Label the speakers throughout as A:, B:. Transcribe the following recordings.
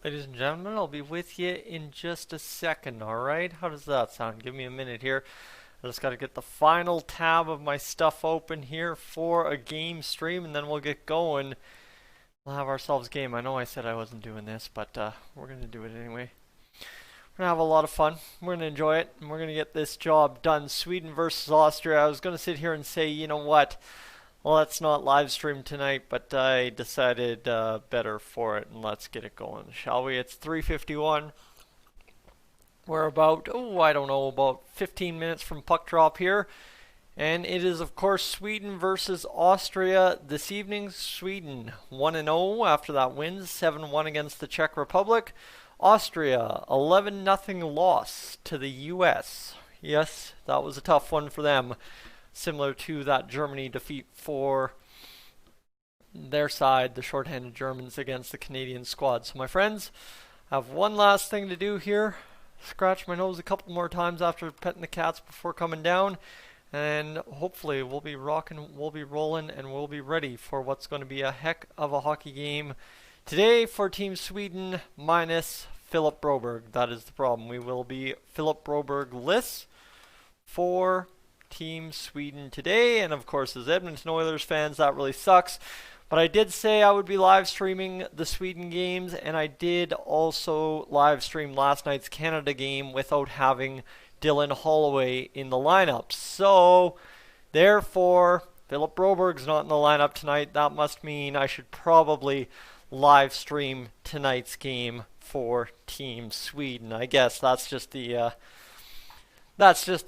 A: Ladies and gentlemen, I'll be with you in just a second, alright? How does that sound? Give me a minute here. I just got to get the final tab of my stuff open here for a game stream, and then we'll get going. We'll have ourselves a game. I know I said I wasn't doing this, but we're going to do it anyway. We're going to have a lot of fun. We're going to enjoy it, and we're going to get this job done. Sweden versus Austria. I was going to sit here and say, you know what? Let's not live stream tonight, but I decided better for it, and let's get it going, shall we? It's 3:51. We're about, I don't know, about 15 minutes from puck drop here. And it is, of course, Sweden versus Austria this evening. Sweden 1-0 after that win, 7-1 against the Czech Republic. Austria 11-0 loss to the US. Yes, that was a tough one for them. Similar to that Germany defeat for their side, the shorthanded Germans against the Canadian squad. So my friends, I have one last thing to do here. Scratch my nose a couple more times after petting the cats before coming down. And hopefully we'll be rocking, we'll be rolling, and we'll be ready for what's going to be a heck of a hockey game today for Team Sweden minus Philip Broberg. That is the problem. We will be Philip Broberg-less for Team Sweden today, and of course as Edmonton Oilers fans that really sucks, but I did say I would be live streaming the Sweden games, and I did also live stream last night's Canada game without having Dylan Holloway in the lineup. So therefore Philip Broberg's not in the lineup tonight. That must mean I should probably live stream tonight's game for Team Sweden. I guess that's just the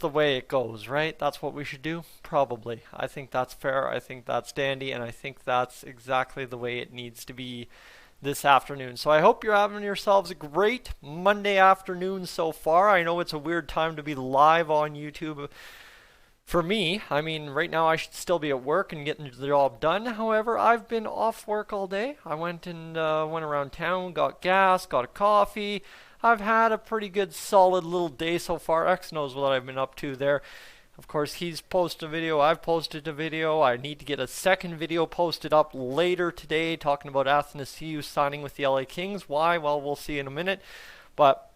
A: way it goes, right? That's what we should do? Probably. I think that's fair. I think that's dandy. And I think that's exactly the way it needs to be this afternoon. So I hope you're having yourselves a great Monday afternoon so far. I know it's a weird time to be live on YouTube for me. I mean, right now I should still be at work and getting the job done. However, I've been off work all day. I went around town, got gas, got a coffee. I've had a pretty good solid little day so far. X knows what I've been up to there. Of course, he's posted a video. I've posted a video. I need to get a second video posted up later today talking about Athanasiou signing with the LA Kings. Why? Well, we'll see in a minute. But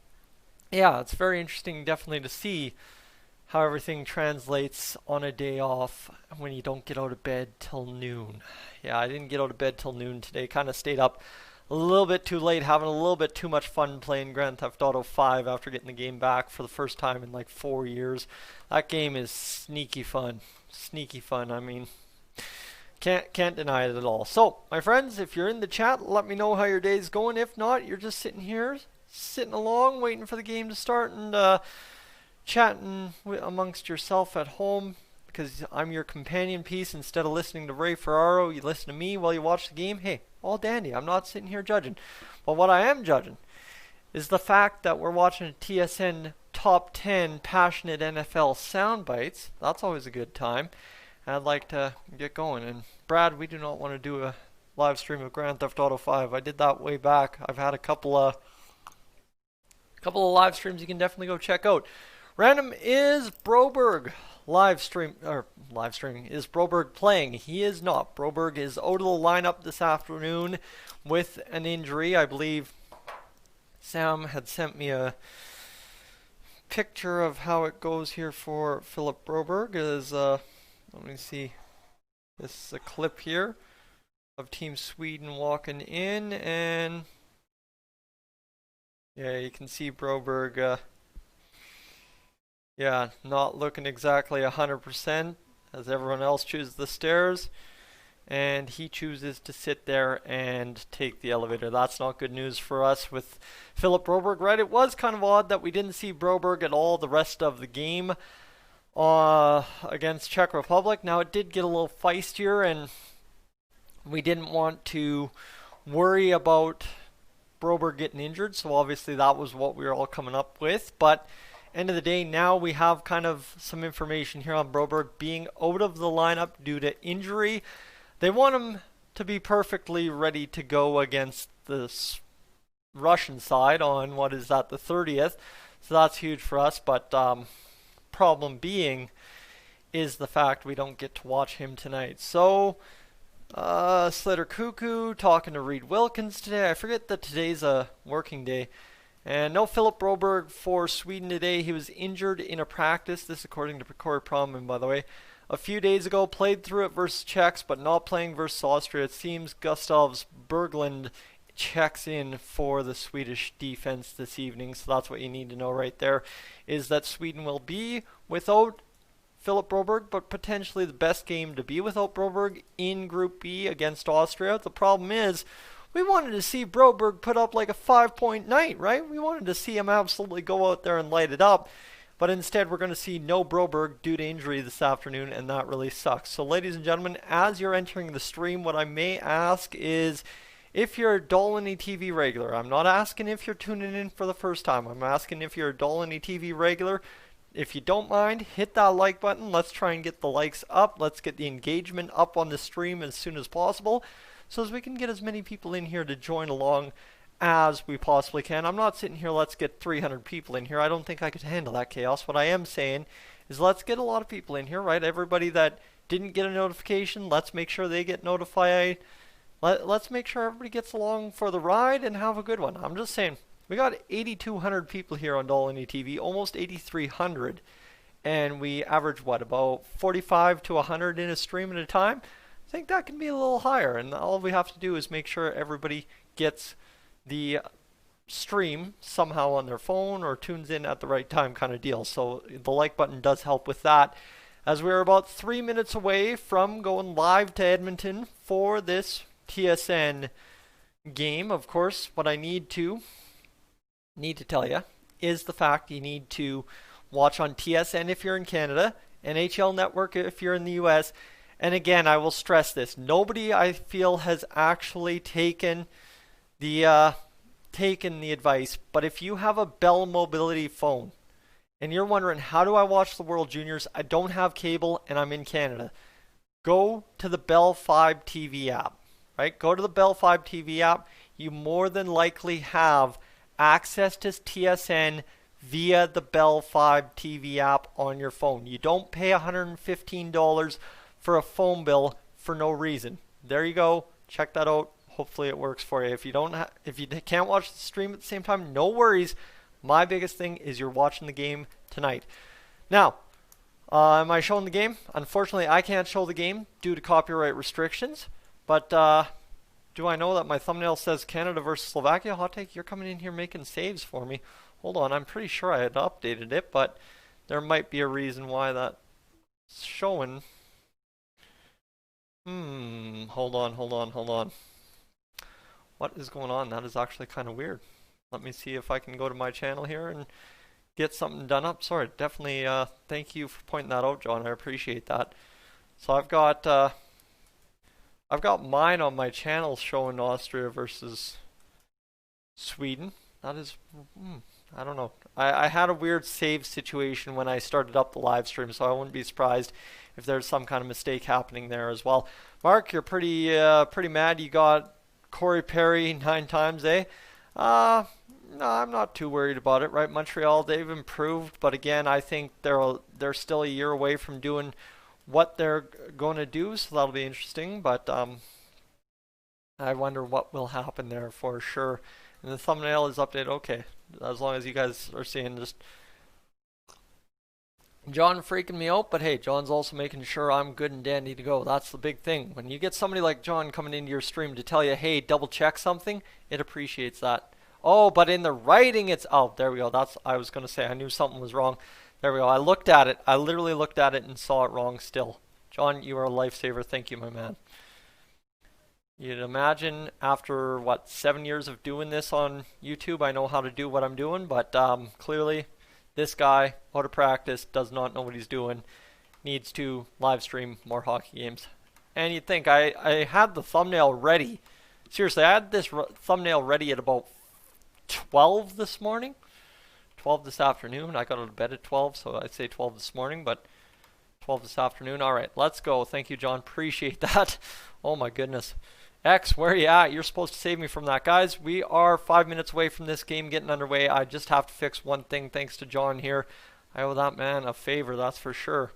A: yeah, it's very interesting definitely to see how everything translates on a day off when you don't get out of bed till noon. Yeah, I didn't get out of bed till noon today. Kind of stayed up a little bit too late, having a little bit too much fun playing Grand Theft Auto 5 after getting the game back for the first time in like 4 years. That game is sneaky fun. Sneaky fun, I mean, can't deny it at all. So, my friends, if you're in the chat, let me know how your day's going. If not, you're just sitting here, sitting along, waiting for the game to start and chatting amongst yourself at home, because I'm your companion piece. Instead of listening to Ray Ferraro, you listen to me while you watch the game. Hey, all dandy. I'm not sitting here judging. But what I am judging is the fact that we're watching a TSN Top 10 Passionate NFL sound bites. That's always a good time. And I'd like to get going. And Brad, we do not want to do a live stream of Grand Theft Auto 5. I did that way back. I've had a couple of live streams you can definitely go check out. Random, is Broberg streaming? Is Broberg playing? He is not. Broberg is out of the lineup this afternoon with an injury. I believe Sam had sent me a picture of how it goes here for Philip Broberg. Let me see. This is a clip here of Team Sweden walking in, and yeah, you can see Broberg. Yeah, not looking exactly 100% as everyone else chooses the stairs. And he chooses to sit there and take the elevator. That's not good news for us with Philip Broberg, right? It was kind of odd that we didn't see Broberg at all the rest of the game against Czech Republic. Now, it did get a little feistier, and we didn't want to worry about Broberg getting injured. So obviously that was what we were all coming up with. But end of the day, now we have kind of some information here on Broberg being out of the lineup due to injury. They want him to be perfectly ready to go against the Russian side on what is that, the 30th. So that's huge for us. But problem being is the fact we don't get to watch him tonight. So Slater Cuckoo talking to Reed Wilkins today. I forget that today's a working day. And no Philip Broberg for Sweden today. He was injured in a practice. This according to Corey Proman, by the way. A few days ago, played through it versus Czechs, but not playing versus Austria. It seems Gustavs Berglund checks in for the Swedish defense this evening. So that's what you need to know right there, is that Sweden will be without Philip Broberg, but potentially the best game to be without Broberg in Group B against Austria. The problem is, we wanted to see Broberg put up like a 5-point night, right? We wanted to see him absolutely go out there and light it up. But instead, we're going to see no Broberg due to injury this afternoon, and that really sucks. So, ladies and gentlemen, as you're entering the stream, what I may ask is, if you're a Dolany TV regular, I'm not asking if you're tuning in for the first time. I'm asking if you're a Dolany TV regular. If you don't mind, hit that like button. Let's try and get the likes up. Let's get the engagement up on the stream as soon as possible, so as we can get as many people in here to join along as we possibly can. I'm not sitting here, let's get 300 people in here. I don't think I could handle that chaos. What I am saying is let's get a lot of people in here, right? Everybody that didn't get a notification, let's make sure they get notified. Let's make sure everybody gets along for the ride and have a good one. I'm just saying, we got 8,200 people here on Dolany TV, almost 8,300. And we average, what, about 45 to 100 in a stream at a time? I think that can be a little higher, and all we have to do is make sure everybody gets the stream somehow on their phone or tunes in at the right time kind of deal. So the like button does help with that, as we're about 3 minutes away from going live to Edmonton for this TSN game. Of course, what I need to tell you is the fact you need to watch on TSN if you're in Canada, NHL Network if you're in the US. And again, I will stress this. Nobody, I feel, has actually taken the advice. But if you have a Bell Mobility phone and you're wondering, how do I watch the World Juniors? I don't have cable and I'm in Canada. Go to the Bell 5 TV app, right? Go to the Bell 5 TV app. You more than likely have access to TSN via the Bell 5 TV app on your phone. You don't pay $115 for a phone bill for no reason. There you go. Check that out. Hopefully it works for you. If you can't watch the stream at the same time, no worries. My biggest thing is you're watching the game tonight. Now, am I showing the game? Unfortunately, I can't show the game due to copyright restrictions. But do I know that my thumbnail says Canada versus Slovakia? Hot take, you're coming in here making saves for me. Hold on, I'm pretty sure I had updated it, but there might be a reason why that's showing. Hold on. What is going on? That is actually kind of weird. Let me see if I can go to my channel here and get something done up. Sorry, definitely thank you for pointing that out, John. I appreciate that. So I've got mine on my channel showing Austria versus Sweden. That is, I don't know. I had a weird save situation when I started up the live stream, so I wouldn't be surprised if there's some kind of mistake happening there as well. Mark, you're pretty mad you got Corey Perry 9 times, eh? No, I'm not too worried about it, right? Montreal, they've improved, but again, I think they're still a year away from doing what they're going to do, so that'll be interesting. But I wonder what will happen there for sure. And the thumbnail is updated. Okay, as long as you guys are seeing just John freaking me out, but hey, John's also making sure I'm good and dandy to go. That's the big thing. When you get somebody like John coming into your stream to tell you, hey, double check something, it appreciates that. Oh, but in the writing, it's, oh, there we go. I was going to say, I knew something was wrong. There we go. I looked at it. I literally looked at it and saw it wrong still. John, you are a lifesaver. Thank you, my man. You'd imagine after, what, 7 years of doing this on YouTube, I know how to do what I'm doing, but clearly this guy, out of practice, does not know what he's doing, needs to live stream more hockey games. And you'd think I had the thumbnail ready. Seriously, I had this thumbnail ready at about 12 this morning. 12 this afternoon. I got out of bed at 12, so I'd say 12 this morning, but 12 this afternoon. All right, let's go. Thank you, John. Appreciate that. Oh, my goodness. X, where are you at? You're supposed to save me from that. Guys, we are 5 minutes away from this game getting underway. I just have to fix one thing thanks to John here. I owe that man a favor, that's for sure.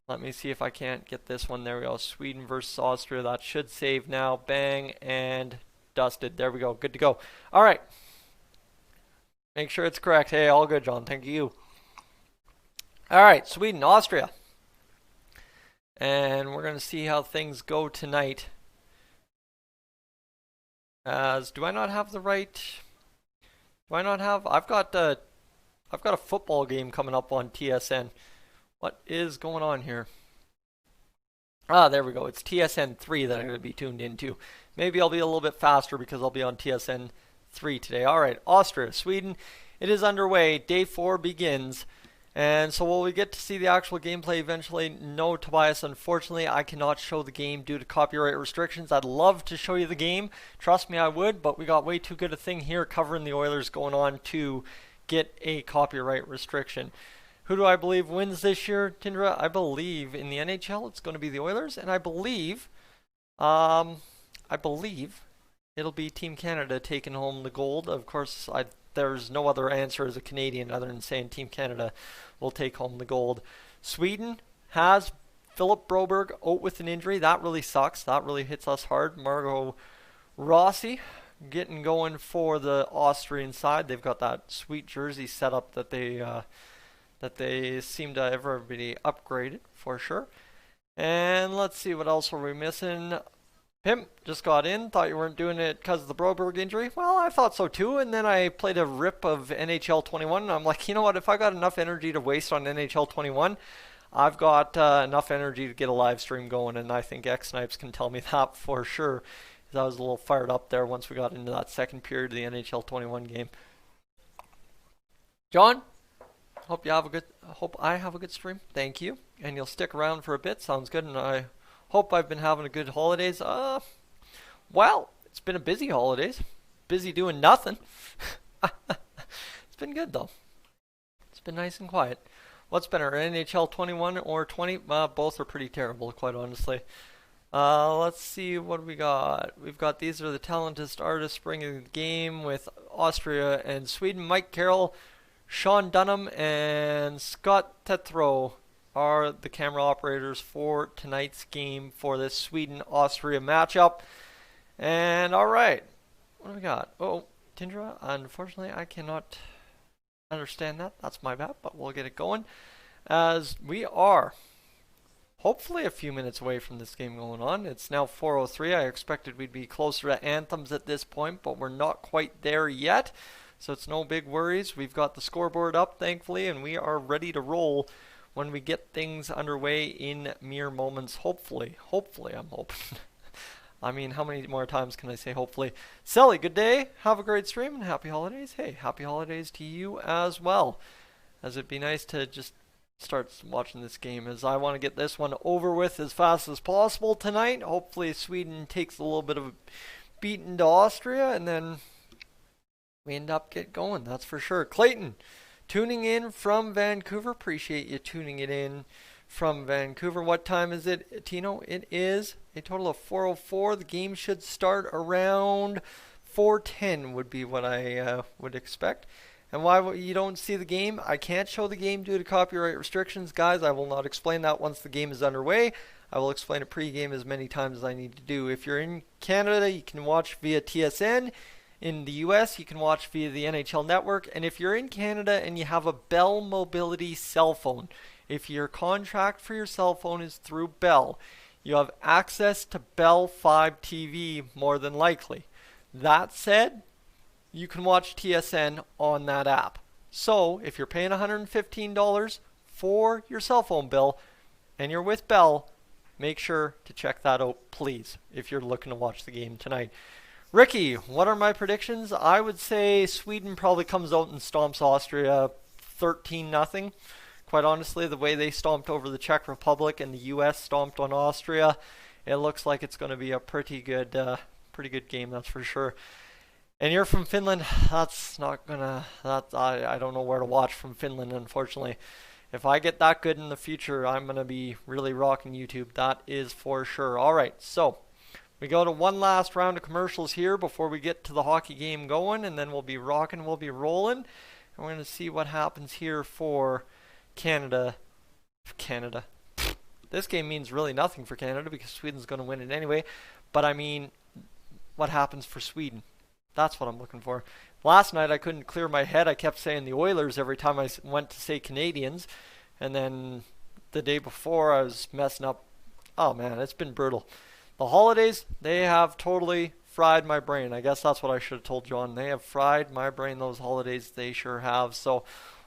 A: Let me see if I can't get this one. There we go. Sweden versus Austria. That should save now. Bang, and dusted. There we go. Good to go. All right. Make sure it's correct. Hey, all good, John. Thank you. All right, Sweden, Austria. And we're going to see how things go tonight. Do I not have the right... Do I not have... I've got a football game coming up on TSN. What is going on here? Ah, there we go. It's TSN 3 that I'm going to be tuned into. Maybe I'll be a little bit faster because I'll be on TSN 3 today. All right, Austria, Sweden. It is underway. Day 4 begins. And so will we get to see the actual gameplay eventually? No, Tobias, unfortunately, I cannot show the game due to copyright restrictions. I'd love to show you the game. Trust me, I would, but we got way too good a thing here covering the Oilers going on to get a copyright restriction. Who do I believe wins this year, Tindra? I believe in the NHL it's going to be the Oilers, and I believe it'll be Team Canada taking home the gold. Of course, there's no other answer as a Canadian other than saying Team Canada will take home the gold. Sweden has Philip Broberg out with an injury. That really sucks. That really hits us hard. Margot Rossi getting going for the Austrian side. They've got that sweet jersey setup that they seem to have everybody upgraded for sure. And let's see, what else are we missing? Pimp just got in. Thought you weren't doing it because of the Broberg injury. Well, I thought so too. And then I played a rip of NHL 21. And I'm like, you know what? If I got enough energy to waste on NHL 21, I've got enough energy to get a live stream going. And I think X Snipes can tell me that for sure. Because I was a little fired up there once we got into that second period of the NHL 21 game. John, hope I have a good stream. Thank you. And you'll stick around for a bit. Sounds good. And I hope I've been having a good holidays. Well, it's been a busy holidays. Busy doing nothing. It's been good though. It's been nice and quiet. What's better, NHL 21 or 20? Both are pretty terrible, quite honestly. Let's see what we got. We've got these are the talented artists bringing the game with Austria and Sweden. Mike Carroll, Sean Dunham, and Scott Tethrow are the camera operators for tonight's game for this Sweden-Austria matchup. And alright, what do we got? Oh, Tindra, unfortunately I cannot understand that. That's my bad, but we'll get it going. As we are hopefully a few minutes away from this game going on. It's now 4:03. I expected we'd be closer to anthems at this point, but we're not quite there yet. So it's no big worries. We've got the scoreboard up, thankfully, and we are ready to roll when we get things underway in mere moments, hopefully. Hopefully, I'm hoping. I mean, how many more times can I say hopefully? Sally, good day. Have a great stream and happy holidays. Hey, happy holidays to you as well. As it'd be nice to just start watching this game, as I want to get this one over with as fast as possible tonight. Hopefully Sweden takes a little bit of a beating to Austria, and then we end up get going, that's for sure. Clayton, tuning in from Vancouver. Appreciate you tuning it in from Vancouver. What time is it, Tino? It is a total of 4:04. The game should start around 4:10 would be what I would expect. And why you don't see the game? I can't show the game due to copyright restrictions. Guys, I will not explain that once the game is underway. I will explain it pre-game as many times as I need to do. If you're in Canada, you can watch via TSN. In the US, you can watch via the NHL Network. And if you're in Canada and you have a Bell Mobility cell phone, if your contract for your cell phone is through Bell, you have access to Bell 5 TV more than likely. That said, you can watch TSN on that app. So if you're paying $115 for your cell phone bill and you're with Bell, make sure to check that out, please, if you're looking to watch the game tonight. Ricky, what are my predictions? I would say Sweden probably comes out and stomps Austria 13-0. Quite honestly, the way they stomped over the Czech Republic and the US stomped on Austria, it looks like it's going to be a pretty good game, that's for sure. And you're from Finland. That's not gonna. I don't know where to watch from Finland, unfortunately. If I get that good in the future, I'm gonna be really rocking YouTube. That is for sure. All right, so we go to one last round of commercials here before we get to the hockey game going, and then we'll be rocking. We'll be rolling, and we're gonna see what happens here for Canada. this game means really nothing for Canada because Sweden's going to win it anyway. But I mean, what happens for Sweden? That's what I'm looking for. Last night I couldn't clear my head. I kept saying the Oilers every time I went to say Canadians. And then the day before I was messing up. Oh man, it's been brutal. The holidays, they have totally fried my brain. I guess that's what I should have told John. They have fried my brain, those holidays. They sure have. So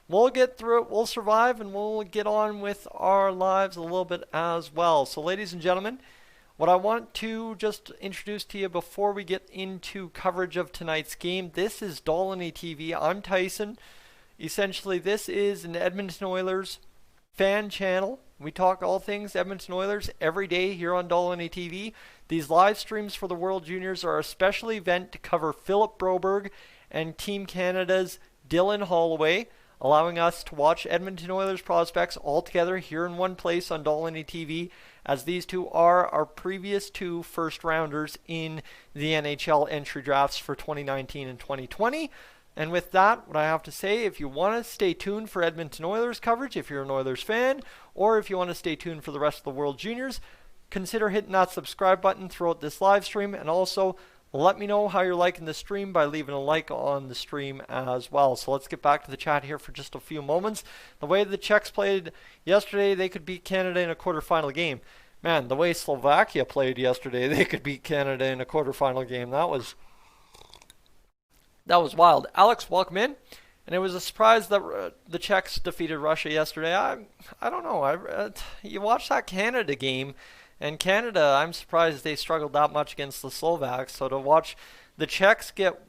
A: we'll get through it. We'll survive, and we'll get on with our lives a little bit as well. So ladies and gentlemen, what I want to just introduce to you before we get into coverage of tonight's game, this is Dolany TV. I'm Tyson. Essentially, this is an Edmonton Oilers fan channel. We talk all things Edmonton Oilers every day here on Dolany TV. These live streams for the World Juniors are a special event to cover Philip Broberg and Team Canada's Dylan Holloway, allowing us to watch Edmonton Oilers prospects all together here in one place on Dolany TV, as these two are our previous two first rounders in the NHL entry drafts for 2019 and 2020. And with that, what I have to say, if you want to stay tuned for Edmonton Oilers coverage, if you're an Oilers fan, or if you want to stay tuned for the rest of the World Juniors, consider hitting that subscribe button throughout this live stream, and also let me know how you're liking the stream by leaving a like on the stream as well. So let's get back to the chat here for just a few moments. The way the Czechs played yesterday, they could beat Canada in a quarterfinal game. Man, the way Slovakia played yesterday, they could beat Canada in a quarterfinal game. That was wild. Alex, welcome in. And it was a surprise that the Czechs defeated Russia yesterday. I don't know. You watch that Canada game, and Canada, I'm surprised they struggled that much against the Slovaks. So to watch the Czechs get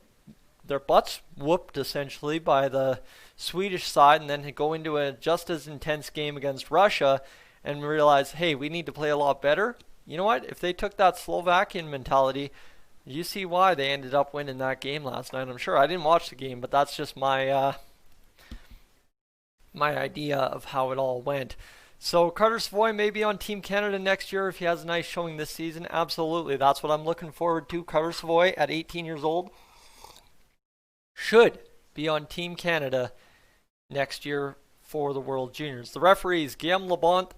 A: their butts whooped essentially by the Swedish side, and then go into a just as intense game against Russia and realize, hey, we need to play a lot better. You know what? If they took that Slovakian mentality, you see why they ended up winning that game last night. I'm sure I didn't watch the game, but that's just my my idea of how it all went. So Carter Savoy may be on Team Canada next year if he has a nice showing this season. Absolutely, that's what I'm looking forward to. Carter Savoy at 18 years old should be on Team Canada next year for the World Juniors. The referees, Guillaume Labonte,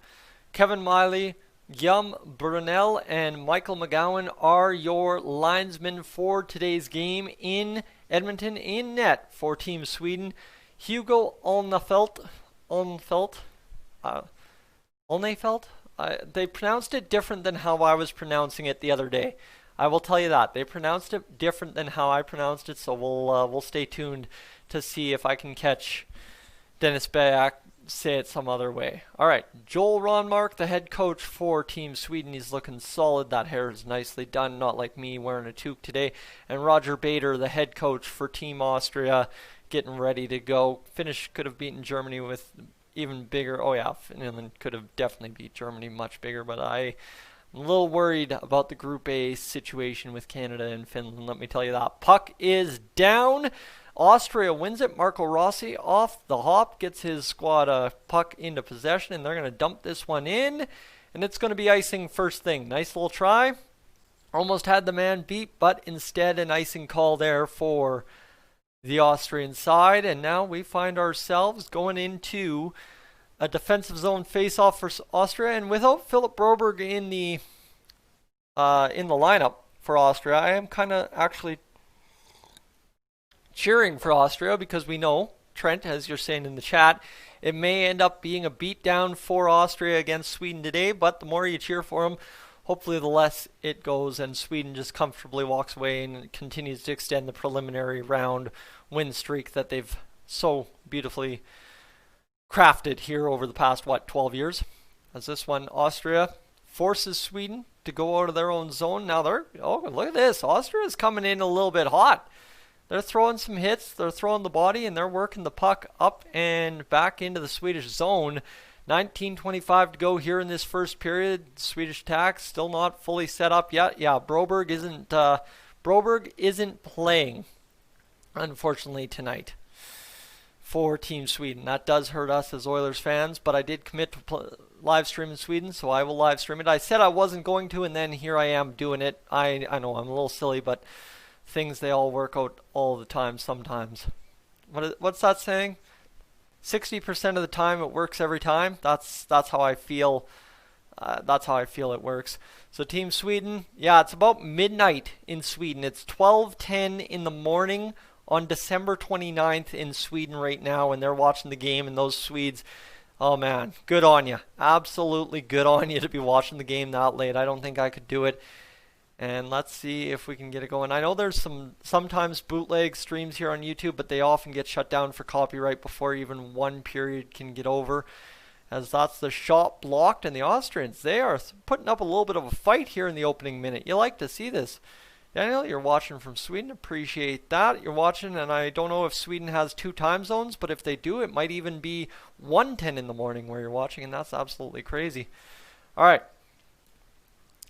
A: Kevin Miley, Guillaume Brunel, and Michael McGowan are your linesmen for today's game in Edmonton. In net for Team Sweden, Hugo Olnefelt. They pronounced it different than how I was pronouncing it the other day. I will tell you that. They pronounced it different than how I pronounced it, so we'll stay tuned to see if I can catch Dennis Bayak say it some other way. All right, Joel Ronmark, the head coach for Team Sweden. He's looking solid. That hair is nicely done, not like me wearing a toque today. And Roger Bader, the head coach for Team Austria, getting ready to go. Finnish could have beaten Germany with even bigger. Oh yeah, Finland could have definitely beat Germany much bigger, but I'm a little worried about the Group A situation with Canada and Finland, let me tell you that. Puck is down. Austria wins it. Marco Rossi off the hop gets his squad a puck into possession, and they're going to dump this one in, and it's going to be icing first thing. Nice little try. Almost had the man beat, but instead an icing call there for the Austrian side, and now we find ourselves going into a defensive zone face-off for Austria, and without Philip Broberg in the lineup for Austria, I am kind of actually cheering for Austria because we know, Trent, as you're saying in the chat, it may end up being a beatdown for Austria against Sweden today, but the more you cheer for them, hopefully the less it goes and Sweden just comfortably walks away and continues to extend the preliminary round win streak that they've so beautifully crafted here over the past, 12 years. As this one, Austria forces Sweden to go out of their own zone. Now look at this. Austria is coming in a little bit hot. They're throwing some hits, they're throwing the body, and they're working the puck up and back into the Swedish zone. 19:25 to go here in this first period. Swedish attack still not fully set up yet. Yeah, Broberg isn't playing, unfortunately, tonight for Team Sweden. That does hurt us as Oilers fans, but I did commit to live stream in Sweden, so I will live stream it. I said I wasn't going to, and then here I am doing it. I know I'm a little silly, but things, they all work out all the time sometimes. What's that saying? 60% of the time it works every time. That's how I feel That's how I feel it works. So Team Sweden, yeah, it's about midnight in Sweden. It's 12:10 in the morning on December 29th in Sweden right now, and they're watching the game, and those Swedes, oh man, good on you. Absolutely good on you to be watching the game that late. I don't think I could do it. And let's see if we can get it going. I know there's sometimes bootleg streams here on YouTube, but they often get shut down for copyright before even one period can get over. As that's the shot blocked, and the Austrians, they are putting up a little bit of a fight here in the opening minute. You like to see this. Daniel, you're watching from Sweden. Appreciate that. You're watching, and I don't know if Sweden has 2 time zones, but if they do, it might even be 1:10 in the morning where you're watching, and that's absolutely crazy. All right.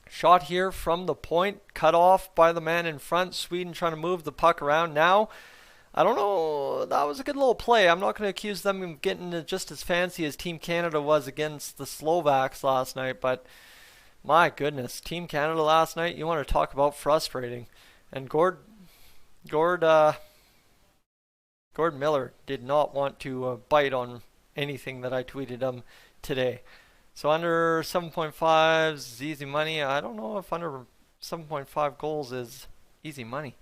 A: Shot here from the point, cut off by the man in front. Sweden trying to move the puck around now. I don't know, that was a good little play. I'm not going to accuse them of getting just as fancy as Team Canada was against the Slovaks last night, but my goodness, Team Canada last night, you want to talk about frustrating. And Gord Miller did not want to bite on anything that I tweeted him today. So under 7.5 is easy money. I don't know if under 7.5 goals is easy money.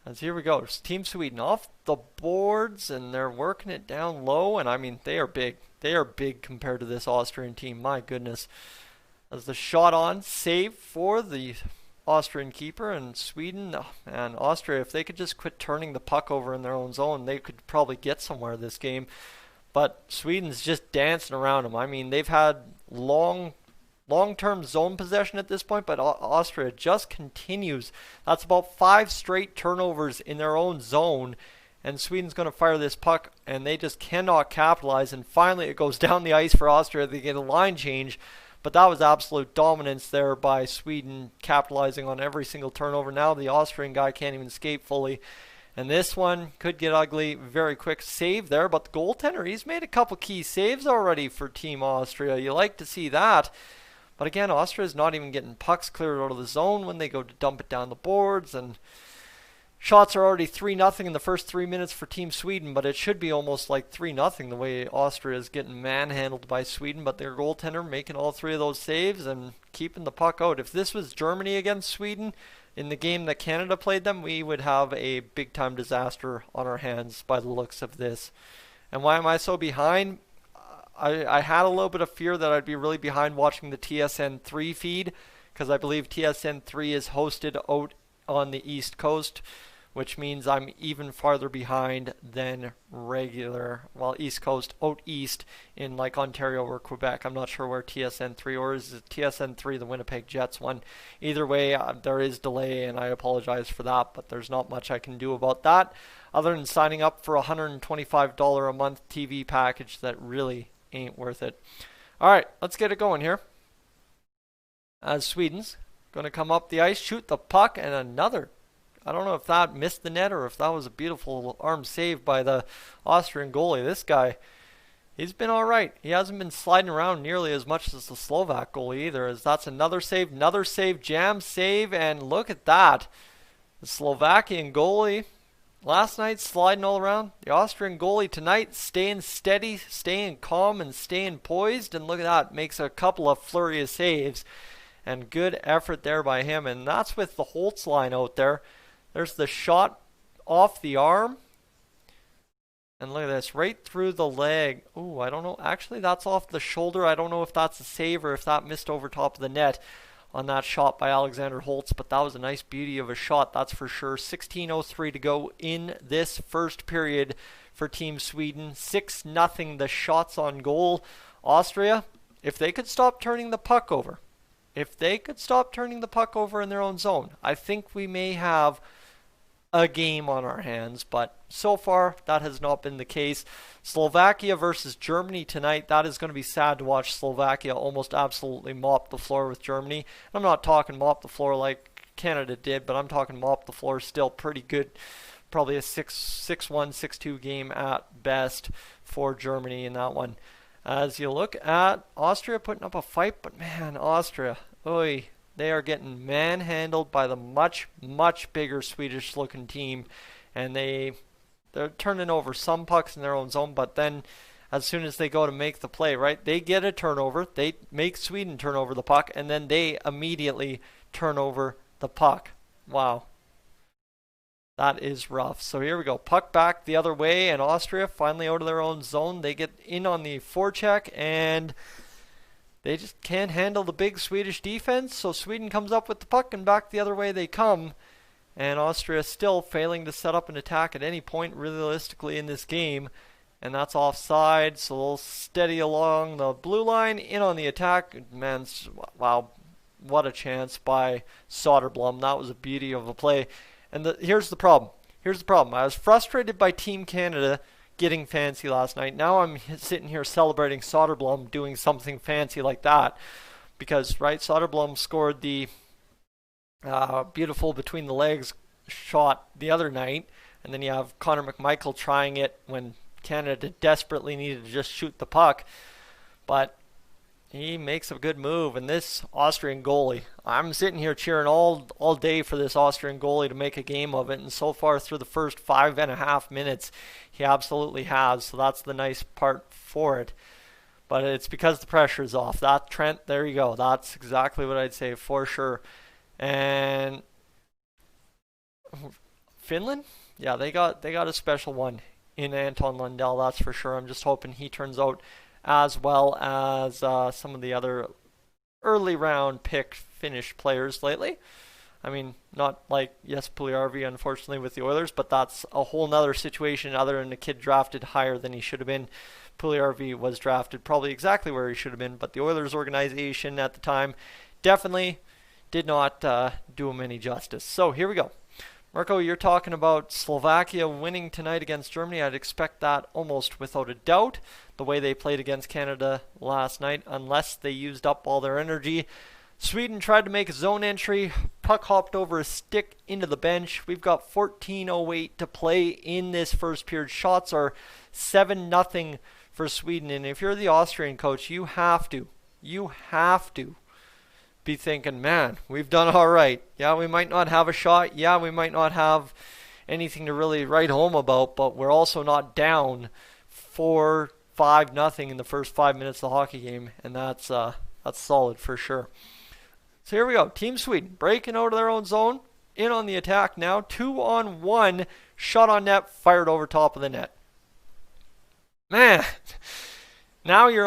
A: As here we go. It's Team Sweden off the boards, and they're working it down low. And I mean, they are big. They are big compared to this Austrian team. My goodness. As the shot on, save for the Austrian keeper, and Sweden and Austria, if they could just quit turning the puck over in their own zone, they could probably get somewhere this game. But Sweden's just dancing around them. I mean, they've had long-term zone possession at this point, but Austria just continues. That's about 5 straight turnovers in their own zone, and Sweden's going to fire this puck, and they just cannot capitalize. And finally, it goes down the ice for Austria. They get a line change, but that was absolute dominance there by Sweden, capitalizing on every single turnover. Now the Austrian guy can't even skate fully. And this one could get ugly. Very quick save there, but the goaltender, he's made a couple key saves already for Team Austria. You like to see that. But again, Austria is not even getting pucks cleared out of the zone when they go to dump it down the boards. And shots are already 3-0 in the first 3 minutes for Team Sweden, but it should be almost like 3-0 the way Austria is getting manhandled by Sweden. But their goaltender making all 3 of those saves and keeping the puck out. If this was Germany against Sweden in the game that Canada played them, we would have a big-time disaster on our hands by the looks of this. And why am I so behind? I had a little bit of fear that I'd be really behind watching the TSN 3 feed, because I believe TSN 3 is hosted out on the East Coast, which means I'm even farther behind than regular, well, East Coast, out east in like Ontario or Quebec. I'm not sure where TSN 3, or is it TSN 3 the Winnipeg Jets one? Either way, there is delay, and I apologize for that, but there's not much I can do about that other than signing up for a $125 a month TV package that really ain't worth it. All right, let's get it going here. As Sweden's going to come up the ice, shoot the puck, and another. I don't know if that missed the net or if that was a beautiful arm save by the Austrian goalie. This guy, he's been all right. He hasn't been sliding around nearly as much as the Slovak goalie either, as that's another save, jam save, and look at that. The Slovakian goalie last night sliding all around. The Austrian goalie tonight staying steady, staying calm, and staying poised. And look at that, makes a couple of flurry of saves. And good effort there by him. And that's with the Holtz line out there. There's the shot off the arm. And look at this, right through the leg. Ooh, I don't know. Actually, that's off the shoulder. I don't know if that's a save or if that missed over top of the net on that shot by Alexander Holtz, but that was a nice beauty of a shot, that's for sure. 16:03 to go in this first period for Team Sweden. 6-0 the shots on goal. Austria, if they could stop turning the puck over, in their own zone, I think we may have a game on our hands, but so far that has not been the case. Slovakia versus Germany tonight. That is going to be sad to watch. Slovakia almost absolutely mop the floor with Germany. I'm not talking mop the floor like Canada did, but I'm talking mop the floor still pretty good. Probably a 6-1, 6-2 game at best for Germany in that one. As you look at Austria putting up a fight, but man, Austria, oy, they are getting manhandled by the much, much bigger Swedish-looking team, and they're turning over some pucks in their own zone, but then as soon as they go to make the play, right? They get a turnover. They make Sweden turn over the puck, and then they immediately turn over the puck. Wow. That is rough. So here we go. Puck back the other way, and Austria finally out of their own zone. They get in on the forecheck, and they just can't handle the big Swedish defense. So Sweden comes up with the puck, and back the other way they come. And Austria still failing to set up an attack at any point realistically in this game. And that's offside, so they'll steady along the blue line, in on the attack. Man, wow, what a chance by Soderblom. That was a beauty of a play. And here's the problem. I was frustrated by Team Canada getting fancy last night. Now I'm sitting here celebrating Soderblom doing something fancy like that. Because, right, Soderblom scored the beautiful between the legs shot the other night. And then you have Connor McMichael trying it when Canada desperately needed to just shoot the puck. But he makes a good move, and this Austrian goalie, I'm sitting here cheering all day for this Austrian goalie to make a game of it, and so far through the first 5.5 minutes, he absolutely has, so that's the nice part for it. But it's because the pressure is off. That Trent, there you go. That's exactly what I'd say for sure. And Finland, yeah, they got a special one in Anton Lundell, that's for sure. I'm just hoping he turns out as well as some of the other early round pick Finnish players lately. I mean, not like, yes, Puljujärvi, unfortunately, with the Oilers, but that's a whole nother situation other than a kid drafted higher than he should have been. Puljujärvi was drafted probably exactly where he should have been, but the Oilers organization at the time definitely did not do him any justice. So here we go. Marco, you're talking about Slovakia winning tonight against Germany. I'd expect that almost without a doubt, the way they played against Canada last night, unless they used up all their energy. Sweden tried to make a zone entry. Puck hopped over a stick into the bench. We've got 14:08 to play in this first period. Shots are 7-0 for Sweden. And if you're the Austrian coach, you have to be thinking, man, we've done all right. Yeah, we might not have a shot. Yeah, we might not have anything to really write home about, but we're also not down 4-5-0 in the first 5 minutes of the hockey game, and that's solid for sure. So here we go. Team Sweden breaking out of their own zone, in on the attack now. 2-on-1, shot on net, fired over top of the net. Man. Now you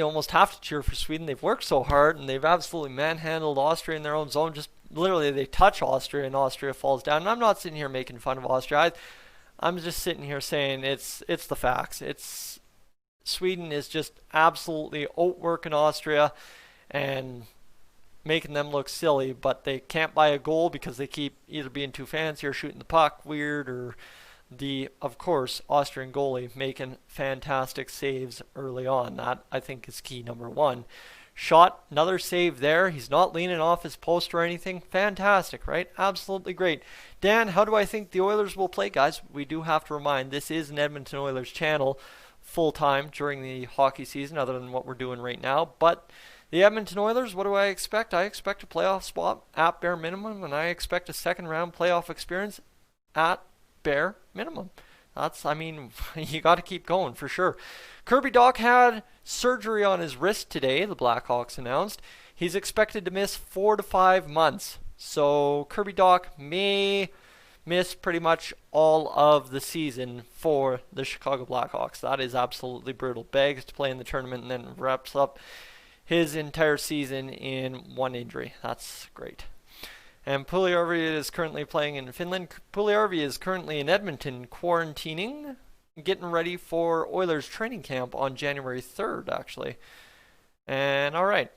A: almost have to cheer for Sweden. They've worked so hard, and they've absolutely manhandled Austria in their own zone. Just literally, they touch Austria, and Austria falls down. And I'm not sitting here making fun of Austria. I'm just sitting here saying it's the facts. Sweden is just absolutely outworking Austria and making them look silly, but they can't buy a goal because they keep either being too fancy or shooting the puck weird, or of course, Austrian goalie making fantastic saves early on. That, I think, is key number one. Shot, another save there. He's not leaning off his post or anything. Fantastic, right? Absolutely great. Dan, how do I think the Oilers will play? Guys, we do have to remind, this is an Edmonton Oilers channel full-time during the hockey season, other than what we're doing right now. But the Edmonton Oilers, what do I expect? I expect a playoff spot at bare minimum, and I expect a second-round playoff experience at bare minimum. You got to keep going for sure. Kirby Dach had surgery on his wrist today, the Blackhawks announced. He's expected to miss 4 to 5 months. So Kirby Dach may miss pretty much all of the season for the Chicago Blackhawks. That is absolutely brutal. Begs to play in the tournament and then wraps up his entire season in one injury. That's great. And Puljujärvi is currently playing in Finland. Puljujärvi is currently in Edmonton quarantining, getting ready for Oilers training camp on January 3rd, actually. And all right,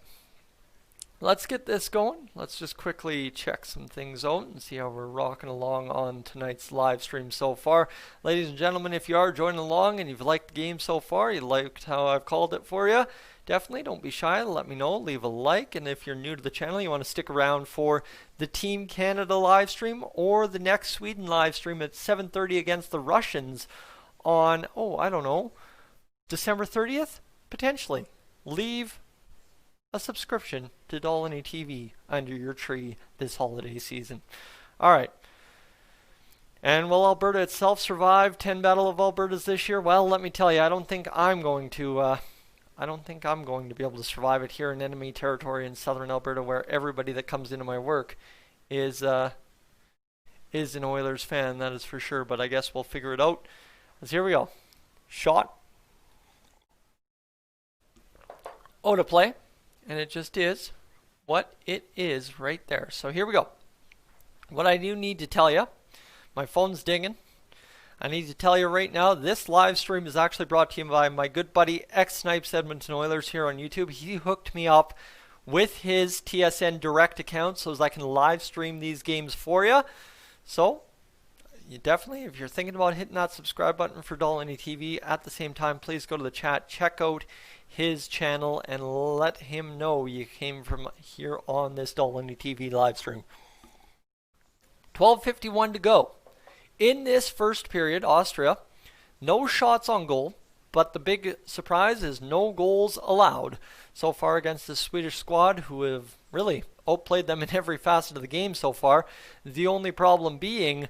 A: let's get this going. Let's just quickly check some things out and see how we're rocking along on tonight's live stream so far. Ladies and gentlemen, if you are joining along and you've liked the game so far, you liked how I've called it for you, definitely don't be shy. Let me know. Leave a like. And if you're new to the channel, you want to stick around for the Team Canada live stream or the next Sweden live stream at 7:30 against the Russians on, I don't know, December 30th? Potentially. Leave a subscription to Dolany TV under your tree this holiday season. All right. And will Alberta itself survive 10 Battle of Albertas this year? Well, let me tell you, I don't think I'm going to. I don't think I'm going to be able to survive it here in enemy territory in southern Alberta, where everybody that comes into my work is an Oilers fan. That is for sure. But I guess we'll figure it out. So here we go. Shot. Oh, to play, and it just is what it is right there. So here we go. What I do need to tell you. My phone's dinging. I need to tell you right now, this live stream is actually brought to you by my good buddy X-Snipes Edmonton Oilers here on YouTube. He hooked me up with his TSN Direct account so as I can live stream these games for you. So, you definitely, if you're thinking about hitting that subscribe button for Dolany TV, at the same time, please go to the chat, check out his channel, and let him know you came from here on this Dolany TV live stream. 12:51 to go. In this first period, Austria, no shots on goal, but the big surprise is no goals allowed so far against the Swedish squad, who have really outplayed them in every facet of the game so far. The only problem being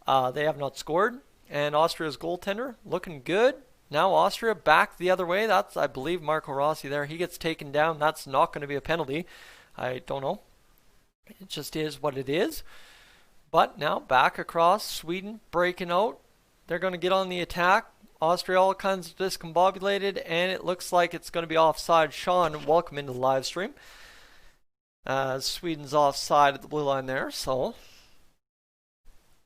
A: they have not scored, and Austria's goaltender looking good. Now Austria back the other way. That's, I believe, Marco Rossi there. He gets taken down. That's not going to be a penalty. I don't know. It just is what it is. But now back across, Sweden breaking out. They're going to get on the attack. Austria all kinds of discombobulated, and it looks like it's going to be offside. Sean, welcome into the live stream. Sweden's offside at the blue line there, so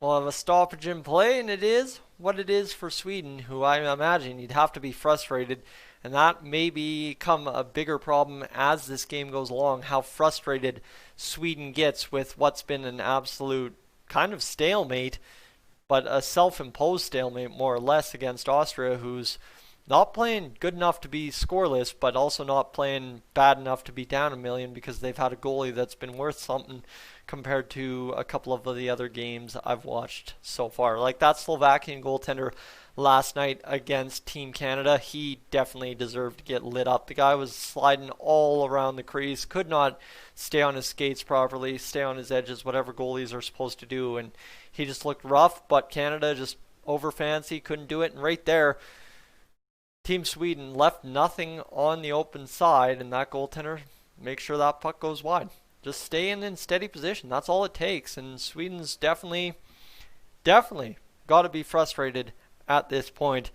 A: we'll have a stoppage in play, and it is what it is for Sweden, who I imagine you'd have to be frustrated, and that may become a bigger problem as this game goes along, how frustrated Sweden gets with what's been an absolute kind of stalemate, but a self-imposed stalemate more or less against Austria, who's not playing good enough to be scoreless, but also not playing bad enough to be down a million, because they've had a goalie that's been worth something compared to a couple of the other games I've watched so far. Like that Slovakian goaltender last night against Team Canada, he definitely deserved to get lit up. The guy was sliding all around the crease, could not stay on his skates properly, stay on his edges, whatever goalies are supposed to do, and he just looked rough, but Canada just over fancy, couldn't do it, and right there, Team Sweden left nothing on the open side, and that goaltender makes sure that puck goes wide. Just stay in steady position, that's all it takes, and Sweden's definitely got to be frustrated at this point.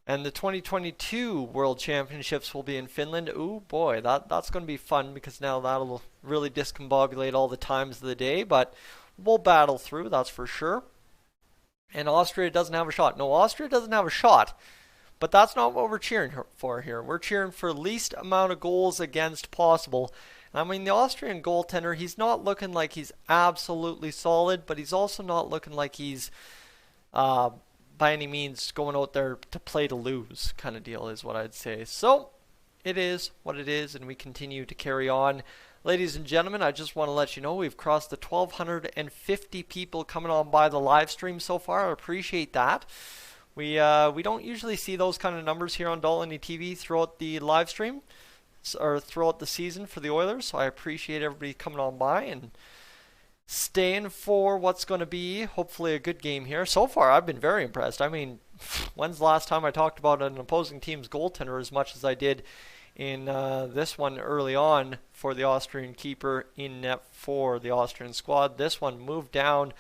A: And the 2022 World Championships will be in Finland. Ooh boy, that's going to be fun, because now that'll really discombobulate all the times of the day, but we'll battle through, that's for sure. And Austria doesn't have a shot. No, Austria doesn't have a shot, but that's not what we're cheering for here. We're cheering for least amount of goals against possible. I mean, the Austrian goaltender, he's not looking like he's absolutely solid, but he's also not looking like he's by any means going out there to play to lose kind of deal is what I'd say. So it is what it is, and we continue to carry on. Ladies and gentlemen, I just want to let you know we've crossed the 1,250 people coming on by the live stream so far. I appreciate that. We don't usually see those kind of numbers here on Dolany TV throughout the live stream or throughout the season for the Oilers, so I appreciate everybody coming on by and staying for what's going to be hopefully a good game here. So far, I've been very impressed. I mean, when's the last time I talked about an opposing team's goaltender as much as I did in this one early on for the Austrian keeper in net for the Austrian squad? This one moved down,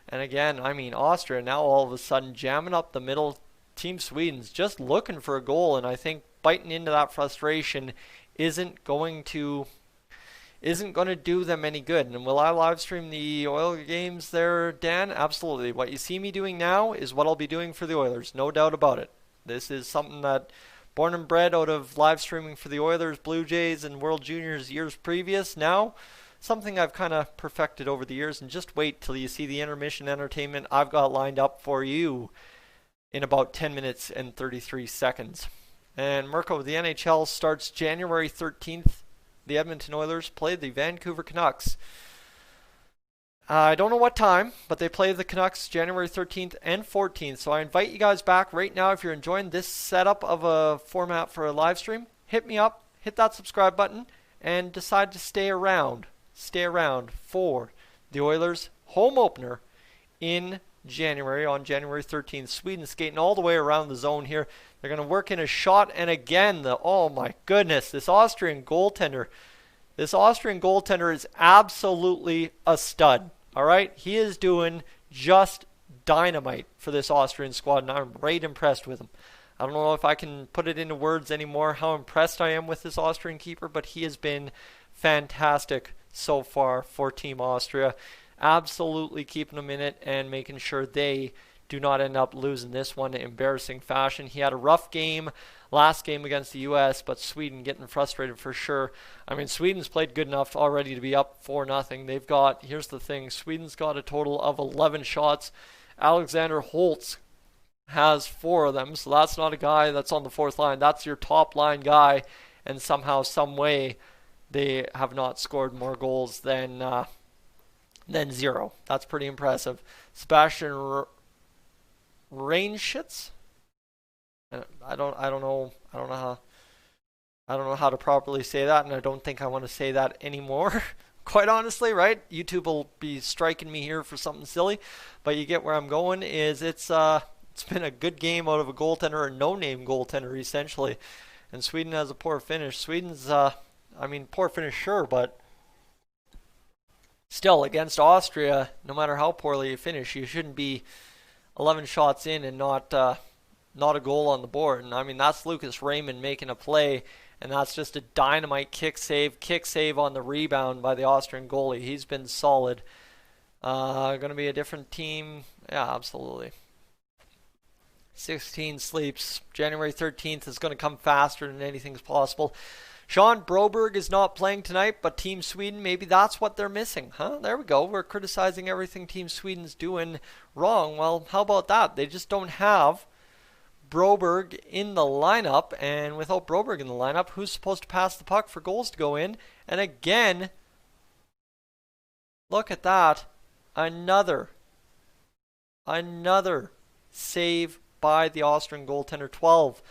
A: and again, I mean, Austria now all of a sudden jamming up the middle. Team Sweden's just looking for a goal, and I think biting into that frustration isn't going to do them any good. And will I live stream the Oil games there, Dan? Absolutely. What you see me doing now is what I'll be doing for the Oilers, no doubt about it. This is something that, born and bred out of live streaming for the Oilers, Blue Jays, and World Juniors years previous, now something I've kind of perfected over the years. And just wait till you see the intermission entertainment I've got lined up for you in about 10 minutes and 33 seconds. And Mirko, the NHL starts January 13th. The Edmonton Oilers play the Vancouver Canucks. I don't know what time, but they play the Canucks January 13th and 14th. So I invite you guys back right now. If you're enjoying this setup of a format for a live stream, hit me up, hit that subscribe button, and decide to stay around. Stay around for the Oilers home opener in January, on January 13th. Sweden skating all the way around the zone here. They're going to work in a shot, and again, oh my goodness, this Austrian goaltender is absolutely a stud. All right, he is doing just dynamite for this Austrian squad, and I'm right impressed with him. I don't know if I can put it into words anymore how impressed I am with this Austrian keeper, but he has been fantastic so far for Team Austria. Absolutely keeping them in it and making sure they do not end up losing this one in embarrassing fashion. He had a rough game last game against the U.S., but Sweden getting frustrated for sure. I mean, Sweden's played good enough already to be up 4-0. They've got, here's the thing, Sweden's got a total of 11 shots. Alexander Holtz has 4 of them, so that's not a guy that's on the fourth line. That's your top line guy, and somehow, some way, they have not scored more goals than 0. That's pretty impressive. Sebastian Reinschitz. I don't know how to properly say that, and I don't think I want to say that anymore. Quite honestly, right? YouTube will be striking me here for something silly, but you get where I'm going. It's been a good game out of a goaltender, a no-name goaltender essentially, and Sweden has a poor finish. Sweden's poor finish, sure, but still, against Austria, no matter how poorly you finish, you shouldn't be 11 shots in and not a goal on the board. And I mean, that's Lucas Raymond making a play, and that's just a dynamite kick save on the rebound by the Austrian goalie. He's been solid. Going to be a different team. Yeah, absolutely. 16 sleeps. January 13th is going to come faster than anything's possible. Sean Broberg is not playing tonight, but Team Sweden, maybe that's what they're missing, huh? There we go. We're criticizing everything Team Sweden's doing wrong. Well, how about that? They just don't have Broberg in the lineup, and without Broberg in the lineup, who's supposed to pass the puck for goals to go in? And again, look at that. Another save by the Austrian goaltender. 12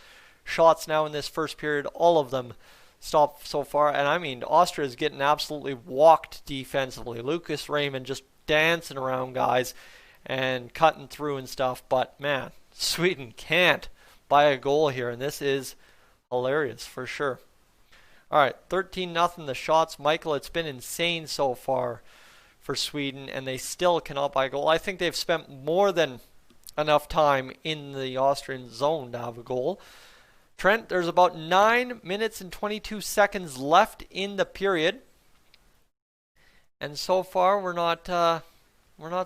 A: shots now in this first period, all of them stopped so far. And I mean, Austria is getting absolutely walked defensively. Lucas Raymond just dancing around guys and cutting through and stuff. But man, Sweden can't buy a goal here, and this is hilarious for sure. All right, 13-0 the shots. Michael, it's been insane so far for Sweden, and they still cannot buy a goal. I think they've spent more than enough time in the Austrian zone to have a goal. Trent, there's about 9 minutes and 22 seconds left in the period, and so far we're not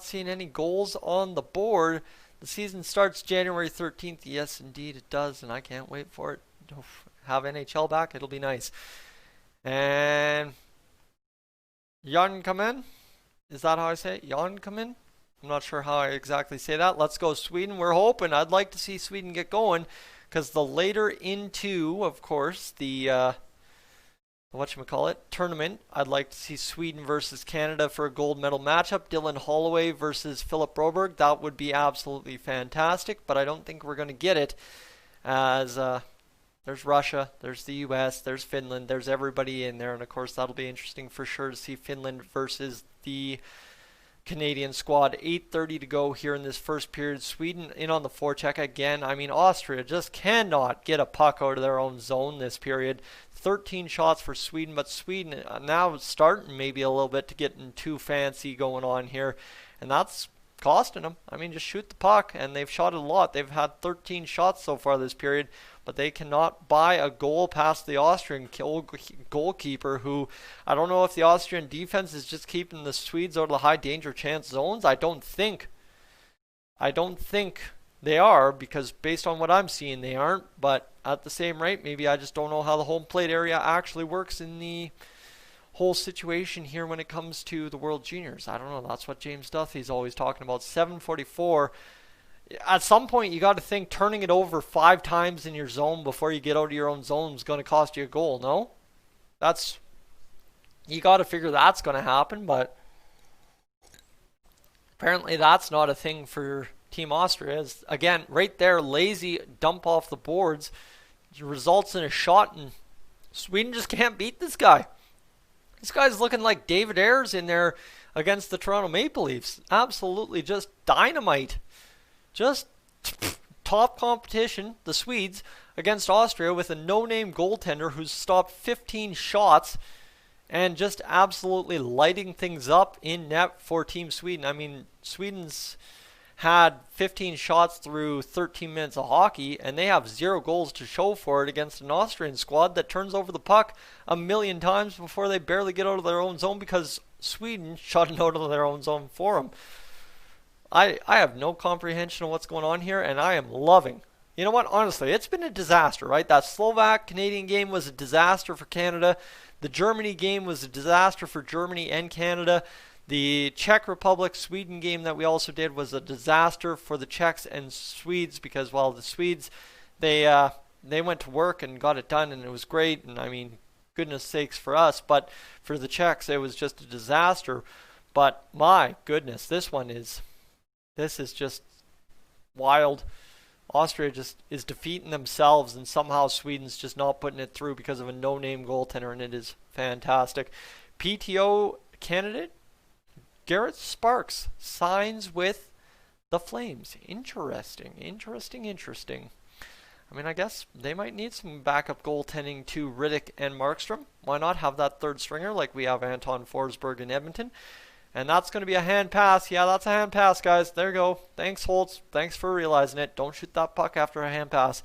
A: seeing any goals on the board. The season starts January 13th. Yes, indeed it does, and I can't wait for it. Have NHL back, it'll be nice. And Jan come in. Is that how I say it? Jan come in? I'm not sure how I exactly say that. Let's go Sweden. We're hoping. I'd like to see Sweden get going, because the later into, of course, the tournament, I'd like to see Sweden versus Canada for a gold medal matchup. Dylan Holloway versus Philip Broberg. That would be absolutely fantastic, but I don't think we're going to get it, as there's Russia, there's the US, there's Finland, there's everybody in there, and of course that'll be interesting for sure to see Finland versus the Canadian squad. 8:30 to go here in this first period. Sweden in on the forecheck again. I mean, Austria just cannot get a puck out of their own zone this period. 13 shots for Sweden, but Sweden now starting maybe a little bit to get too fancy going on here, and that's costing them. I mean, just shoot the puck, and they've shot it a lot. They've had 13 shots so far this period, but they cannot buy a goal past the Austrian goalkeeper, who, I don't know if the Austrian defense is just keeping the Swedes out of the high danger chance zones. I don't think they are, because based on what I'm seeing, they aren't. But at the same rate, maybe I just don't know how the home plate area actually works in the whole situation here when it comes to the World Juniors. I don't know. That's what James Duthie's always talking about. 7:44. At some point, you got to think turning it over 5 times in your zone before you get out of your own zone is going to cost you a goal, no? You got to figure that's going to happen, but apparently that's not a thing for Team Austria. It's, again, right there, lazy dump off the boards results in a shot, and Sweden just can't beat this guy. This guy's looking like David Ayres in there against the Toronto Maple Leafs. Absolutely just dynamite. Just top competition, the Swedes, against Austria with a no-name goaltender who's stopped 15 shots and just absolutely lighting things up in net for Team Sweden. I mean, Sweden's had 15 shots through 13 minutes of hockey, and they have 0 goals to show for it against an Austrian squad that turns over the puck a million times before they barely get out of their own zone because Sweden shut it out of their own zone for them. I have no comprehension of what's going on here, and I am loving. You know what? Honestly, it's been a disaster, right? That Slovak-Canadian game was a disaster for Canada. The Germany game was a disaster for Germany and Canada. The Czech Republic-Sweden game that we also did was a disaster for the Czechs and Swedes because, well, the Swedes, they went to work and got it done, and it was great. And, I mean, goodness sakes for us. But for the Czechs, it was just a disaster. But, my goodness, this is just wild. Austria just is defeating themselves, and somehow Sweden's just not putting it through because of a no-name goaltender, and it is fantastic. PTO candidate Garrett Sparks signs with the Flames. Interesting. I mean, I guess they might need some backup goaltending to Riddick and Markstrom. Why not have that third stringer like we have Anton Forsberg in Edmonton? And that's going to be a hand pass. Yeah, that's a hand pass, guys. There you go. Thanks, Holtz. Thanks for realizing it. Don't shoot that puck after a hand pass.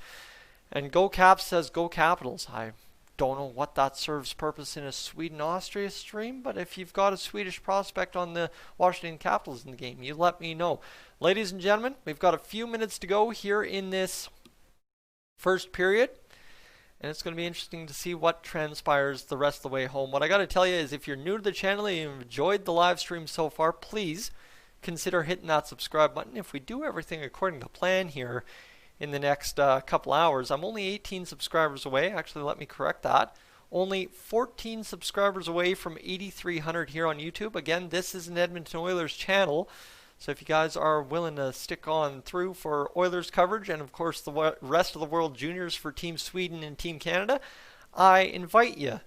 A: And Go Caps says Go Capitals. I don't know what that serves purpose in a Sweden-Austria stream, but if you've got a Swedish prospect on the Washington Capitals in the game, you let me know. Ladies and gentlemen, we've got a few minutes to go here in this first period. And it's going to be interesting to see what transpires the rest of the way home. What I got to tell you is if you're new to the channel and you've enjoyed the live stream so far, please consider hitting that subscribe button. If we do everything according to plan here in the next couple hours, I'm only 18 subscribers away. Actually, let me correct that. Only 14 subscribers away from 8,300 here on YouTube. Again, this is an Edmonton Oilers channel. So if you guys are willing to stick on through for Oilers coverage and, of course, the rest of the World Juniors for Team Sweden and Team Canada, I invite you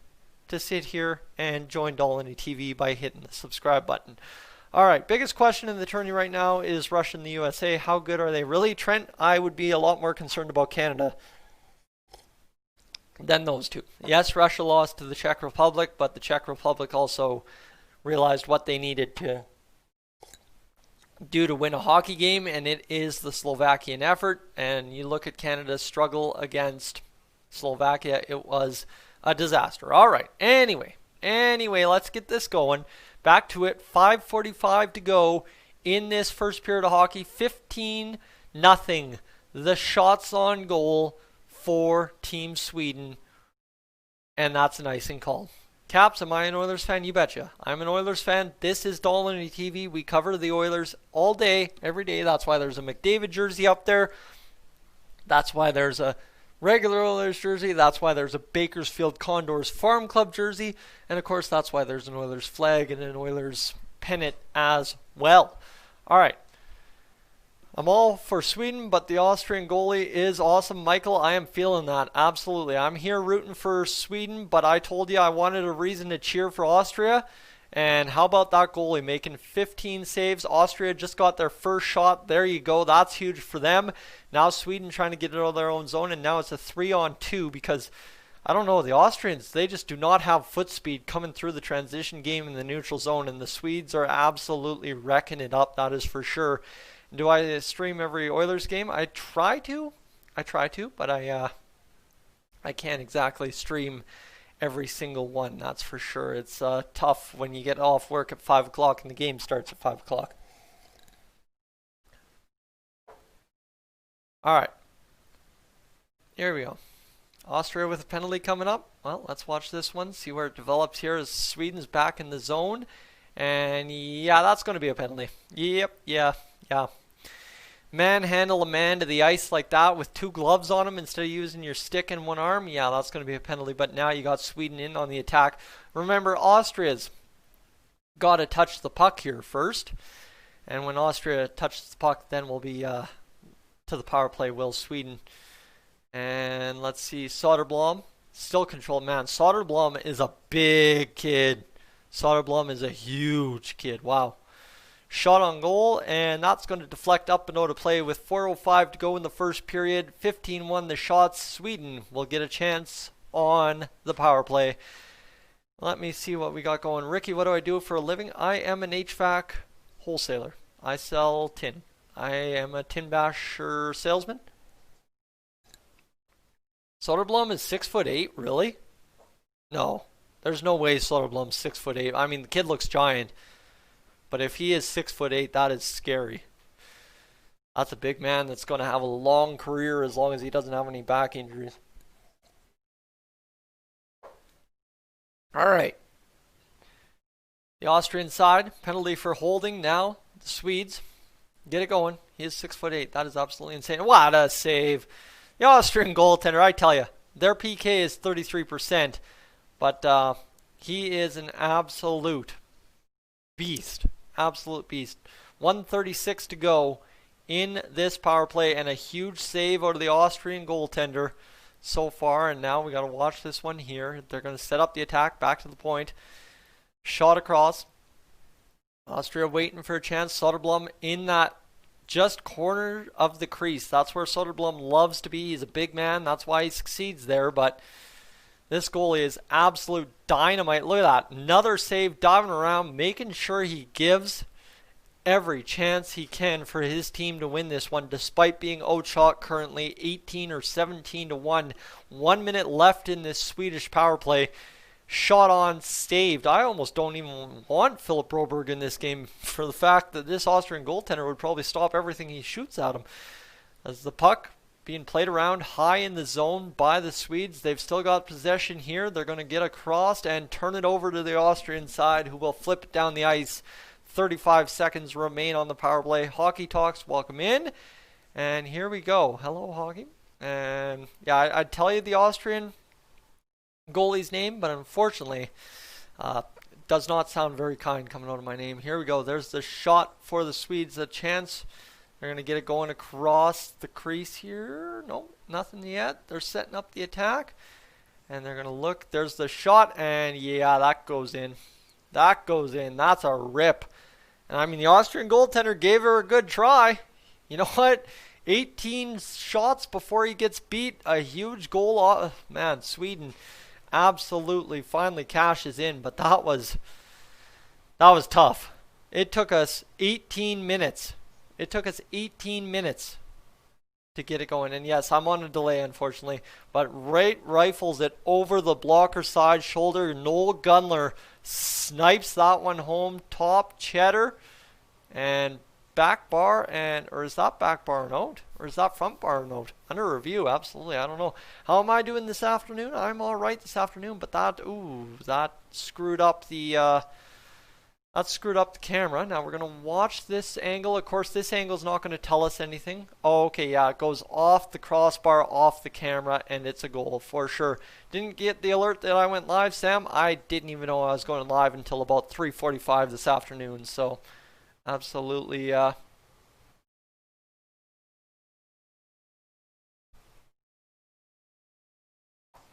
A: to sit here and join Dolany TV by hitting the subscribe button. All right, biggest question in the tourney right now is Russia and the USA. How good are they really? Trent, I would be a lot more concerned about Canada than those two. Yes, Russia lost to the Czech Republic, but the Czech Republic also realized what they needed to do to win a hockey game, and it is the Slovakian effort. And you look at Canada's struggle against Slovakia, it was a disaster. All right, anyway, let's get this going. Back to it, 5:45 to go in this first period of hockey, 15-0. The shots on goal for Team Sweden, and that's an icing call. Caps, am I an Oilers fan? You betcha. I'm an Oilers fan. This is Dolany TV. We cover the Oilers all day, every day. That's why there's a McDavid jersey up there. That's why there's a regular Oilers jersey. That's why there's a Bakersfield Condors Farm Club jersey. And, of course, that's why there's an Oilers flag and an Oilers pennant as well. All right. I'm all for Sweden, but the Austrian goalie is awesome. Michael, I am feeling that. Absolutely. I'm here rooting for Sweden, but I told you I wanted a reason to cheer for Austria. And how about that goalie making 15 saves? Austria just got their first shot. There you go. That's huge for them. Now Sweden trying to get it out of their own zone, and now it's a 3-on-2 because, I don't know, the Austrians, they just do not have foot speed coming through the transition game in the neutral zone, and the Swedes are absolutely wrecking it up. That is for sure. Do I stream every Oilers game? I try to, but I can't exactly stream every single one, that's for sure. It's tough when you get off work at 5 o'clock and the game starts at 5 o'clock. All right. Here we go. Austria with a penalty coming up. Well, let's watch this one, see where it develops here as Sweden's back in the zone. And yeah, that's going to be a penalty. Yep, yeah. Manhandle a man to the ice like that with 2 gloves on him instead of using your stick in one arm. Yeah, that's going to be a penalty, but now you got Sweden in on the attack. Remember, Austria's got to touch the puck here first. And when Austria touches the puck, then we'll be to the power play, will Sweden. And let's see, Soderblom, still controlled. Man, Soderblom is a big kid. Soderblom is a huge kid. Wow. Shot on goal, and that's going to deflect up and out of play with 4:05 to go in the first period. 15-1 the shots. Sweden will get a chance on the power play. Let me see what we got going. Ricky, what do I do for a living? I am an HVAC wholesaler. I sell tin. I am a tin basher salesman. Soderblom is 6'8", really? No. There's no way Soderblom's 6'8". I mean, the kid looks giant. But if he is 6'8", that is scary. That's a big man that's going to have a long career as long as he doesn't have any back injuries. All right. The Austrian side, penalty for holding now. The Swedes, get it going. He is 6'8". That is absolutely insane. What a save. The Austrian goaltender, I tell you, their PK is 33%. But he is an absolute beast. Absolute beast. 1:36 to go in this power play, and a huge save out of the Austrian goaltender so far. And now we got to watch this one here. They're going to set up the attack back to the point. Shot across. Austria waiting for a chance. Soderblom in that just corner of the crease. That's where Soderblom loves to be. He's a big man. That's why he succeeds there. But this goalie is absolute dynamite. Look at that. Another save, diving around, making sure he gives every chance he can for his team to win this one, despite being outshot currently 18 or 17 to 1. 1 minute left in this Swedish power play. Shot on, saved. I almost don't even want Philip Broberg in this game for the fact that this Austrian goaltender would probably stop everything he shoots at him. As the puck being played around high in the zone by the Swedes. They've still got possession here. They're going to get across and turn it over to the Austrian side, who will flip it down the ice. 35 seconds remain on the power play. Hockey Talks, welcome in. And here we go. Hello, Hockey. And yeah, I'd tell you the Austrian goalie's name, but unfortunately, it does not sound very kind coming out of my name. Here we go. There's the shot for the Swedes. A chance. They're going to get it going across the crease here. Nope, nothing yet. They're setting up the attack. And they're going to look. There's the shot. And yeah, that goes in. That goes in. That's a rip. And I mean, the Austrian goaltender gave her a good try. You know what? 18 shots before he gets beat. A huge goal. Man, Sweden absolutely finally cashes in. But that was tough. It took us 18 minutes. It took us 18 minutes to get it going. And yes, I'm on a delay, unfortunately. But right rifles it over the blocker side shoulder. Noel Gunler snipes that one home. Top cheddar. And back bar. Or is that back bar an out? Or is that front bar an out? Under review, absolutely. I don't know. How am I doing this afternoon? I'm all right this afternoon. But that screwed up the... That screwed up the camera. Now we're going to watch this angle. Of course, this angle is not going to tell us anything. Oh, okay, yeah, it goes off the crossbar, off the camera, and it's a goal for sure. Didn't get the alert that I went live, Sam. I didn't even know I was going live until about 3:45 this afternoon. So, absolutely,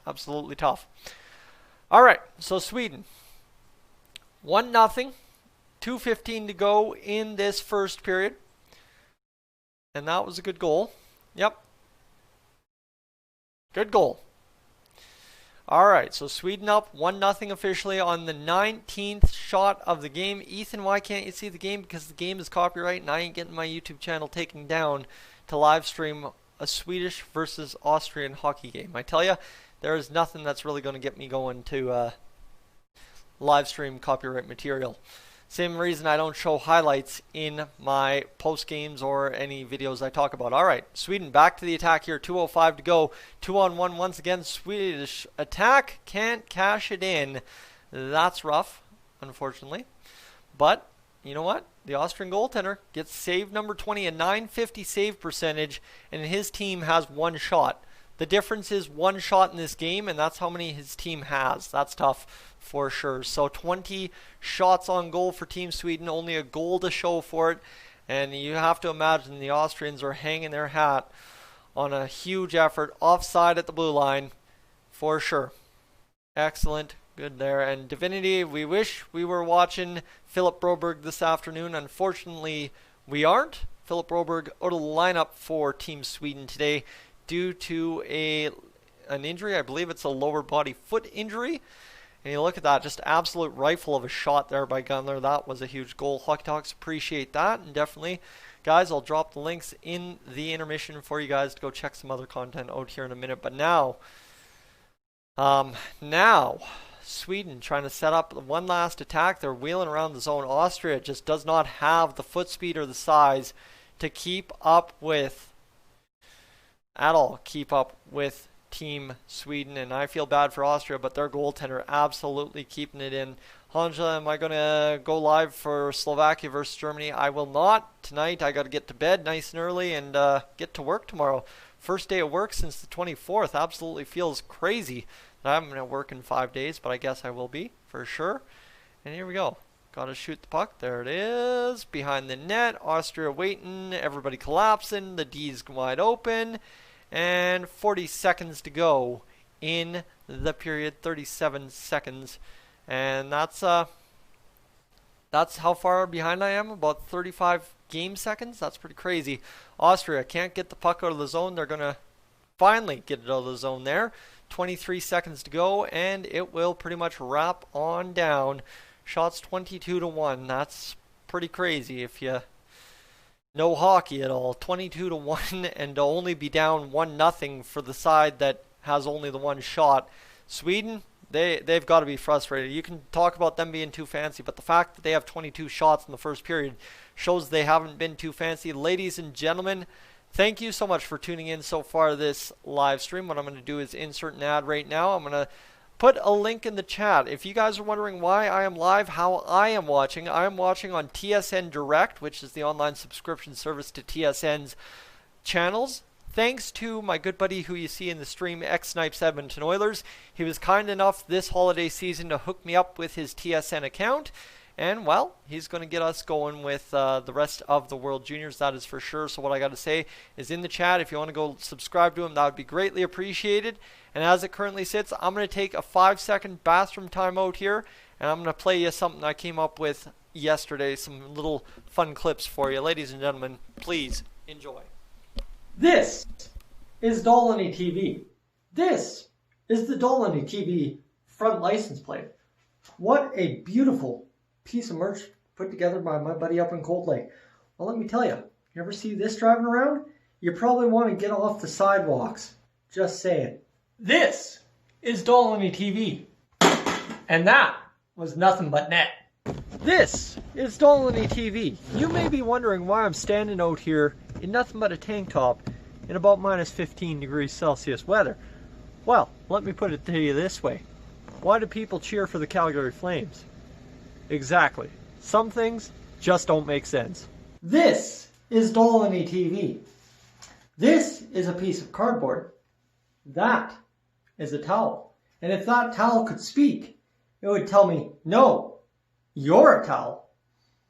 A: absolutely tough. All right, so Sweden, 1-0. 2:15 to go in this first period. And that was a good goal. Yep. Good goal. All right, so Sweden up 1-0 officially on the 19th shot of the game. Ethan, why can't you see the game? Because the game is copyright and I ain't getting my YouTube channel taken down to live stream a Swedish versus Austrian hockey game. I tell you, there is nothing that's really going to get me going to live stream copyright material. Same reason I don't show highlights in my post games or any videos I talk about. All right, Sweden back to the attack here. 2:05 to go. 2-on-1 once again. Swedish attack can't cash it in. That's rough, unfortunately. But you know what? The Austrian goaltender gets save number 20, a .950 save percentage, and his team has one shot. The difference is one shot in this game, and that's how many his team has. That's tough for sure. So 20 shots on goal for Team Sweden, only a goal to show for it. And you have to imagine the Austrians are hanging their hat on a huge effort offside at the blue line for sure. Excellent good there. And Divinity, we wish we were watching Philip Broberg this afternoon. Unfortunately, we aren't. Philip Broberg out of the lineup for Team Sweden today due to an injury. I believe it's a lower body foot injury. And you look at that, just absolute rifle of a shot there by Gunler. That was a huge goal. Hockey Talks appreciate that. And definitely, guys, I'll drop the links in the intermission for you guys to go check some other content out here in a minute. But now Sweden trying to set up one last attack. They're wheeling around the zone. Austria just does not have the foot speed or the size to keep up with, Team Sweden, and I feel bad for Austria, but their goaltender absolutely keeping it in. Hanja, am I going to go live for Slovakia versus Germany? I will not tonight. I got to get to bed nice and early and get to work tomorrow. First day of work since the 24th. Absolutely feels crazy that I'm going to work in 5 days, but I guess I will be for sure. And here we go. Got to shoot the puck. There it is. Behind the net. Austria waiting. Everybody collapsing. The D's wide open. And 40 seconds to go in the period, 37 seconds. And that's how far behind I am, about 35 game seconds. That's pretty crazy. Austria can't get the puck out of the zone. They're going to finally get it out of the zone there. 23 seconds to go, and it will pretty much wrap on down. Shots 22-1. That's pretty crazy if you know hockey at all. 22-1, and to only be down 1-0 for the side that has only the one shot. Sweden, they've got to be frustrated. You can talk about them being too fancy, but the fact that they have 22 shots in the first period shows they haven't been too fancy. Ladies and gentlemen, thank you so much for tuning in so far this live stream. What I'm going to do is insert an ad right now. I'm going to put a link in the chat. If you guys are wondering why I am live, how I am watching on TSN Direct, which is the online subscription service to TSN's channels. Thanks to my good buddy who you see in the stream, X-Snipes Edmonton Oilers. He was kind enough this holiday season to hook me up with his TSN account. And, well, he's going to get us going with the rest of the World Juniors, that is for sure. So what I got to say is in the chat, if you want to go subscribe to him, that would be greatly appreciated. And as it currently sits, I'm going to take a 5-second bathroom timeout here, and I'm going to play you something I came up with yesterday, some little fun clips for you. Ladies and gentlemen, please enjoy.
B: This is Dolany TV. This is the Dolany TV front license plate. What a beautiful piece of merch put together by my buddy up in Cold Lake. Well, let me tell you, you ever see this driving around? You probably want to get off the sidewalks. Just saying. This is Dolany TV. And that was nothing but net.
A: This is Dolany TV. You may be wondering why I'm standing out here in nothing but a tank top in about minus 15 degrees Celsius weather. Well, let me put it to you this way. Why do people cheer for the Calgary Flames? Exactly. Some things just don't make sense.
B: This is Dolany TV. This is a piece of cardboard. That is a towel. And if that towel could speak, it would tell me, no, you're a towel.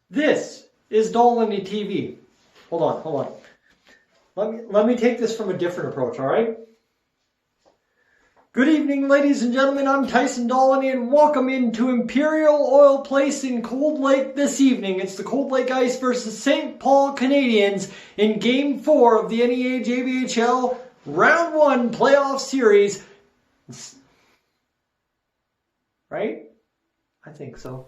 B: This is Dolany TV. Hold on. Let me take this from a different approach, all right? Good evening, ladies and gentlemen. I'm Tyson Dolany, and welcome into Imperial Oil Place in Cold Lake this evening. It's the Cold Lake Ice versus St. Paul Canadians in Game 4 of the NEA JBHL Round 1 Playoff Series. Right? I think so.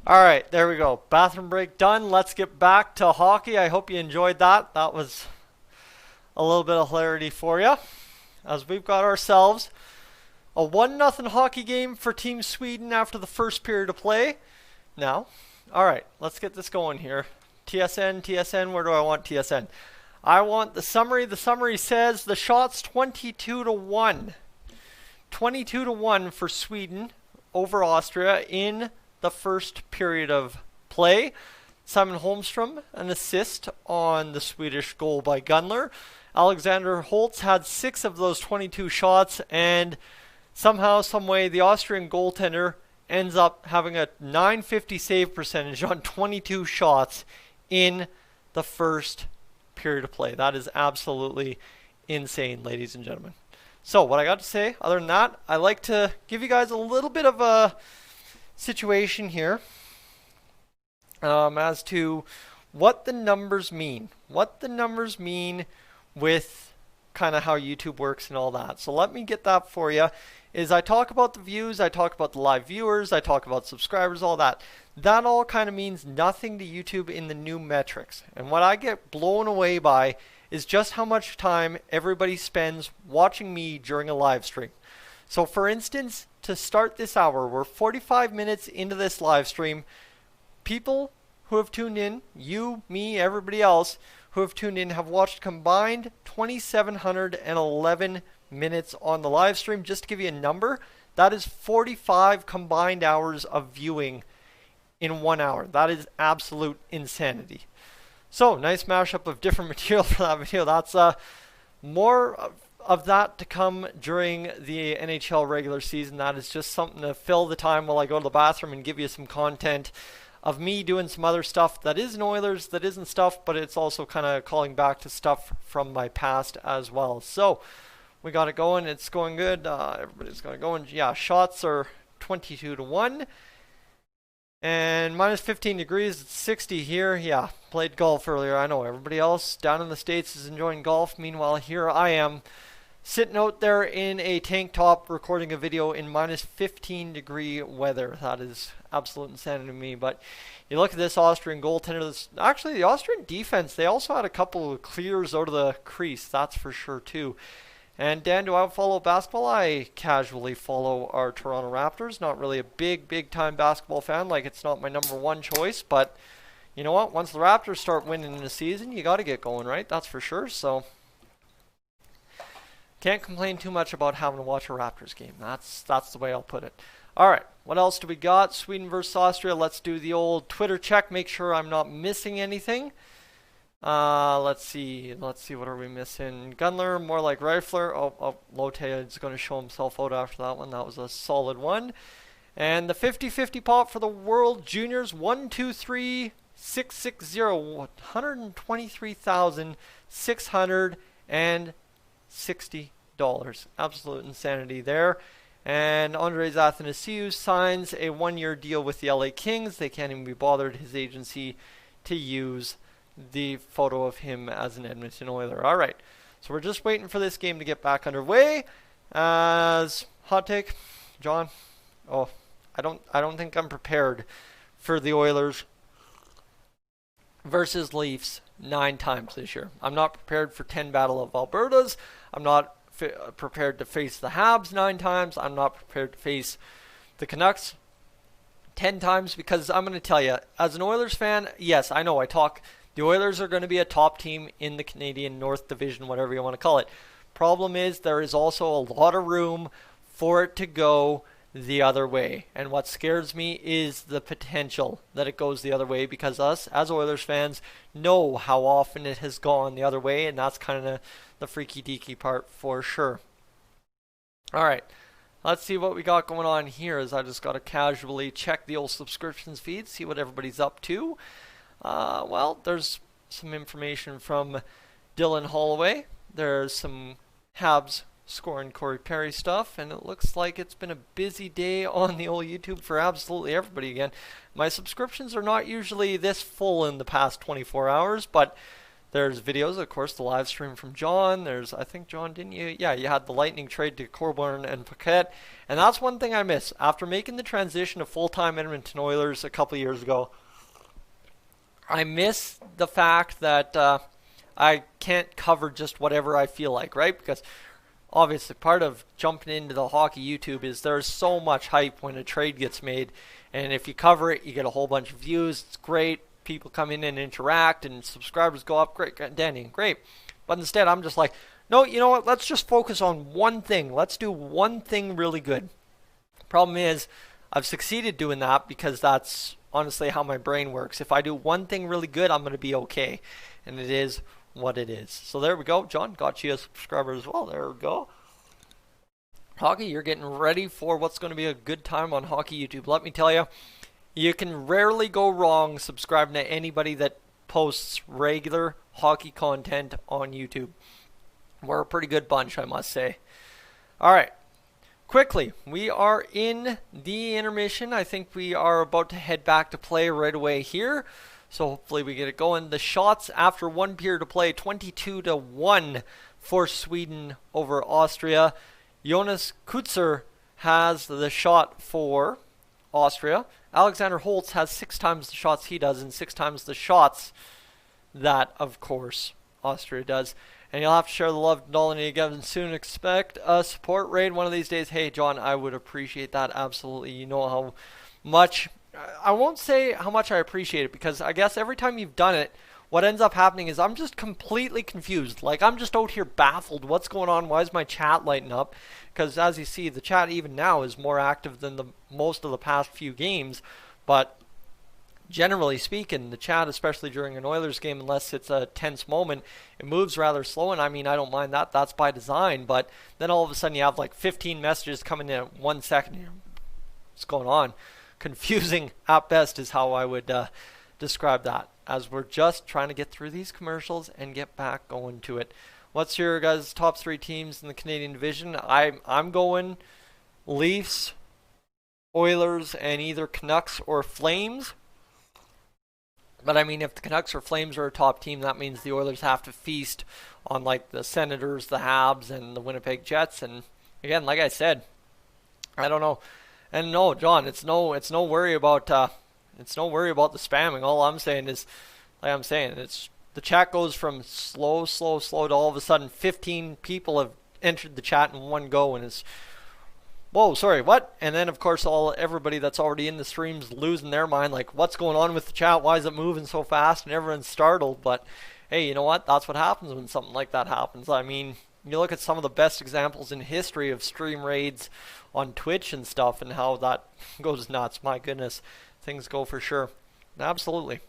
A: Alright, there we go. Bathroom break done. Let's get back to hockey. I hope you enjoyed that. That was a little bit of hilarity for you, as we've got ourselves a 1-0 hockey game for Team Sweden after the first period of play. Now, alright, let's get this going here. TSN, where do I want TSN? I want the summary. The summary says the shots 22-1. 22-1 for Sweden over Austria in the first period of play. Simon Holmstrom, an assist on the Swedish goal by Gunler. Alexander Holtz had 6 of those 22 shots, and somehow, someway, the Austrian goaltender ends up having a .950 save percentage on 22 shots in the first period of play. That is absolutely insane, ladies and gentlemen. So what I got to say, other than that, I like to give you guys a little bit of a situation here as to what the numbers mean. What the numbers mean with kind of how YouTube works and all that. So let me get that for you. Is I talk about the views, I talk about the live viewers, I talk about subscribers, all that. That all kind of means nothing to YouTube in the new metrics. And what I get blown away by is just how much time everybody spends watching me during a live stream. So for instance, to start this hour, we're 45 minutes into this live stream. People who have tuned in, you, me, everybody else who have tuned in, have watched combined 2,711 minutes on the live stream. Just to give you a number, that is 45 combined hours of viewing in 1 hour. That is absolute insanity. So, nice mashup of different material for that video. That's more of that to come during the NHL regular season. That is just something to fill the time while I go to the bathroom and give you some content of me doing some other stuff that isn't Oilers, that isn't stuff, but it's also kind of calling back to stuff from my past as well. So, we got it going. It's going good. Everybody's got it going. Yeah, shots are 22-1. And minus 15 degrees, it's 60 here. Yeah, played golf earlier. I know everybody else down in the States is enjoying golf. Meanwhile, here I am sitting out there in a tank top recording a video in minus 15 degree weather. That is absolute insanity to me. But you look at this Austrian goaltender. Actually, the Austrian defense, they also had a couple of clears out of the crease. That's for sure, too. And Dan, do I follow basketball? I casually follow our Toronto Raptors. Not really a big time basketball fan. Like, it's not my number one choice. But you know what? Once the Raptors start winning in the season, you got to get going, right? That's for sure. So can't complain too much about having to watch a Raptors game. That's the way I'll put it. All right. What else do we got? Sweden versus Austria. Let's do the old Twitter check. Make sure I'm not missing anything. Let's see. What are we missing? Gunler, more like Rifler. Oh, Lotte is going to show himself out after that one. That was a solid one. And the 50-50 pop for the World Juniors. 123,660. $123,660. Absolute insanity there. And Andres Athanasiou signs a 1-year deal with the LA Kings. They can't even be bothered, his agency, to use the photo of him as an Edmonton Oiler. All right, so we're just waiting for this game to get back underway. As hot take, John. Oh, I don't think I'm prepared for the Oilers versus Leafs 9 times this year. I'm not prepared for 10 Battle of Albertas. I'm not prepared to face the Habs 9 times. I'm not prepared to face the Canucks 10 times, because I'm going to tell you, as an Oilers fan, yes, I know I talk. The Oilers are going to be a top team in the Canadian North Division, whatever you want to call it. Problem is, there is also a lot of room for it to go the other way. And what scares me is the potential that it goes the other way, because us, as Oilers fans, know how often it has gone the other way, and that's kind of the freaky-deaky part for sure. All right. Let's see what we got going on here, as I just got to casually check the old subscriptions feed, see what everybody's up to. Well, there's some information from Dylan Holloway. There's some Habs scoring Corey Perry stuff, and it looks like it's been a busy day on the old YouTube for absolutely everybody again. My subscriptions are not usually this full in the past 24 hours, but there's videos, of course, the live stream from John. There's, I think, John, didn't you? Yeah, you had the Lightning trade to Coburn and Paquette. And that's one thing I miss. After making the transition to full-time Edmonton Oilers a couple years ago, I miss the fact that I can't cover just whatever I feel like, right? Because obviously part of jumping into the hockey YouTube is there's so much hype when a trade gets made. And if you cover it, you get a whole bunch of views. It's great. People come in and interact, and subscribers go up. Great, Danny, great. But instead, I'm just like, no, you know what? Let's just focus on one thing. Let's do one thing really good. Problem is, I've succeeded doing that because that's honestly how my brain works. If I do one thing really good, I'm going to be okay. And it is what it is. So there we go. John, got you a subscriber as well. There we go. Hockey, you're getting ready for what's going to be a good time on Hockey YouTube. Let me tell you, you can rarely go wrong subscribing to anybody that posts regular hockey content on YouTube. We're a pretty good bunch, I must say. All right. Quickly, we are in the intermission. I think we are about to head back to play right away here. So hopefully we get it going. The shots after 1 period of play, 22-1 for Sweden over Austria. Jonas Kutzer has the shot for Austria. Alexander Holtz has 6 times the shots he does and 6 times the shots that, of course, Austria does. And you'll have to share the love to Dolany again soon. Expect a support raid one of these days. Hey, John, I would appreciate that. Absolutely. You know how much... I won't say how much I appreciate it, because I guess every time you've done it, what ends up happening is I'm just completely confused. Like, I'm just out here baffled. What's going on? Why is my chat lighting up? Because as you see, the chat even now is more active than most of the past few games. But generally speaking, the chat, especially during an Oilers game, unless it's a tense moment, it moves rather slow. And I mean, I don't mind that. That's by design. But then all of a sudden you have like 15 messages coming in at 1 second. What's going on? Confusing at best is how I would describe that, as we're just trying to get through these commercials and get back going to it. What's your guys' top 3 teams in the Canadian division? I'm going Leafs, Oilers, and either Canucks or Flames. But I mean, if the Canucks or Flames are a top team, that means the Oilers have to feast on like the Senators, the Habs, and the Winnipeg Jets. And again, like I said, I don't know. And no, John, it's no worry about the spamming. All I'm saying is, like I'm saying, it's the chat goes from slow to all of a sudden 15 people have entered the chat in one go, and it's whoa, sorry, what? And then of course everybody that's already in the stream's losing their mind, like what's going on with the chat? Why is it moving so fast? And everyone's startled. But hey, you know what? That's what happens when something like that happens. I mean, you look at some of the best examples in history of stream raids on Twitch and stuff, and how that goes nuts. My goodness, things go for sure. Absolutely.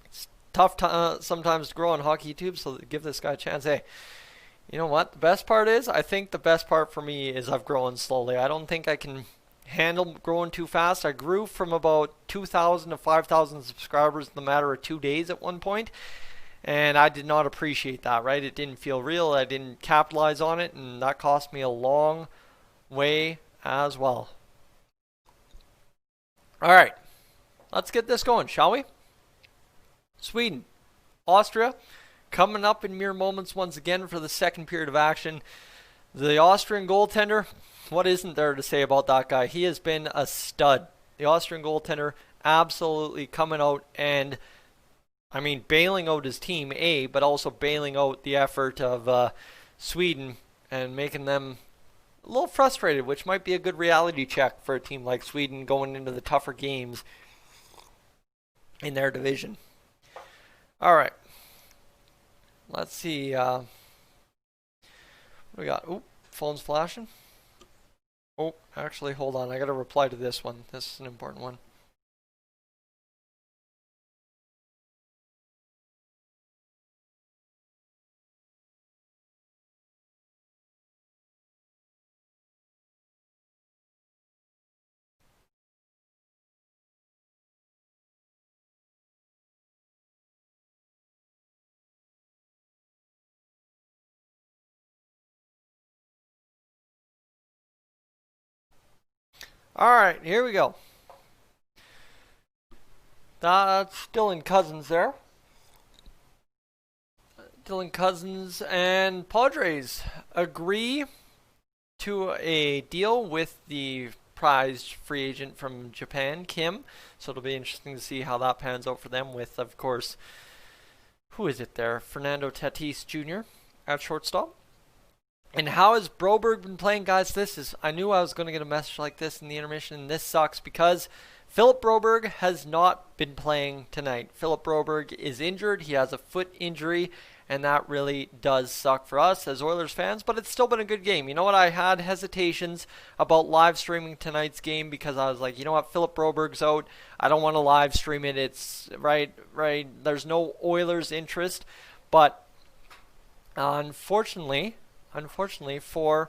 A: It's tough sometimes to grow on Hockey YouTube, so give this guy a chance. Hey, you know what? The best part is, I think the best part for me is I've grown slowly. I don't think I can handle growing too fast. I grew from about 2,000 to 5,000 subscribers in the matter of 2 days at one point. And I did not appreciate that, right? It didn't feel real. I didn't capitalize on it, and that cost me a long way as well. All right, let's get this going, shall we? Sweden, Austria, coming up in mere moments once again for the second period of action. The Austrian goaltender, what isn't there to say about that guy? He has been a stud. The Austrian goaltender absolutely coming out and, I mean, bailing out his team, but also bailing out the effort of Sweden and making them a little frustrated, which might be a good reality check for a team like Sweden going into the tougher games in their division. All right. Let's see. What do we got? Oh, phone's flashing. Oh, actually, hold on. I got to reply to this one. This is an important one. Alright, here we go. That's Dylan Cousins there. Dylan Cousins and Padres agree to a deal with the prized free agent from Japan, Kim. So it'll be interesting to see how that pans out for them with, of course, who is it there? Fernando Tatis Jr. at shortstop. And how has Broberg been playing, guys? I knew I was going to get a message like this in the intermission, and this sucks because Philip Broberg has not been playing tonight. Philip Broberg is injured. He has a foot injury, and that really does suck for us as Oilers fans, but it's still been a good game. You know what? I had hesitations about live streaming tonight's game because I was like, you know what? Philip Broberg's out. I don't want to live stream it. It's right. There's no Oilers interest, but unfortunately for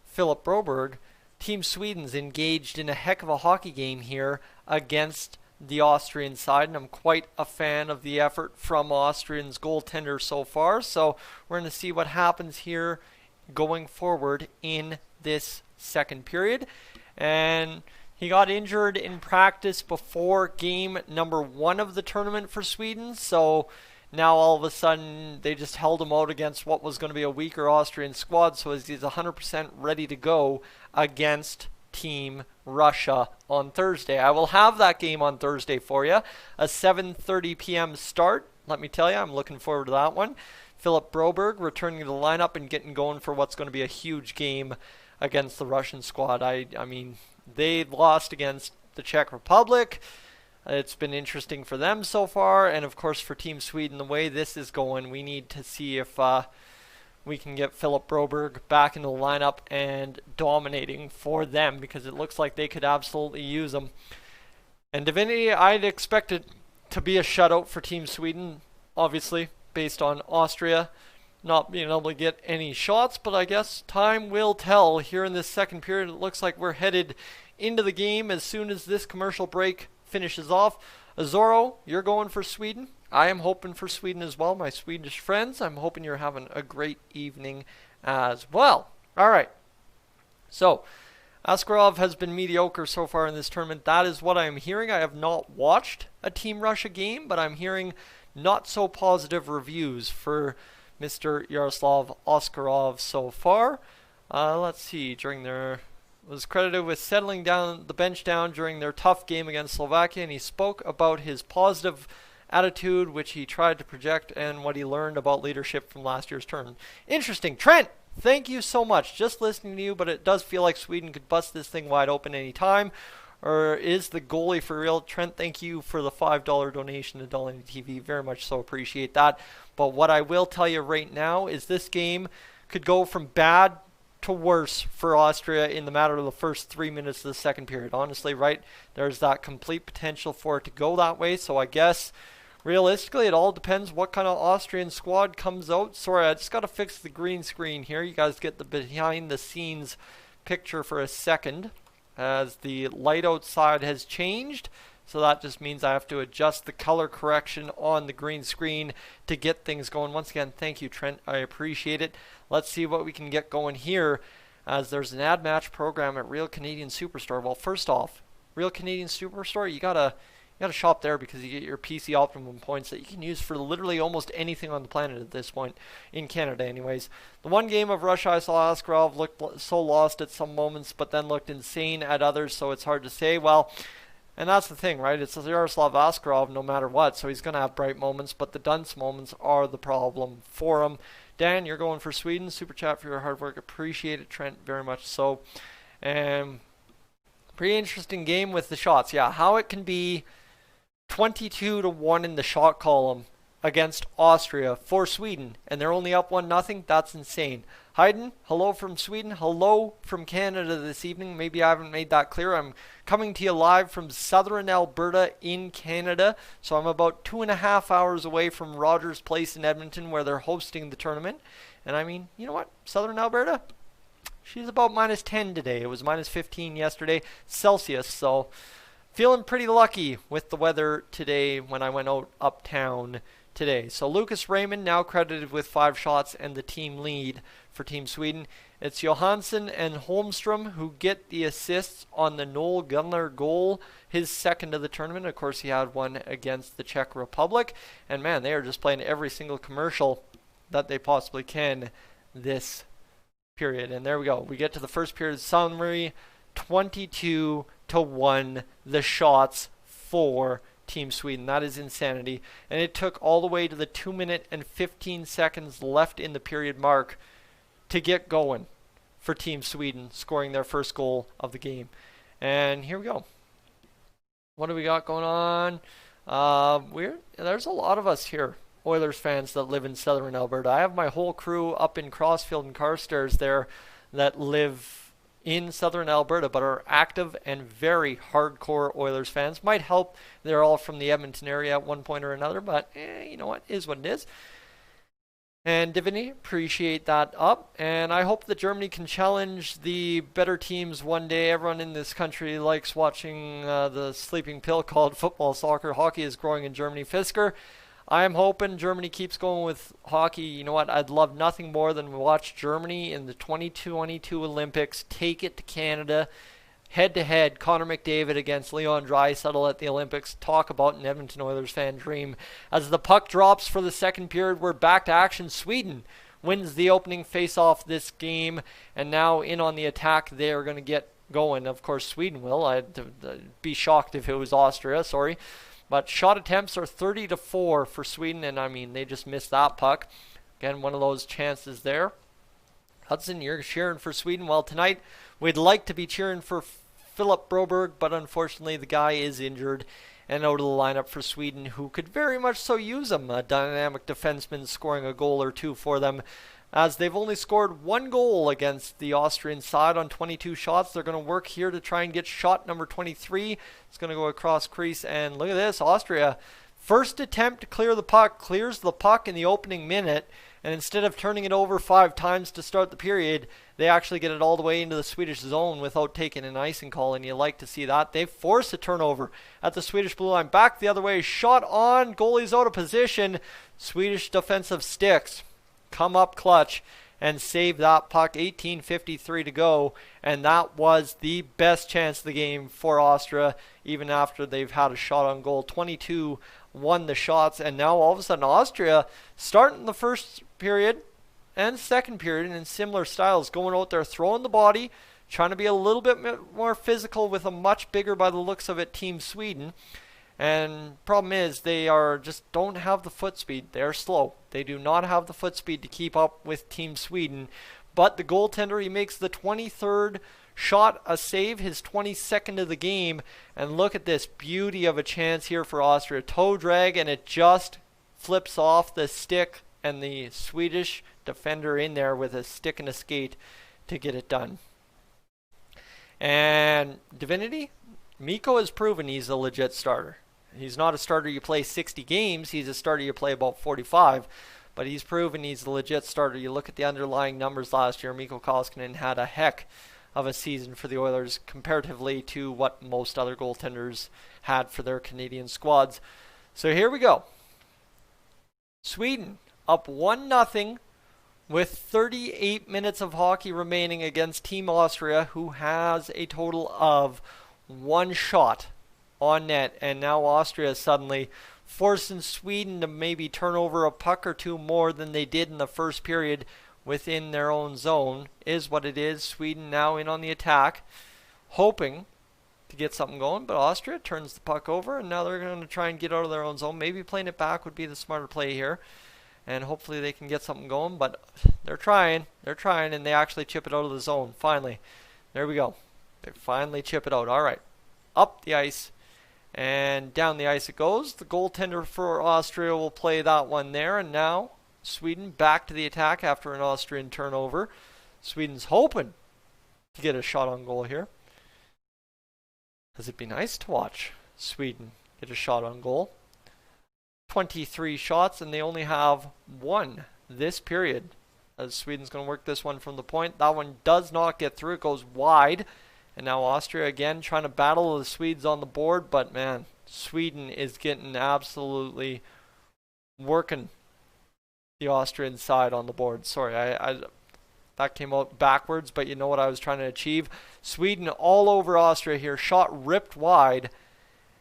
A: Philip Broberg, Team Sweden's engaged in a heck of a hockey game here against the Austrian side, and I'm quite a fan of the effort from Austrian's goaltender so far. So we're going to see what happens here going forward in this second period. And he got injured in practice before game number 1 of the tournament for Sweden, so now all of a sudden they just held him out against what was going to be a weaker Austrian squad, so he's 100% ready to go against Team Russia on Thursday. I will have that game on Thursday for you, a 7:30 p.m. start. Let me tell you, I'm looking forward to that one. Philip Broberg returning to the lineup and getting going for what's going to be a huge game against the Russian squad. I mean, they lost against the Czech Republic. It's been interesting for them so far, and of course for Team Sweden, the way this is going, we need to see if we can get Philip Broberg back in the lineup and dominating for them, because it looks like they could absolutely use him. And Divinity, I'd expect it to be a shutout for Team Sweden, obviously, based on Austria not being able to get any shots, but I guess time will tell here in this second period. It looks like we're headed into the game as soon as this commercial break finishes off. Azoro, you're going for Sweden. I am hoping for Sweden as well, my Swedish friends. I'm hoping you're having a great evening as well. All right. So, Askarov has been mediocre so far in this tournament. That is what I am hearing. I have not watched a Team Russia game, but I'm hearing not so positive reviews for Mr. Yaroslav Askarov so far. Let's see, was credited with settling down the bench down during their tough game against Slovakia, and he spoke about his positive attitude, which he tried to project, and what he learned about leadership from last year's tournament. Interesting. Trent, thank you so much. Just listening to you, but it does feel like Sweden could bust this thing wide open any time. Or is the goalie for real? Trent, thank you for the $5 donation to Dolly TV. Very much so appreciate that. But what I will tell you right now is this game could go from bad to worse for Austria in the matter of the first 3 minutes of the second period. Honestly, right? There's that complete potential for it to go that way. So I guess realistically it all depends what kind of Austrian squad comes out. Sorry, I just got to fix the green screen here. You guys get the behind the scenes picture for a second, as the light outside has changed. So that just means I have to adjust the color correction on the green screen to get things going. Once again, thank you, Trent. I appreciate it. Let's see what we can get going here, as there's an ad match program at Real Canadian Superstore. Well, first off, Real Canadian Superstore, you gotta shop there because you get your PC Optimum points that you can use for literally almost anything on the planet at this point, in Canada anyways. The one game of Russia I saw Askarov looked so lost at some moments, but then looked insane at others, so it's hard to say. Well, and that's the thing, right? It's Yaroslav Askarov no matter what, so he's going to have bright moments, but the dunce moments are the problem for him. Dan, you're going for Sweden. Super chat for your hard work. Appreciate it, Trent, very much so. And pretty interesting game with the shots. Yeah, how it can be 22-1 in the shot column against Austria for Sweden, and they're only up 1-0. That's insane. Hayden, hello from Sweden. Hello from Canada this evening. Maybe I haven't made that clear. I'm coming to you live from southern Alberta in Canada, so I'm about 2.5 hours away from Rogers Place in Edmonton, where they're hosting the tournament. And I mean, you know what? Southern Alberta, she's about -10 today. It was -15 yesterday Celsius, so feeling pretty lucky with the weather today when I went out uptown today. So Lucas Raymond now credited with 5 shots and the team lead for Team Sweden. It's Johansson and Holmstrom who get the assists on the Noel Gunler goal, his second of the tournament. Of course, he had one against the Czech Republic. And man, they are just playing every single commercial that they possibly can this period. And there we go. We get to the first period summary. 22-1 the shots for Team Sweden. That is insanity. And it took all the way to the 2 minute and 15 seconds left in the period mark to get going for Team Sweden, scoring their first goal of the game. And here we go. What do we got going on? There's a lot of us here, Oilers fans, that live in southern Alberta. I have my whole crew up in Crossfield and Carstairs there that live in southern Alberta, but are active and very hardcore Oilers fans. Might help they're all from the Edmonton area at one point or another, but you know what, is what it is. And Divinity, appreciate that up. And I hope that Germany can challenge the better teams one day. Everyone in this country likes watching the sleeping pill called football, soccer. Hockey is growing in Germany. Fisker, I'm hoping Germany keeps going with hockey. You know what? I'd love nothing more than watch Germany in the 2022 Olympics take it to Canada. Head-to-head, Connor McDavid against Leon Draisaitl at the Olympics. Talk about an Edmonton Oilers fan dream. As the puck drops for the second period, we're back to action. Sweden wins the opening face-off this game, and now in on the attack. They are going to get going. Of course, Sweden will. I'd be shocked if it was Austria, sorry. But shot attempts are 30-4 for Sweden, and I mean, they just missed that puck. Again, one of those chances there. Hudson, you're cheering for Sweden. Well, tonight we'd like to be cheering for Philip Broberg, but unfortunately the guy is injured and out of the lineup for Sweden, who could very much so use him. A dynamic defenseman scoring a goal or two for them, as they've only scored one goal against the Austrian side on 22 shots. They're going to work here to try and get shot number 23. It's going to go across crease, and look at this. Austria, first attempt to clear the puck, clears the puck in the opening minute, and instead of turning it over 5 times to start the period, they actually get it all the way into the Swedish zone without taking an icing call, and you like to see that. They force a turnover at the Swedish blue line. Back the other way, shot on, goalie's out of position. Swedish defensive sticks come up clutch and save that puck. 18:53 to go, and that was the best chance of the game for Austria, even after they've had a shot on goal. 22 won the shots, and now all of a sudden Austria, starting the first period and second period in similar styles, going out there throwing the body, trying to be a little bit more physical with a much bigger, by the looks of it, Team Sweden. And problem is, they are just don't have the foot speed. They're slow. They do not have the foot speed to keep up with Team Sweden. But the goaltender, he makes the 23rd shot a save, his 22nd of the game. And look at this beauty of a chance here for Austria. Toe drag, and it just flips off the stick, and the Swedish defender in there with a stick and a skate to get it done. And Divinity, Mikko has proven he's a legit starter. He's not a starter you play 60 games. He's a starter you play about 45. But he's proven he's a legit starter. You look at the underlying numbers last year, Mikko Koskinen had a heck of a season for the Oilers comparatively to what most other goaltenders had for their Canadian squads. So here we go. Sweden up 1-0 with 38 minutes of hockey remaining against Team Austria, who has a total of 1 shot on net. And now Austria suddenly forcing Sweden to maybe turn over a puck or two more than they did in the first period within their own zone, is what it is. Sweden now in on the attack, hoping to get something going, but Austria turns the puck over, and now they're going to try and get out of their own zone. Maybe playing it back would be the smarter play here, and hopefully they can get something going, but they're trying, and they actually chip it out of the zone, finally. There we go. They finally chip it out. All right, up the ice, and down the ice it goes. The goaltender for Austria will play that one there, and now Sweden back to the attack after an Austrian turnover. Sweden's hoping to get a shot on goal here, because it'd be nice to watch Sweden get a shot on goal. 23 shots, and they only have 1 this period, as Sweden's going to work this one from the point. That one does not get through. It goes wide. And now Austria again trying to battle the Swedes on the board. But man, Sweden is getting absolutely working the Austrian side on the board. Sorry, that came out backwards, but you know what I was trying to achieve. Sweden all over Austria here. Shot ripped wide.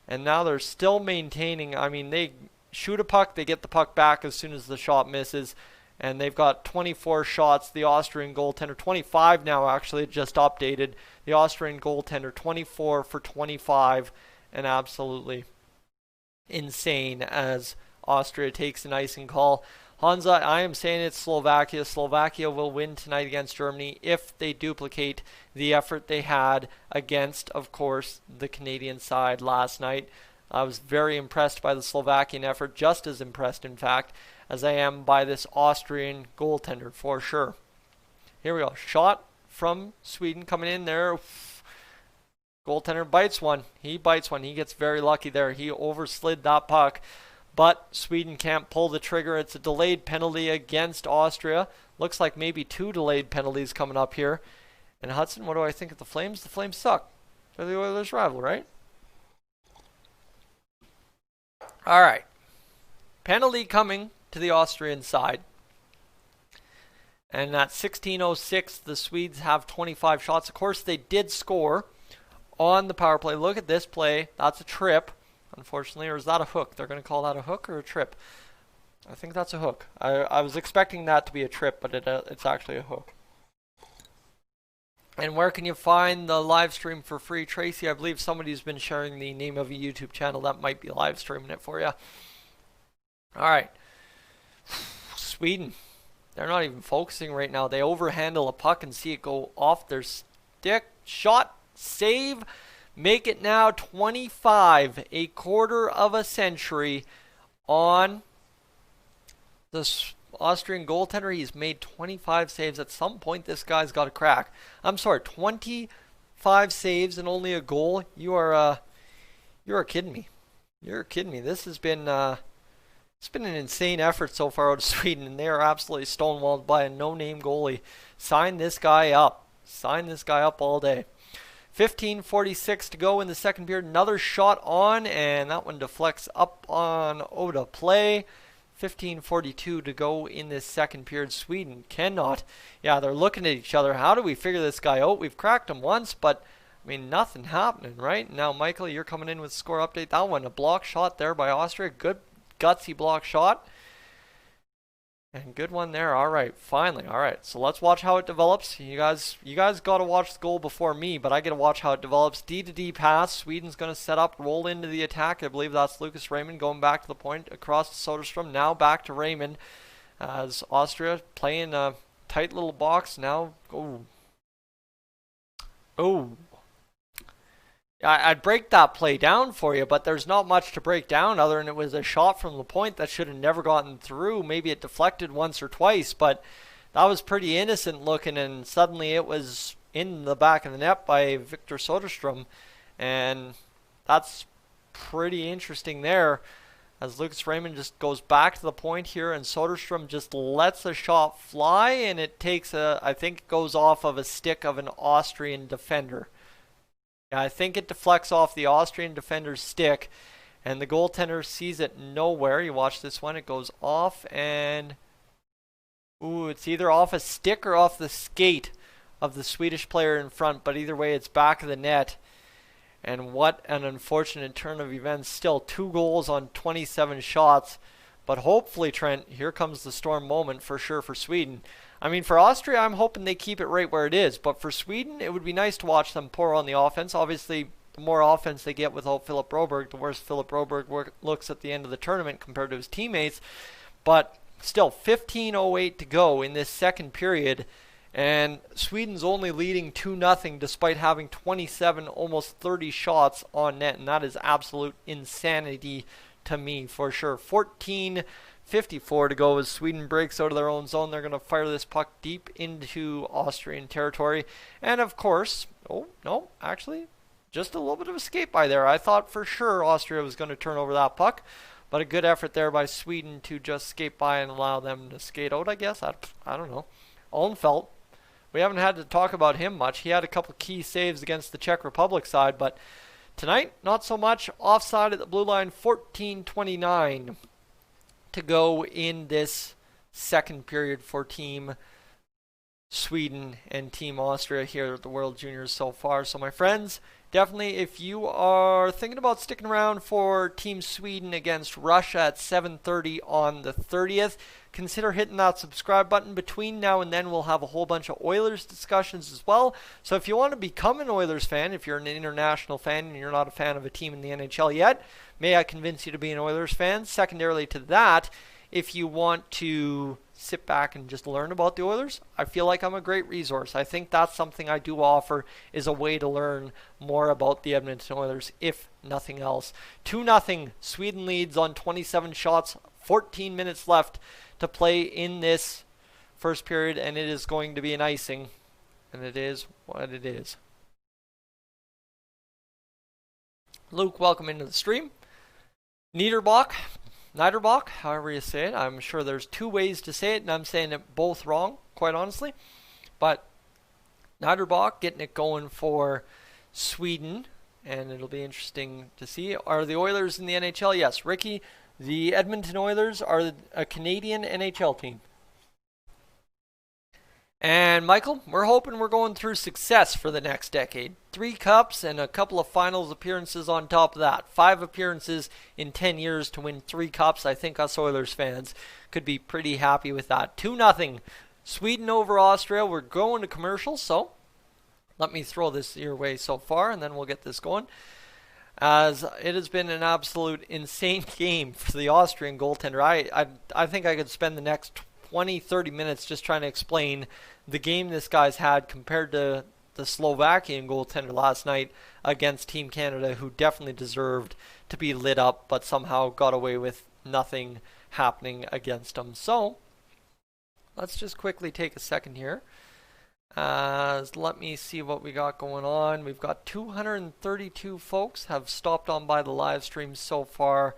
A: And now they're still maintaining. I mean, they shoot a puck, they get the puck back as soon as the shot misses. And they've got 24 shots. The Austrian goaltender, 25 now actually, just updated. The Austrian goaltender, 24 for 25. And absolutely insane as Austria takes an icing call. Hansa, I am saying it's Slovakia. Slovakia will win tonight against Germany if they duplicate the effort they had against, of course, the Canadian side last night. I was very impressed by the Slovakian effort, just as impressed, in fact, as I am by this Austrian goaltender, for sure. Here we go. Shot from Sweden coming in there. Goaltender bites one. He bites one. He gets very lucky there. He overslid that puck. But Sweden can't pull the trigger. It's a delayed penalty against Austria. Looks like maybe 2 delayed penalties coming up here. And Hudson, what do I think of the Flames? The Flames suck. They're the Oilers' rival, right? All right. Penalty coming to the Austrian side. And at 16:06, the Swedes have 25 shots. Of course, they did score on the power play. Look at this play. That's a trip, unfortunately. Or is that a hook? They're going to call that a hook or a trip? I think that's a hook. I was expecting that to be a trip, but it's actually a hook. And where can you find the live stream for free? Tracy, I believe somebody's been sharing the name of a YouTube channel that might be live streaming it for you. All right. Sweden. They're not even focusing right now. They overhandle a puck and see it go off their stick. Shot, save, make it now 25. A quarter of a century on the Austrian goaltender. He's made 25 saves. At some point, this guy's got a crack. I'm sorry, 25 saves and only a goal. You are kidding me. You're kidding me. This has been it's been an insane effort so far out of Sweden, and they are absolutely stonewalled by a no-name goalie. Sign this guy up. Sign this guy up all day. 15:46 to go in the second period. Another shot on, and that one deflects up on Oda play. 15:42 to go in this second period. Sweden cannot. Yeah, they're looking at each other. How do we figure this guy out? We've cracked him once, but I mean, nothing happening, right? Now, Michael, you're coming in with score update. That one, a block shot there by Austria. Good gutsy block shot. And good one there. All right, finally. All right, so let's watch how it develops. You guys got to watch the goal before me, but I get to watch how it develops. D to D pass. Sweden's going to set up, roll into the attack. I believe that's Lucas Raymond going back to the point across to Soderstrom. Now back to Raymond as Austria playing a tight little box. Now, oh. I'd break that play down for you, but there's not much to break down other than it was a shot from the point that should have never gotten through. Maybe it deflected once or twice, but that was pretty innocent looking, and suddenly it was in the back of the net by Victor Soderstrom, and that's pretty interesting there as Lucas Raymond just goes back to the point here, and Soderstrom just lets a shot fly, and it takes I think it goes off of a stick of an Austrian defender. Yeah, I think it deflects off the Austrian defender's stick, and the goaltender sees it nowhere. You watch this one, it goes off, and it's either off a stick or off the skate of the Swedish player in front, but either way, it's back of the net. And what an unfortunate turn of events. Still 2 goals on 27 shots, but hopefully, Trent, here comes the storm moment for sure for Sweden. I mean, for Austria, I'm hoping they keep it right where it is. But for Sweden, it would be nice to watch them pour on the offense. Obviously, the more offense they get without Philip Broberg, the worse Philip Broberg looks at the end of the tournament compared to his teammates. But still, 15:08 to go in this second period. And Sweden's only leading 2-0 despite having 27, almost 30 shots on net. And that is absolute insanity to me for sure. 14:54 to go as Sweden breaks out of their own zone. They're going to fire this puck deep into Austrian territory. And of course, oh, no, actually, just a little bit of escape by there. I thought for sure Austria was going to turn over that puck. But a good effort there by Sweden to just skate by and allow them to skate out, I guess. I don't know. Olenfelt, we haven't had to talk about him much. He had a couple key saves against the Czech Republic side, but tonight, not so much. Offside at the blue line, 14:29 to go in this second period for Team Sweden and Team Austria here at the World Juniors so far. So my friends, definitely if you are thinking about sticking around for Team Sweden against Russia at 7:30 on the 30th, consider hitting that subscribe button. Between now and then, we'll have a whole bunch of Oilers discussions as well. So if you want to become an Oilers fan, if you're an international fan and you're not a fan of a team in the NHL yet, may I convince you to be an Oilers fan. Secondarily to that, if you want to sit back and just learn about the Oilers, I feel like I'm a great resource. I think that's something I do offer, is a way to learn more about the Edmonton Oilers, if nothing else. 2-0, Sweden leads on 27 shots, 14 minutes left to play in this first period, and it is going to be an icing, and it is what it is. Luke, welcome into the stream. Niederbach, however you say it. I'm sure there's 2 ways to say it, and I'm saying it both wrong, quite honestly. But Niederbach getting it going for Sweden, and it'll be interesting to see. Are the Oilers in the NHL? Yes. Ricky, The Edmonton Oilers are a Canadian NHL team. And Michael, we're hoping we're going through success for the next decade. 3 cups and a couple of finals appearances on top of that. 5 appearances in 10 years to win 3 cups. I think us Oilers fans could be pretty happy with that. 2-0 Sweden over Austria. We're going to commercials, so let me throw this your way so far, and then we'll get this going. As it has been an absolute insane game for the Austrian goaltender. I think I could spend the next 20-30 minutes just trying to explain the game this guy's had compared to the Slovakian goaltender last night against Team Canada, who definitely deserved to be lit up but somehow got away with nothing happening against him. So let's just quickly take a second here. Let me see what we got going on. We've got 232 folks have stopped on by the live stream so far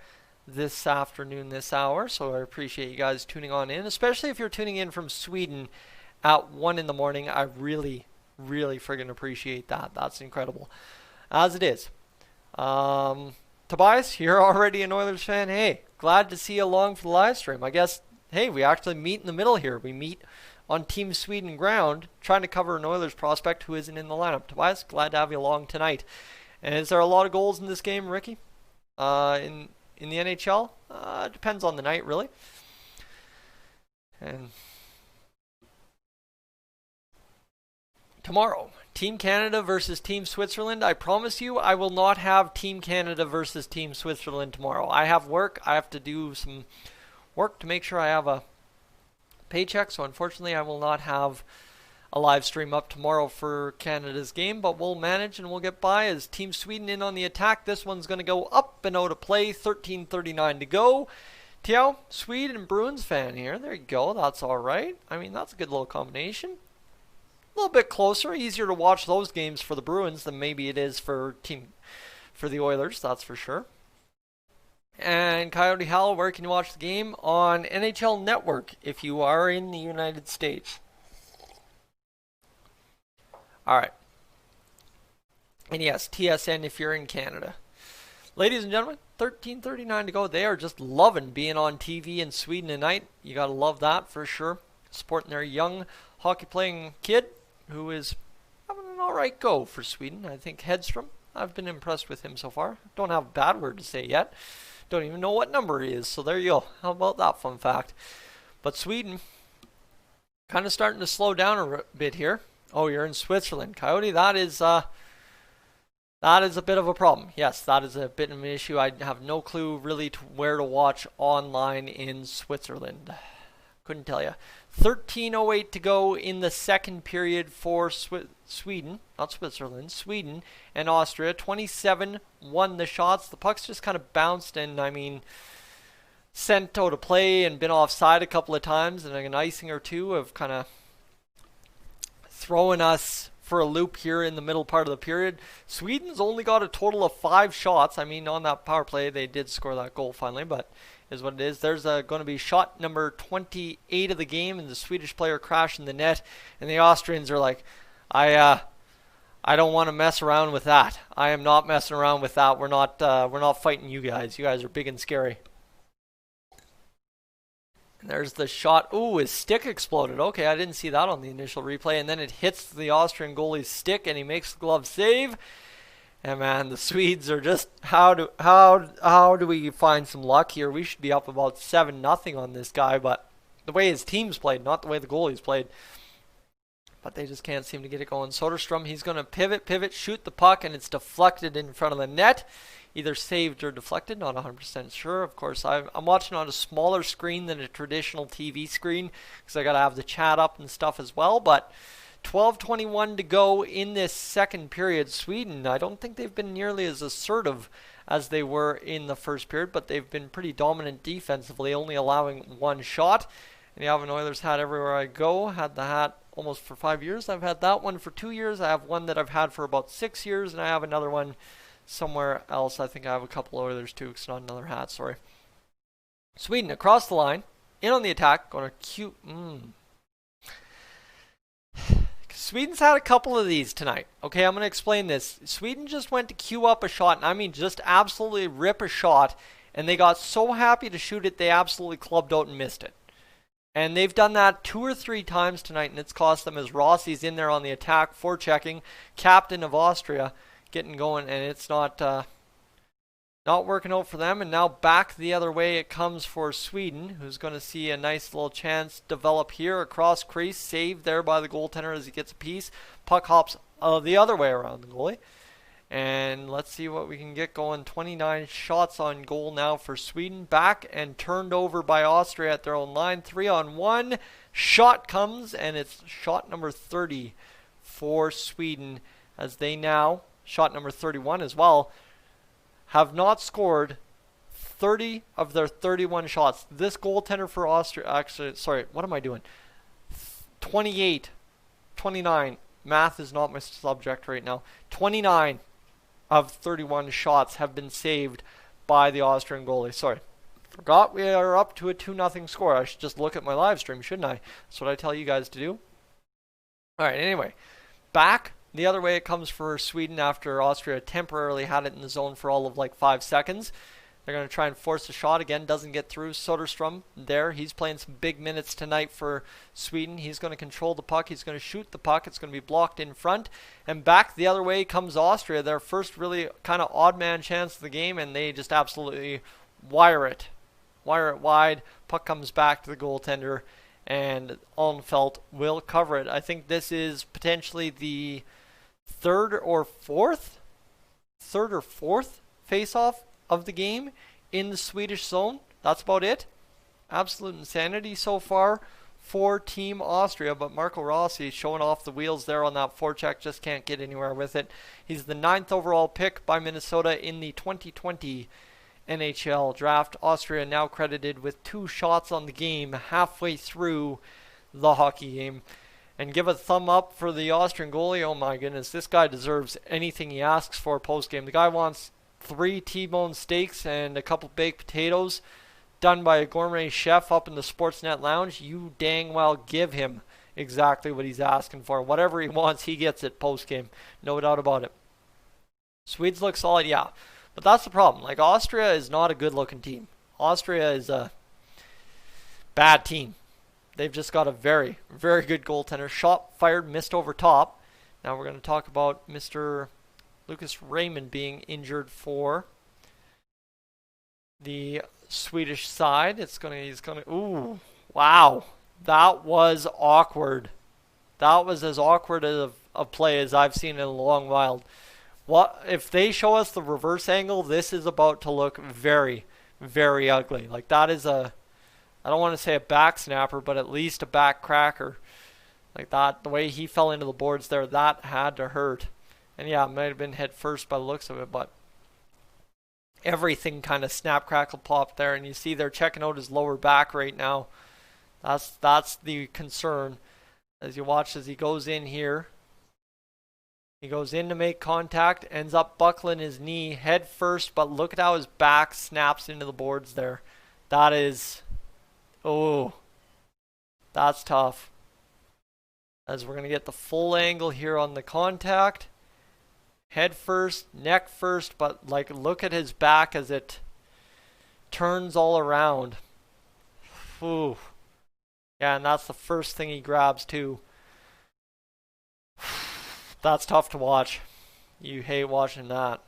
A: this afternoon, this hour, so I appreciate you guys tuning on in, especially if you're tuning in from Sweden at 1 in the morning. I really friggin' appreciate that. That's incredible. As it is. Tobias, you're already an Oilers fan. Hey, glad to see you along for the live stream. I guess, hey, we actually meet in the middle here. We meet on Team Sweden ground, trying to cover an Oilers prospect who isn't in the lineup. Tobias, glad to have you along tonight. And is there a lot of goals in this game, Ricky? In the NHL? Depends on the night, really. And tomorrow, Team Canada versus Team Switzerland. I promise you, I will not have Team Canada versus Team Switzerland tomorrow. I have work. I have to do some work to make sure I have a paycheck. So unfortunately, I will not have a live stream up tomorrow for Canada's game, but we'll manage and we'll get by as Team Sweden in on the attack. This one's going to go up and out of play. 13:39 to go. Teo, Swede and Bruins fan here. There you go. That's all right. I mean, that's a good little combination. A little bit closer, easier to watch those games for the Bruins than maybe it is for the Oilers. That's for sure. And Coyote Howell, where can you watch the game? On NHL Network if you are in the United States. Alright. And yes, TSN if you're in Canada. Ladies and gentlemen, 13:39 to go. They are just loving being on TV in Sweden tonight. You gotta love that for sure. Supporting their young hockey playing kid who is having an alright go for Sweden. I think Hedstrom, I've been impressed with him so far. Don't have a bad word to say yet. Don't even know what number he is, so there you go. How about that fun fact? But Sweden kind of starting to slow down a bit here. Oh, you're in Switzerland, Coyote. That is a bit of a problem. Yes, that is a bit of an issue. I have no clue really to where to watch online in Switzerland. Couldn't tell you. 13:08 to go in the second period for Sweden, not Switzerland, Sweden and Austria. 27 won the shots. The puck's just kind of bounced and, I mean, sent out of play and been offside a couple of times, and an icing or two have kind of throwing us for a loop here in the middle part of the period. Sweden's only got a total of 5 shots. I mean, on that power play, they did score that goal finally, but is what it is. There's going to be shot number 28 of the game, and the Swedish player crashed in the net, and the Austrians are like, I don't want to mess around with that. I am not messing around with that. We're not fighting you guys. You guys are big and scary. And there's the shot. Ooh, his stick exploded. Okay, I didn't see that on the initial replay. And then it hits the Austrian goalie's stick, and he makes the glove save. And man, the Swedes are just, how do we find some luck here? We should be up about 7-0 on this guy, but the way his team's played, not the way the goalie's played. But they just can't seem to get it going. Soderstrom, he's going to pivot, shoot the puck, and it's deflected in front of the net. Either saved or deflected, not 100% sure. Of course, I'm watching on a smaller screen than a traditional TV screen because I got to have the chat up and stuff as well. But 12:21 to go in this second period. Sweden, I don't think they've been nearly as assertive as they were in the first period, but they've been pretty dominant defensively, only allowing 1 shot. And you have an Oilers hat everywhere I go. Had the hat almost for 5 years. I've had that one for 2 years. I have one that I've had for about 6 years, and I have another one somewhere else. I think I have a couple of Oilers too. It's not another hat, sorry. Sweden across the line, in on the attack, going to cue. Sweden's had a couple of these tonight. Okay, I'm going to explain this. Sweden just went to queue up a shot, and I mean just absolutely rip a shot, And they got so happy to shoot it, they absolutely clubbed out and missed it. And they've done that 2 or 3 times tonight, and it's cost them as Rossi's in there on the attack, forechecking, captain of Austria, getting going, and it's not working out for them. And now back the other way it comes for Sweden, who's going to see a nice little chance develop here across crease, saved there by the goaltender as he gets a piece. Puck hops the other way around the goalie. And let's see what we can get going. 29 shots on goal now for Sweden. Back and turned over by Austria at their own line. 3-on-1. Shot comes, and it's shot number 30 for Sweden, as they now, shot number 31 as well, have not scored 30 of their 31 shots. This goaltender for Austria, actually, sorry, what am I doing? 28, 29. Math is not my subject right now. 29 of 31 shots have been saved by the Austrian goalie. Sorry. Forgot we are up to a 2-0 score. I should just look at my live stream, shouldn't I? That's what I tell you guys to do. Alright, anyway. Back the other way it comes for Sweden after Austria temporarily had it in the zone for all of like 5 seconds. They're going to try and force a shot again. Doesn't get through. Soderstrom there. He's playing some big minutes tonight for Sweden. He's going to control the puck. He's going to shoot the puck. It's going to be blocked in front. And back the other way comes Austria. Their first really kind of odd man chance of the game. And they just absolutely wire it. Wire it wide. Puck comes back to the goaltender. And Allenfelt will cover it. I think this is potentially the third or fourth face-off of the game in the Swedish zone. That's about it. Absolute insanity so far for Team Austria, but Marco Rossi showing off the wheels there on that forecheck, just can't get anywhere with it. He's the 9th overall pick by Minnesota in the 2020 NHL draft. Austria now credited with 2 shots on the game halfway through the hockey game. And give a thumb up for the Austrian goalie. Oh my goodness, this guy deserves anything he asks for post-game. The guy wants 3 T-bone steaks and a couple baked potatoes done by a gourmet chef up in the Sportsnet lounge. You dang well give him exactly what he's asking for. Whatever he wants, he gets it post-game. No doubt about it. Swedes look solid, yeah. But that's the problem. Like, Austria is not a good-looking team. Austria is a bad team. They've just got a very, very good goaltender. Shot fired, missed over top. Now we're going to talk about Mr. Lucas Raymond being injured for the Swedish side. He's gonna. Ooh, wow, that was awkward. That was as awkward of a play as I've seen in a long while. What if they show us the reverse angle? This is about to look very, very ugly. Like, that is a, I don't want to say a back snapper, but at least a back cracker. Like that, the way he fell into the boards there, that had to hurt. And yeah, it might have been head first by the looks of it, but everything kind of snap, crackle, pop there. And you see they're checking out his lower back right now. That's the concern. As you watch as he goes in here. He goes in to make contact, ends up buckling his knee head first, but look at how his back snaps into the boards there. That is, oh, that's tough. As we're going to get the full angle here on the contact. Head first, neck first, but like look at his back as it turns all around. Ooh. Yeah, and that's the first thing he grabs too. That's tough to watch. You hate watching that.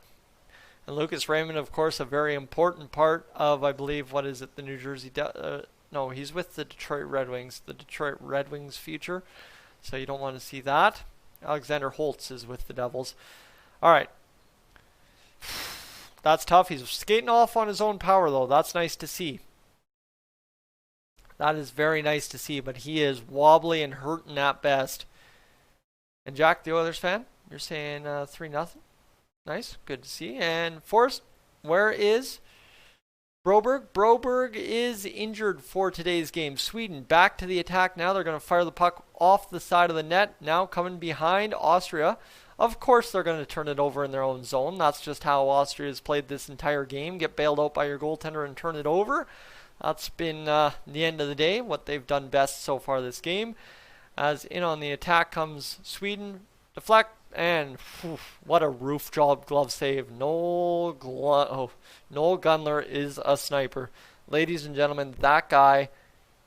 A: And Lucas Raymond, of course, a very important part of, I believe, what is it, the New Jersey... no, he's with the Detroit Red Wings. The Detroit Red Wings future. So you don't want to see that. Alexander Holtz is with the Devils. Alright. That's tough. He's skating off on his own power, though. That's nice to see. That is very nice to see, but he is wobbly and hurting at best. And Jack, the Oilers fan, you're saying 3-0. Nice. Good to see. And Forrest, where is Broberg? Broberg is injured for today's game. Sweden back to the attack now. They're going to fire the puck off the side of the net. Now coming behind Austria. Of course they're going to turn it over in their own zone. That's just how Austria has played this entire game. Get bailed out by your goaltender and turn it over. That's been the end of the day, what they've done best so far this game. As in on the attack comes Sweden. Deflect, and what a roof job glove save. Noel Gunler is a sniper. Ladies and gentlemen, that guy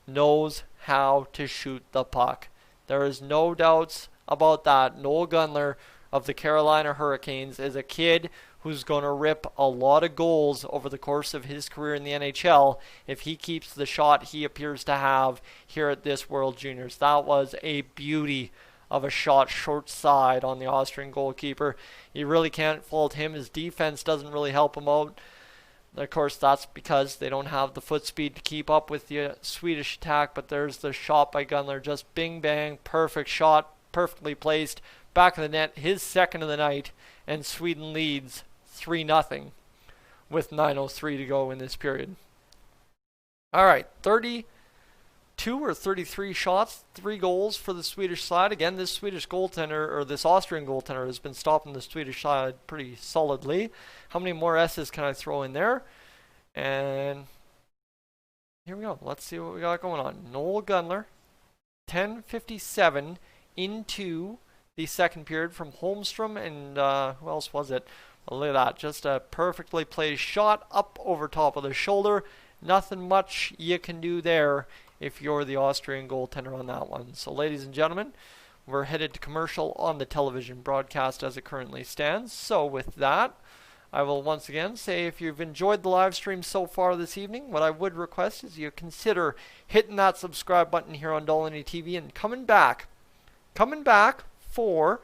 A: knows how to shoot the puck. There is no doubts about that. Noel Gunler of the Carolina Hurricanes is a kid who's going to rip a lot of goals over the course of his career in the NHL if he keeps the shot he appears to have here at this World Juniors. That was a beauty of a shot short side on the Austrian goalkeeper. You really can't fault him. His defense doesn't really help him out. Of course, that's because they don't have the foot speed to keep up with the Swedish attack, but there's the shot by Gunler. Just bing bang, perfect shot, perfectly placed, back of the net, his second of the night, and Sweden leads 3-0 with 9:03 to go in this period. All right, 32 or 33 shots, 3 goals for the Swedish side. Again, this Swedish goaltender, or this Austrian goaltender, has been stopping the Swedish side pretty solidly. How many more S's can I throw in there? And here we go. Let's see what we got going on. Noel Gunler, 10:57 into the second period from Holmstrom, and who else was it? Well, look at that. Just a perfectly placed shot up over top of the shoulder. Nothing much you can do there if you're the Austrian goaltender on that one. So, ladies and gentlemen, we're headed to commercial on the television broadcast as it currently stands. So, with that, I will once again say if you've enjoyed the live stream so far this evening, what I would request is you consider hitting that subscribe button here on Dolany TV and coming back for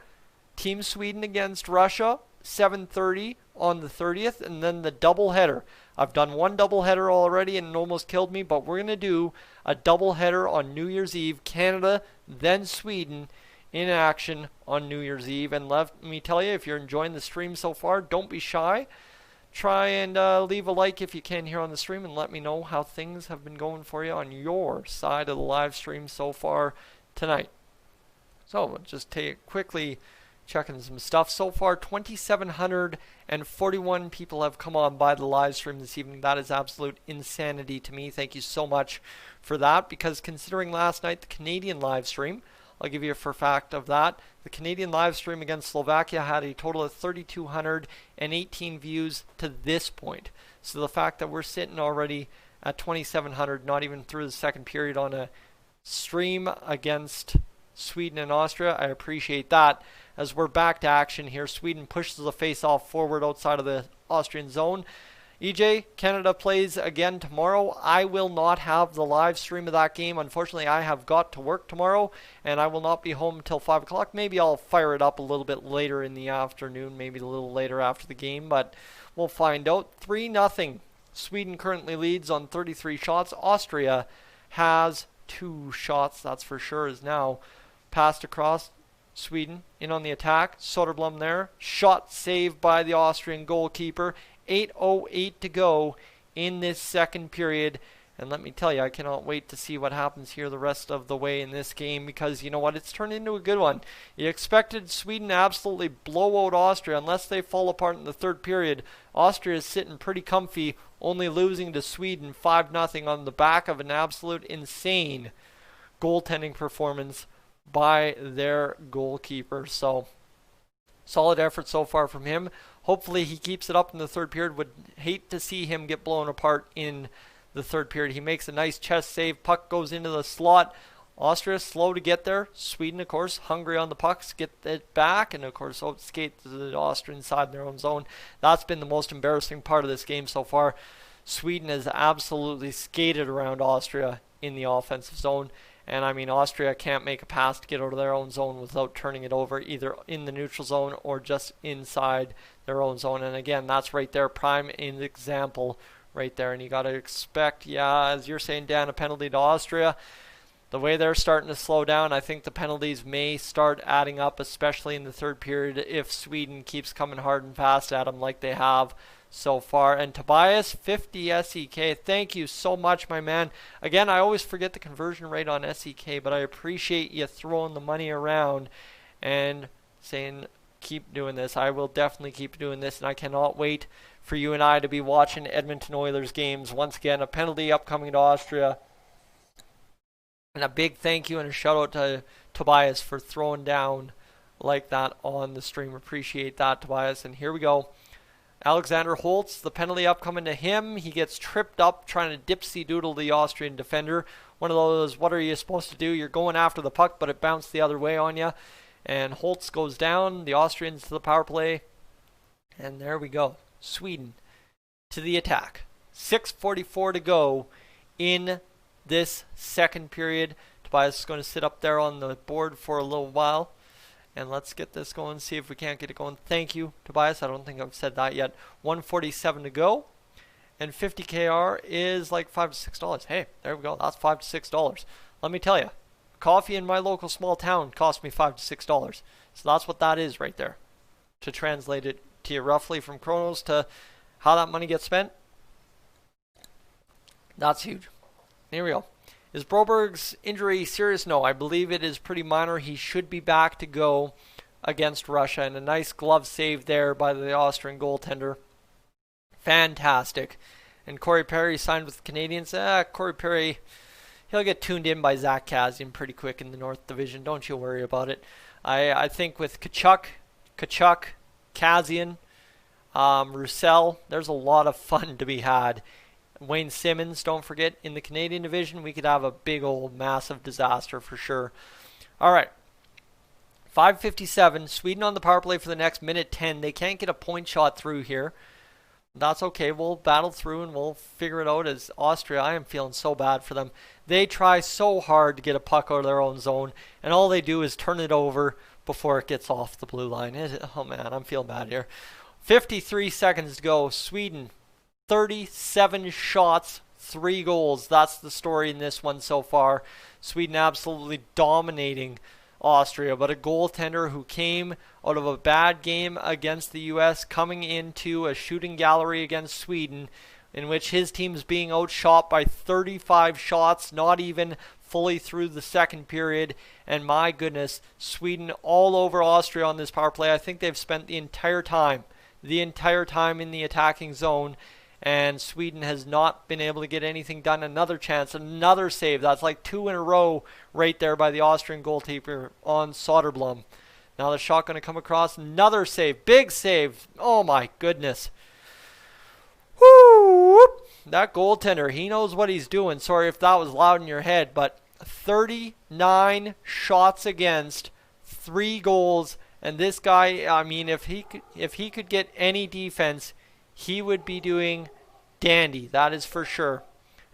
A: Team Sweden against Russia, 7:30 on the 30th, and then the doubleheader. I've done one doubleheader already and it almost killed me, but we're going to do a doubleheader on New Year's Eve, Canada, then Sweden in action on New Year's Eve. And let me tell you, if you're enjoying the stream so far, don't be shy. Try and leave a like if you can here on the stream and let me know how things have been going for you on your side of the live stream so far tonight. So we'll just quickly checking some stuff. So far, 2,741 people have come on by the live stream this evening. That is absolute insanity to me. Thank you so much for that, because considering last night the Canadian live stream, I'll give you a for fact of that. The Canadian live stream against Slovakia had a total of 3,218 views to this point. So the fact that we're sitting already at 2,700, not even through the second period, on a stream against Sweden and Austria, I appreciate that. As we're back to action here, Sweden pushes the face-off forward outside of the Austrian zone. EJ, Canada plays again tomorrow. I will not have the live stream of that game. Unfortunately, I have got to work tomorrow, and I will not be home until 5 o'clock. Maybe I'll fire it up a little bit later in the afternoon, maybe a little later after the game, but we'll find out. 3-0. Sweden currently leads on 33 shots. Austria has 2 shots, that's for sure, is now passed across. Sweden in on the attack. Soderblom there. Shot saved by the Austrian goalkeeper. 8:08 to go in this second period. And let me tell you, I cannot wait to see what happens here the rest of the way in this game, because you know what? It's turned into a good one. You expected Sweden to absolutely blow out Austria unless they fall apart in the third period. Austria is sitting pretty comfy, only losing to Sweden 5-0 on the back of an absolute insane goaltending performance by their goalkeeper. So solid effort so far from him. Hopefully he keeps it up in the third period. Would hate to see him get blown apart in the third period. He makes a nice chest save. Puck goes into the slot. Austria slow to get there. Sweden, of course, hungry on the pucks, get it back, and of course skate to the Austrian side in their own zone. That's been the most embarrassing part of this game so far. Sweden has absolutely skated around Austria in the offensive zone. And I mean, Austria can't make a pass to get out of their own zone without turning it over either in the neutral zone or just inside their own zone. And again, that's right there, prime example right there. And you got to expect, yeah, as you're saying, Dan, a penalty to Austria. The way they're starting to slow down, I think the penalties may start adding up, especially in the third period, if Sweden keeps coming hard and fast at them like they have so far. And Tobias, 50 SEK. Thank you so much, my man. Again, I always forget the conversion rate on SEK, but I appreciate you throwing the money around and saying keep doing this. I will definitely keep doing this, and I cannot wait for you and I to be watching Edmonton Oilers games. Once again, a penalty upcoming to Austria. And a big thank you and a shout out to Tobias for throwing down like that on the stream. Appreciate that, Tobias. And here we go. Alexander Holtz, the penalty upcoming to him. He gets tripped up trying to dipsy doodle the Austrian defender. One of those, what are you supposed to do? You're going after the puck, but it bounced the other way on you. And Holtz goes down. The Austrians to the power play. And there we go. Sweden to the attack. 6:44 to go in this second period. Tobias is going to sit up there on the board for a little while. And let's get this going, see if we can't get it going. Thank you, Tobias. I don't think I've said that yet. 1:47 to go. And 50 KR is like $5 to $6. Hey, there we go. That's $5 to $6. Let me tell you, coffee in my local small town cost me $5 to $6. So that's what that is right there. To translate it to you roughly from Kronos to how that money gets spent, that's huge. Here we go. Is Broberg's injury serious? No, I believe it is pretty minor. He should be back to go against Russia. And a nice glove save there by the Austrian goaltender. Fantastic. And Corey Perry signed with the Canadians. Corey Perry, he'll get tuned in by Zach Kassian pretty quick in the North Division. Don't you worry about it. I think with Kachuk, Kassian, Roussel, there's a lot of fun to be had. Wayne Simmons, don't forget, in the Canadian division, we could have a big old massive disaster for sure. All right. 5:57, Sweden on the power play for the next minute 10. They can't get a point shot through here. That's okay. We'll battle through and we'll figure it out as Austria. I am feeling so bad for them. They try so hard to get a puck out of their own zone, and all they do is turn it over before it gets off the blue line. Oh, man, I'm feeling bad here. 53 seconds to go. Sweden, 37 shots, 3 goals. That's the story in this one so far. Sweden absolutely dominating Austria, but a goaltender who came out of a bad game against the U.S. coming into a shooting gallery against Sweden in which his team's being outshot by 35 shots, not even fully through the second period. And my goodness, Sweden all over Austria on this power play. I think they've spent the entire time in the attacking zone, and Sweden has not been able to get anything done. Another chance, another save. That's like 2 in a row right there by the Austrian goalkeeper on Soderblom. Now the shot going to come across. Another save. Big save. Oh my goodness. Woo! That goaltender, he knows what he's doing. Sorry if that was loud in your head, but 39 shots against, 3 goals. And this guy, I mean, if he could get any defense, he would be doing dandy. That is for sure.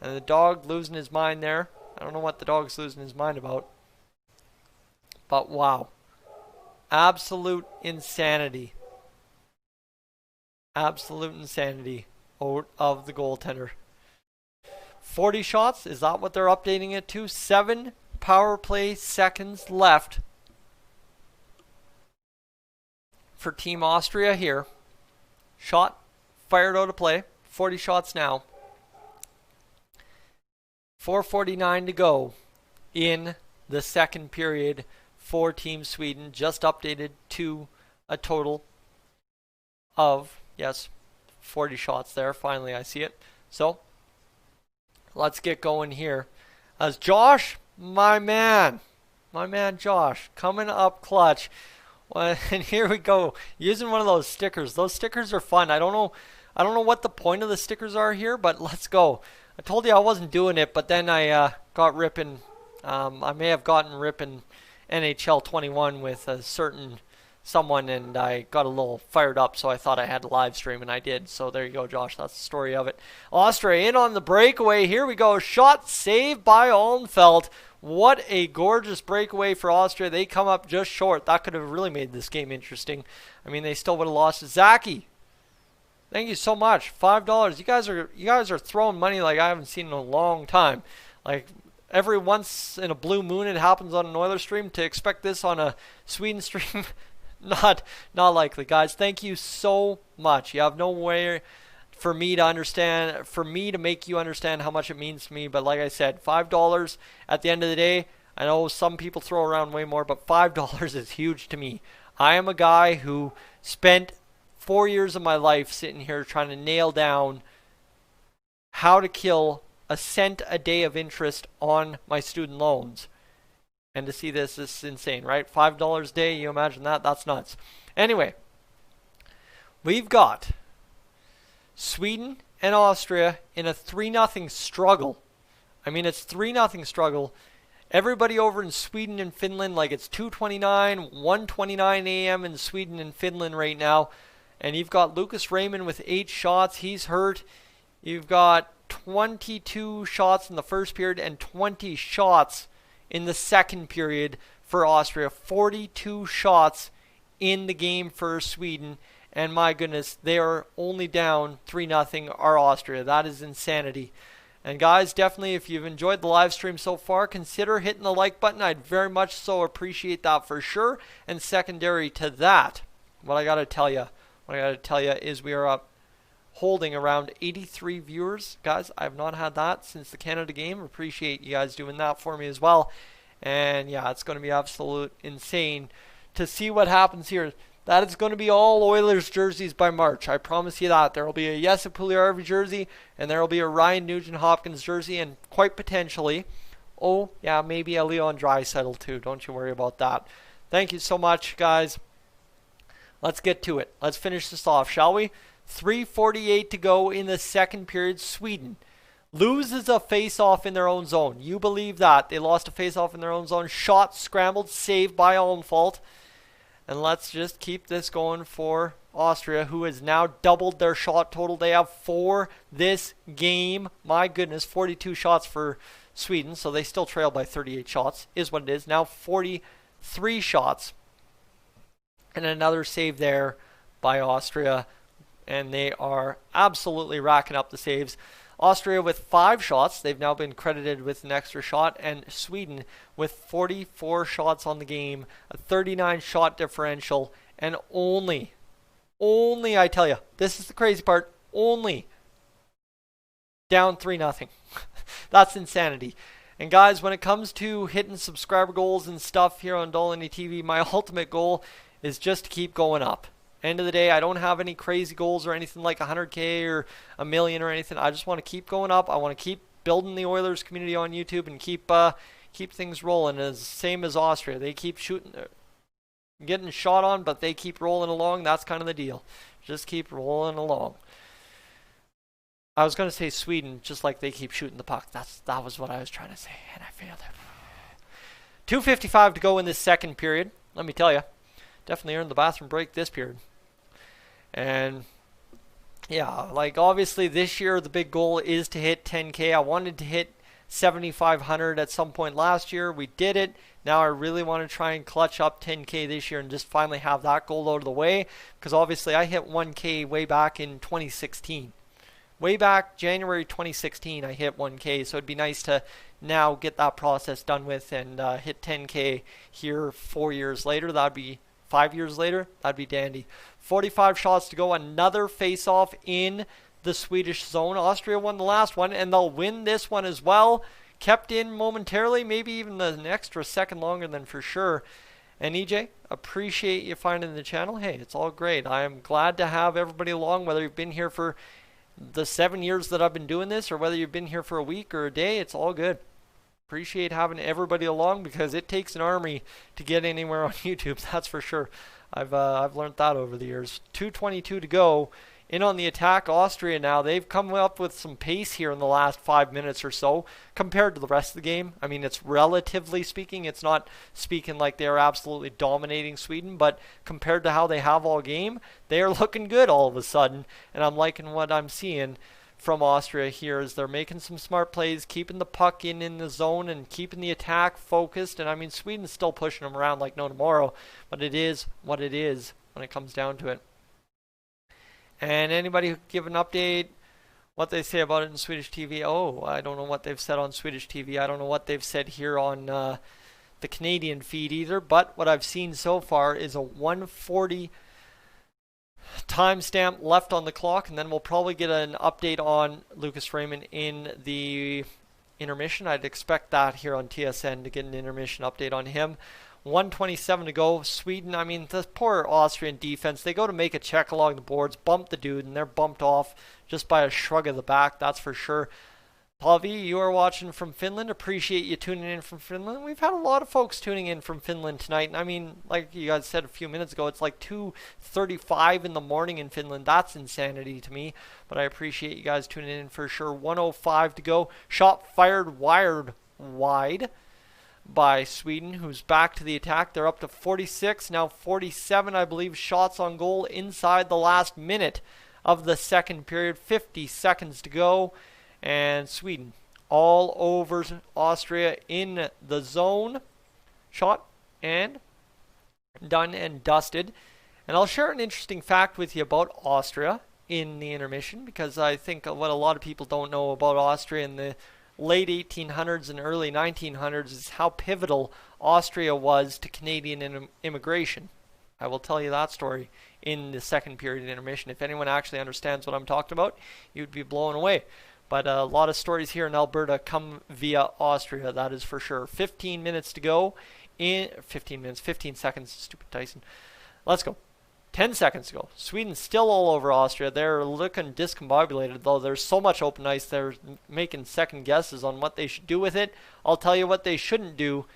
A: And the dog losing his mind there. I don't know what the dog's losing his mind about. But wow. Absolute insanity. Absolute insanity out of the goaltender. 40 shots. Is that what they're updating it to? 7 power play seconds left for Team Austria here. Shot fired out of play. 40 shots now. 4:49 to go in the second period for Team Sweden. Just updated to a total of, yes, 40 shots there. Finally, I see it. So, let's get going here. As Josh, my man Josh, coming up clutch. Well, and here we go, using one of those stickers. Those stickers are fun. I don't know what the point of the stickers are here, but let's go. I told you I wasn't doing it, but then I got ripping. I may have gotten ripping NHL 21 with a certain someone, and I got a little fired up, so I thought I had to live stream, and I did. So there you go, Josh. That's the story of it. Austria in on the breakaway. Here we go. Shot saved by Allenfelt. What a gorgeous breakaway for Austria. They come up just short. That could have really made this game interesting. I mean, they still would have lost. Zaki, thank you so much. $5. You guys are throwing money like I haven't seen in a long time. Like every once in a blue moon it happens on an Oilers stream. To expect this on a Sweden stream, not likely, guys. Thank you so much. You have no way for me to understand, for me to make you understand how much it means to me. But like I said, $5 at the end of the day. I know some people throw around way more, but $5 is huge to me. I am a guy who spent 4 years of my life sitting here trying to nail down how to kill a cent a day of interest on my student loans. And to see this is insane, right? $5 a day, you imagine that? That's nuts. Anyway, we've got Sweden and Austria in a 3-0 struggle. I mean, it's 3-0 struggle. Everybody over in Sweden and Finland, like it's 2:29, 1:29 a.m. in Sweden and Finland right now. And you've got Lucas Raymond with 8 shots. He's hurt. You've got 22 shots in the first period and 20 shots in the second period for Austria. 42 shots in the game for Sweden. And my goodness, they are only down 3-0 are Austria. That is insanity. And guys, definitely if you've enjoyed the live stream so far, consider hitting the like button. I'd very much so appreciate that for sure. And secondary to that, what I got to tell you is we are up holding around 83 viewers. Guys, I've not had that since the Canada game. Appreciate you guys doing that for me as well. And yeah, it's going to be absolute insane to see what happens here. That is going to be all Oilers jerseys by March. I promise you that. There will be a Jesse Puljujarvi jersey, and there will be a Ryan Nugent-Hopkins jersey, and quite potentially, oh yeah, maybe a Leon Draisaitl too. Don't you worry about that. Thank you so much, guys. Let's get to it. Let's finish this off, shall we? 3:48 to go in the second period. Sweden loses a face-off in their own zone. You believe that? They lost a face-off in their own zone. Shot scrambled, saved by Almfault. And let's just keep this going for Austria, who has now doubled their shot total. They have 4 this game. My goodness, 42 shots for Sweden. So they still trail by 38 shots, is what it is. Now 43 shots. And another save there by Austria. And they are absolutely racking up the saves. Austria with 5 shots. They've now been credited with an extra shot. And Sweden with 44 shots on the game. A 39 shot differential. And only, I tell you, this is the crazy part, only down 3-0. That's insanity. And guys, when it comes to hitting subscriber goals and stuff here on Dolany TV, my ultimate goal is just to keep going up. End of the day, I don't have any crazy goals or anything like 100K or a million or anything. I just want to keep going up. I want to keep building the Oilers community on YouTube and keep things rolling. As same as Austria, they keep shooting, getting shot on, but they keep rolling along. That's kind of the deal. Just keep rolling along. I was going to say Sweden, just like they keep shooting the puck. That was what I was trying to say, and I failed it. 2:55 to go in this second period. Let me tell you, definitely earned the bathroom break this period. And yeah, like obviously this year the big goal is to hit 10K. I wanted to hit 7,500 at some point last year. We did it. Now I really want to try and clutch up 10K this year and just finally have that goal out of the way. Because obviously I hit 1K way back in 2016. Way back January 2016 I hit 1K. So it'd be nice to now get that process done with and hit 10K here 4 years later. That'd be 5 years later. That'd be dandy. 45 shots to go. Another face-off in the Swedish zone. Austria won the last one, and they'll win this one as well. Kept in momentarily, maybe even an extra second longer than for sure. And EJ, appreciate you finding the channel. Hey, it's all great. I am glad to have everybody along, whether you've been here for the 7 years that I've been doing this or whether you've been here for a week or a day. It's all good. Appreciate having everybody along because it takes an army to get anywhere on YouTube. That's for sure. I've learned that over the years. 2:22 to go. In on the attack, Austria now. They've come up with some pace here in the last 5 minutes or so compared to the rest of the game. I mean, it's relatively speaking. It's not speaking like they're absolutely dominating Sweden, but compared to how they have all game, they are looking good all of a sudden. And I'm liking what I'm seeing from Austria here as they're making some smart plays, keeping the puck in the zone and keeping the attack focused. And I mean, Sweden's still pushing them around like no tomorrow, but it is what it is when it comes down to it. And anybody who give an update, what they say about it in Swedish TV, oh, I don't know what they've said on Swedish TV. I don't know what they've said here on the Canadian feed either, but what I've seen so far is a 1:40 timestamp left on the clock, and then we'll probably get an update on Lucas Raymond in the intermission. I'd expect that here on TSN to get an intermission update on him. 1:27 to go. Sweden, I mean, the poor Austrian defense, they go to make a check along the boards, bump the dude, and they're bumped off just by a shrug of the back, that's for sure. Pavi, you are watching from Finland. Appreciate you tuning in from Finland. We've had a lot of folks tuning in from Finland tonight. And I mean, like you guys said a few minutes ago, it's like 2:35 in the morning in Finland. That's insanity to me. But I appreciate you guys tuning in for sure. 1:05 to go. Shot fired wired wide by Sweden, who's back to the attack. They're up to 46, now 47, I believe, shots on goal inside the last minute of the second period. 50 seconds to go. And Sweden all over Austria in the zone. Shot and done and dusted. And I'll share an interesting fact with you about Austria in the intermission, because I think what a lot of people don't know about Austria in the late 1800s and early 1900s is how pivotal Austria was to Canadian immigration. I will tell you that story in the second period intermission. If anyone actually understands what I'm talking about, you'd be blown away. But a lot of stories here in Alberta come via Austria, that is for sure. 15 minutes to go. 15 seconds, stupid Tyson. Let's go. 10 seconds to go. Sweden's still all over Austria. They're looking discombobulated, though. There's so much open ice. They're making second guesses on what they should do with it. I'll tell you what they shouldn't do.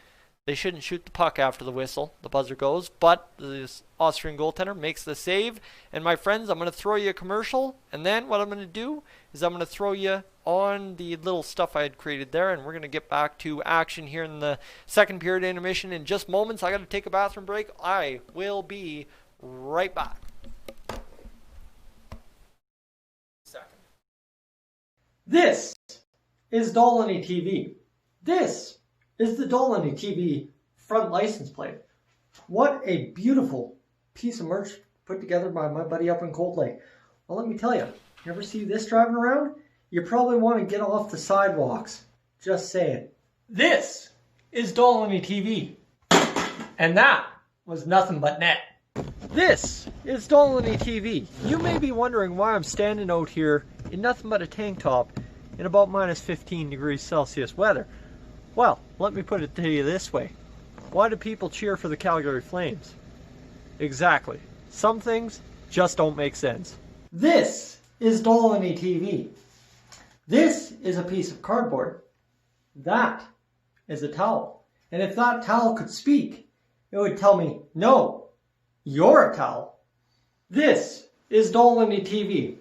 A: They shouldn't shoot the puck after the whistle. The buzzer goes, but the Austrian goaltender makes the save. And my friends, I'm going to throw you a commercial, and then what I'm going to do is I'm going to throw you on the little stuff I had created there, and we're going to get back to action here in the second period intermission in just moments. I got to take a bathroom break. I will be right back.
B: This is Dolany TV. This is the Dolany TV front license plate. What a beautiful piece of merch put together by my buddy up in Cold Lake. Well, let me tell you, you ever see this driving around? You probably want to get off the sidewalks. Just saying. This is Dolany TV. And that was nothing but net.
A: This is Dolany TV. You may be wondering why I'm standing out here in nothing but a tank top in about minus 15 degrees Celsius weather. Well, let me put it to you this way. Why do people cheer for the Calgary Flames? Exactly. Some things just don't make sense.
B: This is Dolany TV. This is a piece of cardboard. That is a towel. And if that towel could speak, it would tell me, no, you're a towel. This is Dolany TV.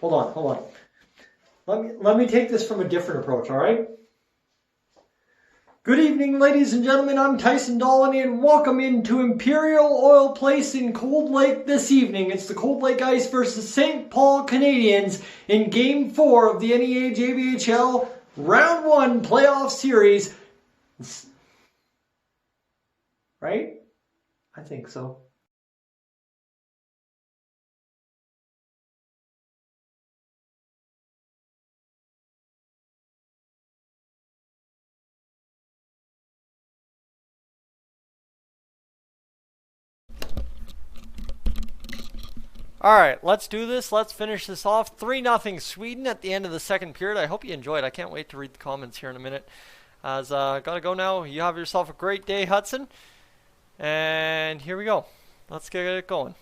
B: Hold on. Let me take this from a different approach, all right? Good evening, ladies and gentlemen. I'm Tyson Dolany, and welcome into Imperial Oil Place in Cold Lake this evening. It's the Cold Lake Ice versus St. Paul Canadians in Game 4 of the NEA-JBHL Round 1 Playoff Series. Right? I think so.
A: Alright, let's do this. Let's finish this off. 3-0 Sweden at the end of the second period. I hope you enjoyed. I can't wait to read the comments here in a minute. As gotta go now. You have yourself a great day, Hudson. And here we go. Let's get it going.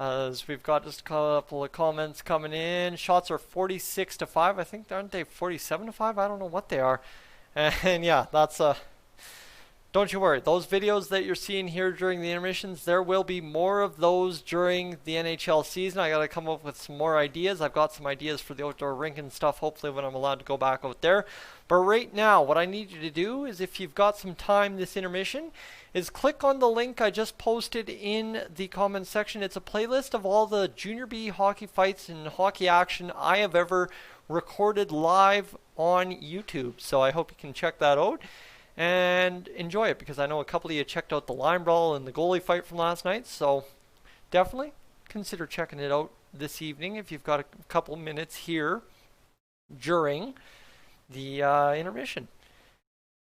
A: As we've got just a couple of comments coming in. Shots are 46-5. I think, aren't they 47-5? I don't know what they are. And yeah, that's don't you worry, those videos that you're seeing here during the intermissions, there will be more of those during the NHL season. I got to come up with some more ideas. I've got some ideas for the outdoor rink and stuff, hopefully when I'm allowed to go back out there. But right now, what I need you to do is, if you've got some time this intermission, is click on the link I just posted in the comment section. It's a playlist of all the Junior B hockey fights and hockey action I have ever recorded live on YouTube. So I hope you can check that out and enjoy it, because I know a couple of you checked out the line brawl and the goalie fight from last night, so definitely consider checking it out this evening if you've got a couple minutes here during the intermission.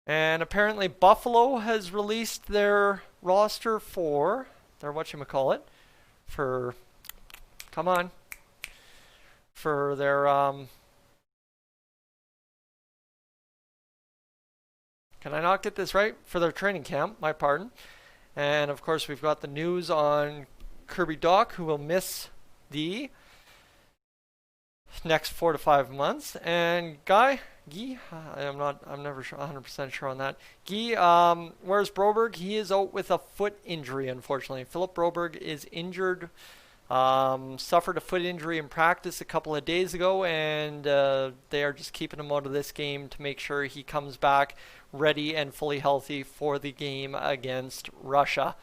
A: And apparently Buffalo has released their roster for their whatchamacallit, for their can I not get this right? For their training camp, my pardon. And of course we've got the news on Kirby Dach, who will miss the next 4 to 5 months. And Guy, I'm never sure, 100% sure on that. Guy, where's Broberg? He is out with a foot injury, unfortunately. Philip Broberg is injured. Suffered a foot injury in practice a couple of days ago, and they are just keeping him out of this game to make sure he comes back ready and fully healthy for the game against Russia.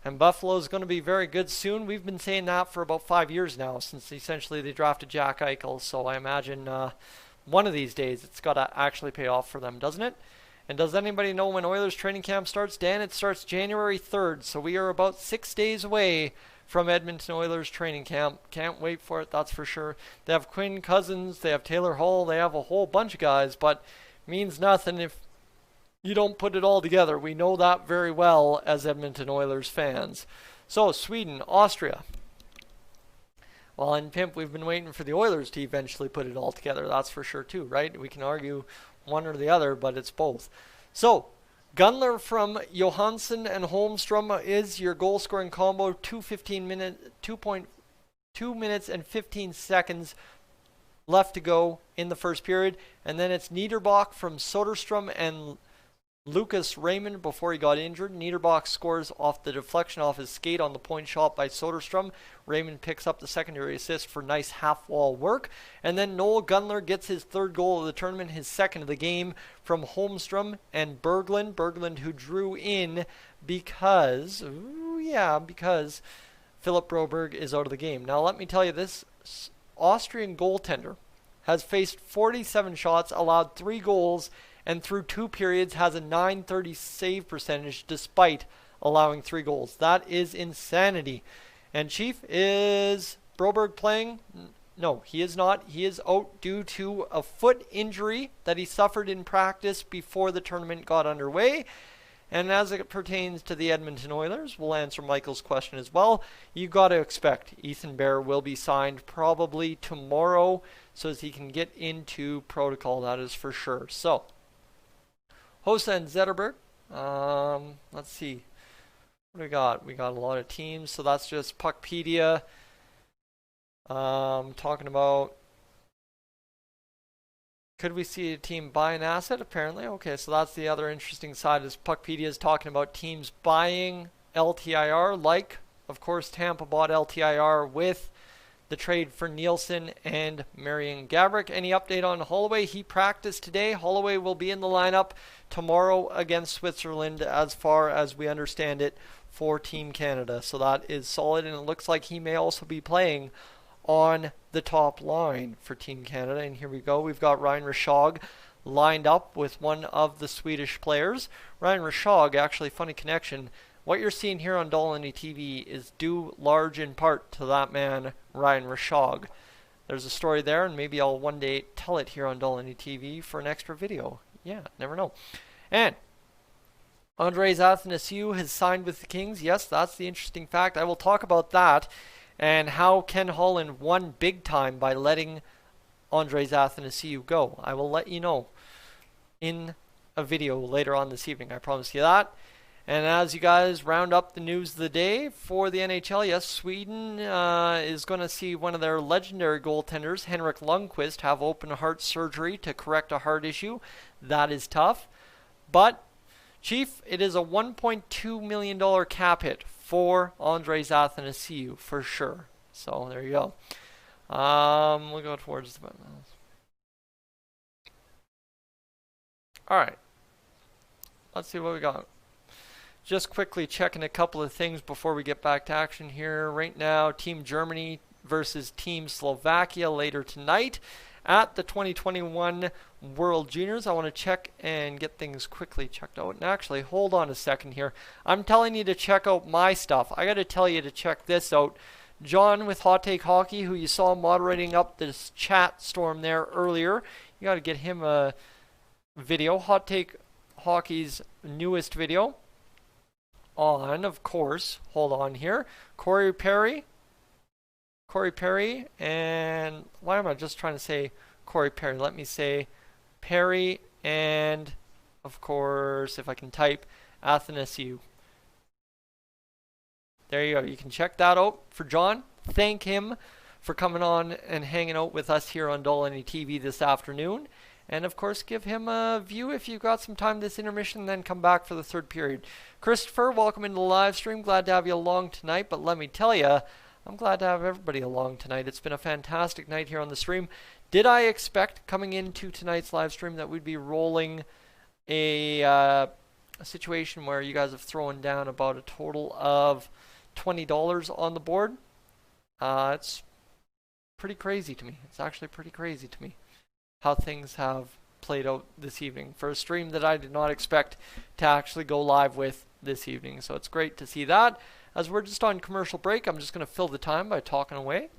A: And Buffalo is going to be very good soon. We've been saying that for about 5 years now, since essentially they drafted Jack Eichel. So I imagine one of these days it's got to actually pay off for them, doesn't it? And does anybody know when Oilers training camp starts? Dan, it starts January 3rd. So we are about 6 days away from Edmonton Oilers training camp. Can't wait for it, that's for sure. They have Quinn Cousins, they have Taylor Hall, they have a whole bunch of guys, but means nothing if you don't put it all together. We know that very well as Edmonton Oilers fans. So, Sweden, Austria. Well, in Pimp, we've been waiting for the Oilers to eventually put it all together. That's for sure, too, right? We can argue one or the other, but it's both. So, Gunler from Johansson and Holmstrom is your goal-scoring combo. 2.2 minutes and 15 seconds left to go in the first period. And then it's Niederbach from Soderstrom and Lucas Raymond before he got injured. Niederbach scores off the deflection off his skate on the point shot by Soderstrom. Raymond picks up the secondary assist for nice half-wall work. And then Noel Gunler gets his third goal of the tournament, his second of the game, from Holmstrom and Berglund. Berglund, who drew in because Philip Broberg is out of the game. Now let me tell you, this Austrian goaltender has faced 47 shots, allowed 3 goals, and through 2 periods has a .930 save percentage despite allowing 3 goals. That is insanity. And Chief, is Broberg playing? No, he is not. He is out due to a foot injury that he suffered in practice before the tournament got underway. And as it pertains to the Edmonton Oilers, we'll answer Michael's question as well. You got to expect Ethan Bear will be signed probably tomorrow so as he can get into protocol, that is for sure. So, Hossa and Zetterberg. Let's see. What do we got? We got a lot of teams, so that's just Puckpedia. Talking about, could we see a team buy an asset? Apparently. Okay, so that's the other interesting side, is Puckpedia is talking about teams buying LTIR, like, of course, Tampa bought LTIR with the trade for Nielsen and Marian Gaborik. Any update on Holloway? He practiced today. Holloway will be in the lineup tomorrow against Switzerland, as far as we understand it, for Team Canada. So that is solid, and it looks like he may also be playing on the top line for Team Canada. And here we go. We've got Ryan Rishaug lined up with one of the Swedish players. Ryan Rishaug, actually, funny connection. What you're seeing here on Dolany TV is due large in part to that man, Ryan Rishaug. There's a story there, and maybe I'll one day tell it here on Dolany TV for an extra video. Yeah, never know. And Andrei Athanasiou has signed with the Kings. Yes, that's the interesting fact. I will talk about that and how Ken Holland won big time by letting Andrei Athanasiou go. I will let you know in a video later on this evening. I promise you that. And as you guys round up the news of the day for the NHL, yes, Sweden is going to see one of their legendary goaltenders, Henrik Lundqvist, have open heart surgery to correct a heart issue. That is tough. But, Chief, it is a $1.2 million cap hit for Andrei Athanasiou for sure. So, there you go. We'll go towards the... Alright. Let's see what we got. Just quickly checking a couple of things before we get back to action here. Right now, Team Germany versus Team Slovakia later tonight at the 2021 World Juniors. I want to check and get things quickly checked out. And actually, hold on a second here. I'm telling you to check out my stuff. I got to tell you to check this out. John with Hot Take Hockey, who you saw moderating up this chat storm there earlier. You got to get him a video. Hot Take Hockey's newest video. On, of course, hold on here, Corey Perry, and why am I just trying to say Corey Perry? Let me say Perry, and of course, if I can type, Athanasiou. There you go. You can check that out for John. Thank him for coming on and hanging out with us here on Dolany TV this afternoon. And of course, give him a view if you've got some time this intermission, then come back for the third period. Christopher, welcome into the live stream. Glad to have you along tonight, but let me tell you, I'm glad to have everybody along tonight. It's been a fantastic night here on the stream. Did I expect coming into tonight's live stream that we'd be rolling a situation where you guys have thrown down about a total of $20 on the board? It's pretty crazy to me. It's actually pretty crazy to me how things have played out this evening for a stream that I did not expect to actually go live with this evening. So it's great to see that. As we're just on commercial break, I'm just going to fill the time by talking away.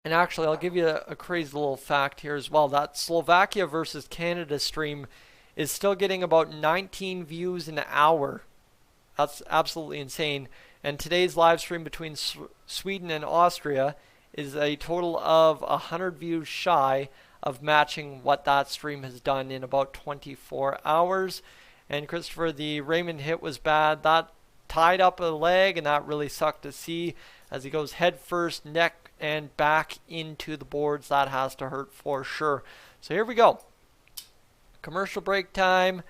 A: And actually, I'll give you a crazy little fact here as well. That Slovakia versus Canada stream is still getting about 19 views an hour. That's absolutely insane. And today's live stream between Sweden and Austria is a total of 100 views shy of matching what that stream has done in about 24 hours. And Christopher, the Raymond hit was bad. That tied up a leg, and that really sucked to see as he goes head first, neck and back into the boards. That has to hurt for sure. So here we go. Commercial break time.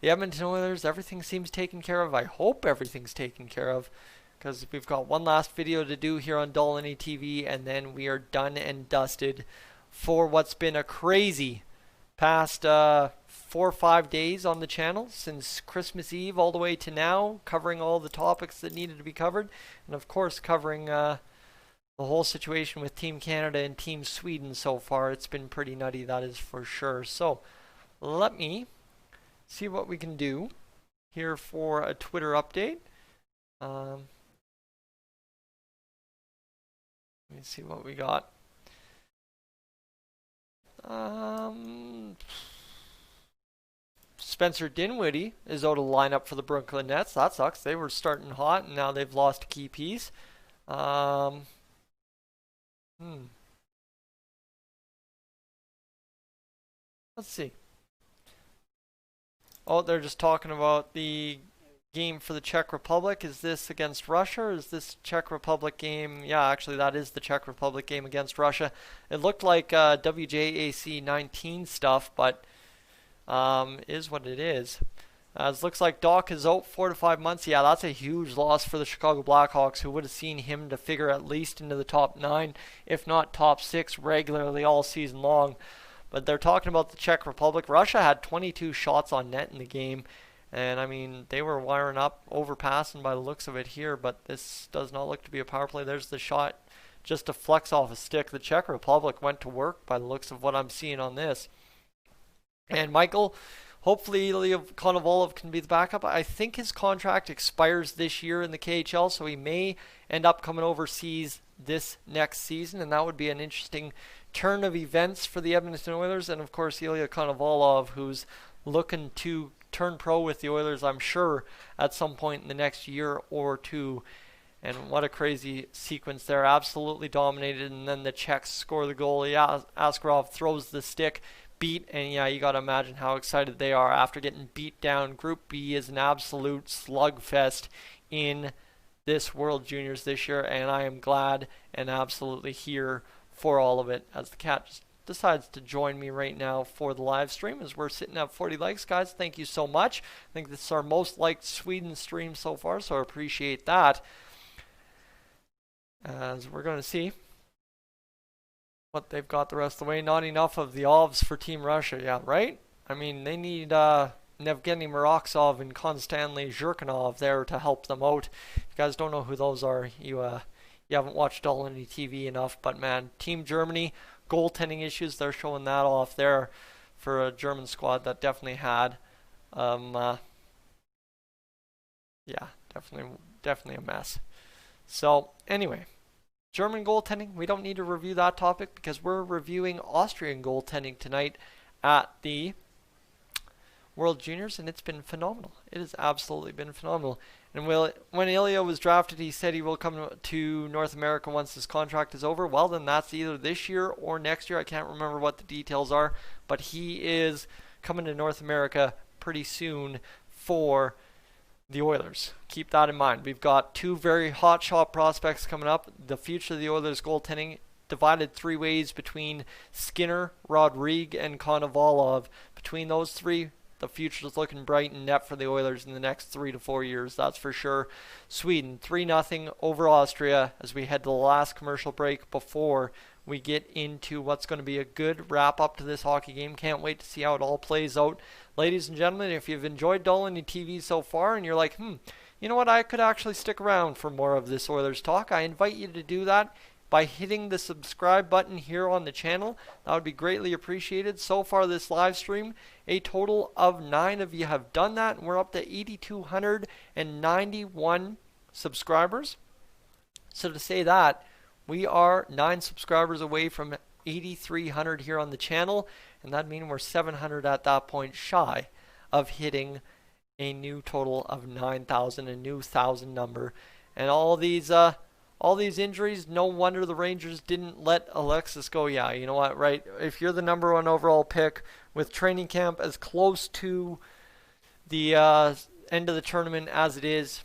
A: The Edmonton Oilers, everything seems taken care of. I hope everything's taken care of, because we've got one last video to do here on Dolany TV, and then we are done and dusted for what's been a crazy past 4 or 5 days on the channel, since Christmas Eve all the way to now, covering all the topics that needed to be covered, and of course covering the whole situation with Team Canada and Team Sweden so far. It's been pretty nutty, that is for sure. So let me see what we can do here for a Twitter update. Let me see what we got. Spencer Dinwiddie is out of lineup for the Brooklyn Nets. That sucks. They were starting hot, and now they've lost a key piece. Let's see. Oh, they're just talking about the game for the Czech Republic. Is this against Russia, or is this Czech Republic game? Yeah, actually that is the Czech Republic game against Russia. It looked like WJAC 19 stuff, but is what it is. It looks like Doc is out 4 to 5 months. Yeah, that's a huge loss for the Chicago Blackhawks, who would have seen him to figure at least into the top 9, if not top 6 regularly all season long. But they're talking about the Czech Republic. Russia had 22 shots on net in the game. And, I mean, they were wiring up, overpassing by the looks of it here, but this does not look to be a power play. There's the shot just to flex off a stick. The Czech Republic went to work by the looks of what I'm seeing on this. And Michael, hopefully Ilya Konovalov can be the backup. I think his contract expires this year in the KHL, so he may end up coming overseas this next season, and that would be an interesting turn of events for the Edmonton Oilers. And, of course, Ilya Konovalov, who's looking to turn pro with the Oilers, I'm sure, at some point in the next year or two. And what a crazy sequence there. Absolutely dominated, and then the Czechs score the goal. Yeah, Askarov throws the stick, beat, and yeah, you got to imagine how excited they are after getting beat down. Group B is an absolute slugfest in this World Juniors this year, and I am glad and absolutely here for all of it, as the cat just decides to join me right now for the live stream as we're sitting at 40 likes. Guys, thank you so much. I think this is our most liked Sweden stream so far, so I appreciate that. As we're going to see what they've got the rest of the way. Not enough of the Ovs for Team Russia, yeah, right? I mean, they need Evgeny Moroksov and Konstantin Zhirkanov there to help them out. If you guys don't know who those are, you haven't watched Dolany TV enough, but man, Team Germany, goaltending issues, they're showing that off there for a German squad that definitely had yeah, definitely a mess. So anyway, German goaltending, we don't need to review that topic because we're reviewing Austrian goaltending tonight at the World Juniors, and it's been phenomenal. It has absolutely been phenomenal. And when Ilya was drafted, he said he will come to North America once his contract is over. Well, then that's either this year or next year. I can't remember what the details are, but he is coming to North America pretty soon for the Oilers. Keep that in mind. We've got two very hot shot prospects coming up. The future of the Oilers goaltending divided three ways between Skinner, Rodrigue, and Konovalov. Between those three, the future is looking bright and net for the Oilers in the next 3 to 4 years, that's for sure. Sweden, 3-0 over Austria as we head to the last commercial break before we get into what's going to be a good wrap up to this hockey game. Can't wait to see how it all plays out. Ladies and gentlemen, if you've enjoyed Dolany TV so far and you're like, you know what, I could actually stick around for more of this Oilers talk, I invite you to do that by hitting the subscribe button here on the channel. That would be greatly appreciated. So far this live stream, a total of 9 of you have done that, and we're up to 8,291 subscribers. So to say that, we are 9 subscribers away from 8,300 here on the channel, and that means we're 700 at that point shy of hitting a new total of 9,000, a new 1,000 number. And all these injuries, no wonder the Rangers didn't let Alexis go. Yeah, you know what, right? If you're the number 1 overall pick with training camp as close to the end of the tournament as it is,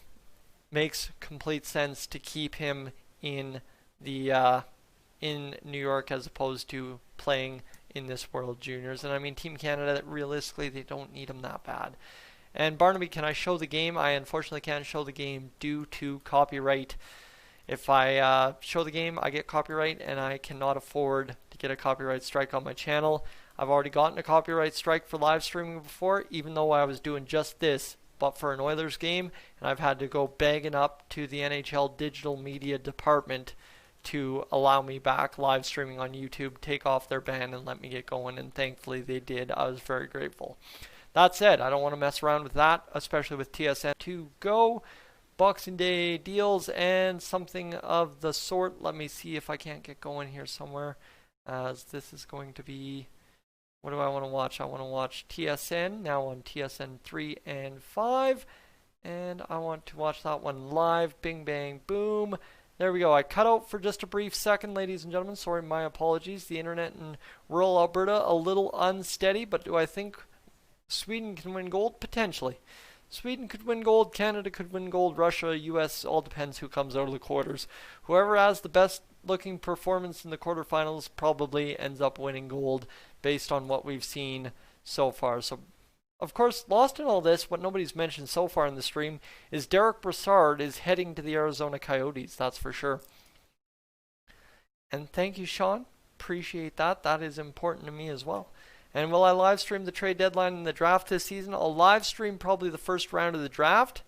A: makes complete sense to keep him in the in New York as opposed to playing in this World Juniors. And I mean, Team Canada, realistically, they don't need him that bad. And Barnaby, can I show the game? I unfortunately can't show the game due to copyright. If I show the game, I get copyright, and I cannot afford to get a copyright strike on my channel. I've already gotten a copyright strike for live streaming before, even though I was doing just this, but for an Oilers game, and I've had to go begging up to the NHL digital media department to allow me back live streaming on YouTube, take off their ban, and let me get going, and thankfully they did. I was very grateful. That said, I don't want to mess around with that, especially with TSN to go. Boxing Day deals and something of the sort. Let me see if I can't get going here somewhere, as this is going to be, what do I want to watch? I want to watch TSN, now on TSN 3 and 5, and I want to watch that one live. Bing, bang, boom. There we go. I cut out for just a brief second, ladies and gentlemen. Sorry, my apologies. The internet in rural Alberta a little unsteady, but do I think Sweden can win gold? Potentially. Sweden could win gold, Canada could win gold, Russia, US, all depends who comes out of the quarters. Whoever has the best looking performance in the quarterfinals probably ends up winning gold based on what we've seen so far. So, of course, lost in all this, what nobody's mentioned so far in the stream is Derek Brassard is heading to the Arizona Coyotes, that's for sure. And thank you, Sean. Appreciate that. That is important to me as well. And will I live stream the trade deadline and the draft this season? I'll live stream probably the first round of the draft,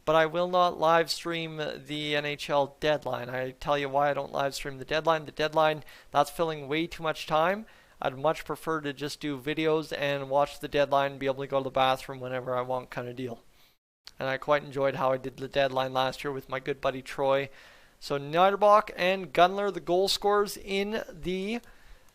A: but I will not live stream the NHL deadline. I tell you why I don't live stream the deadline. The deadline, that's filling way too much time. I'd much prefer to just do videos and watch the deadline and be able to go to the bathroom whenever I want, kind of deal. And I quite enjoyed how I did the deadline last year with my good buddy Troy. So Niederbach and Gunler, the goal scorers in the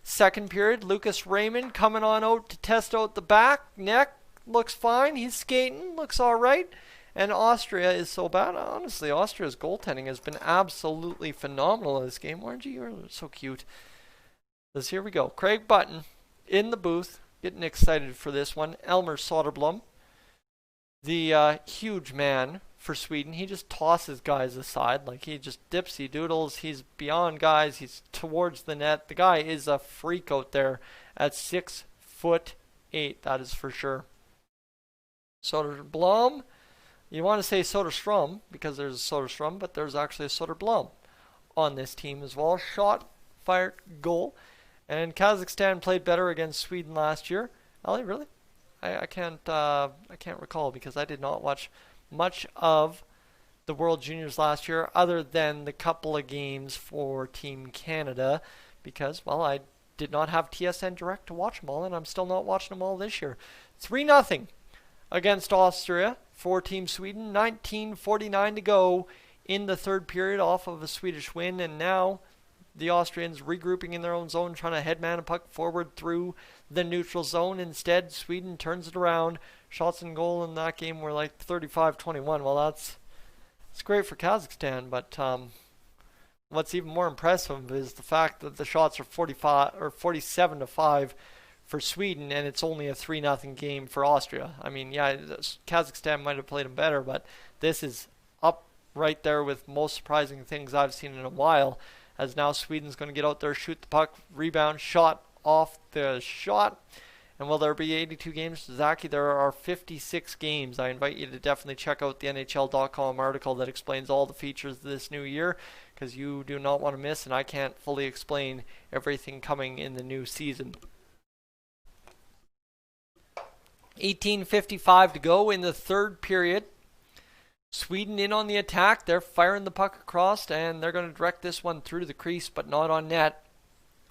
A: second period. Lucas Raymond coming on out to test out the back. Neck looks fine. He's skating. Looks all right. And Austria is so bad. Honestly, Austria's goaltending has been absolutely phenomenal in this game. Weren't you? You're so cute. Here we go. Craig Button in the booth. Getting excited for this one. Elmer Soderblom, the huge man for Sweden. He just tosses guys aside. Like, he just dipsy doodles. He's beyond guys. He's towards the net. The guy is a freak out there at 6'8". That is for sure. Soderblom. You want to say Soderstrom because there's a Soderstrom, but there's actually a Soderblom on this team as well. Shot, fired, goal. And Kazakhstan played better against Sweden last year. Ali, really? I can't recall because I did not watch much of the World Juniors last year other than the couple of games for Team Canada because, well, I did not have TSN Direct to watch them all, and I'm still not watching them all this year. 3-0 against Austria for Team Sweden. 19:49 to go in the third period off of a Swedish win, and now the Austrians regrouping in their own zone, trying to headman a puck forward through the neutral zone. Instead, Sweden turns it around. Shots and goal in that game were like 35-21. Well, that's great for Kazakhstan, but what's even more impressive is the fact that the shots are 45 or 47-5 for Sweden, and it's only a 3-0 game for Austria. I mean, yeah, Kazakhstan might have played them better, but this is up right there with most surprising things I've seen in a while, as now Sweden's going to get out there, shoot the puck, rebound, shot off the shot. And will there be 82 games? Zaki, there are 56 games. I invite you to definitely check out the NHL.com article that explains all the features of this new year, because you do not want to miss, and I can't fully explain everything coming in the new season. 18:55 to go in the third period. Sweden in on the attack. They're firing the puck across, and they're going to direct this one through to the crease, but not on net.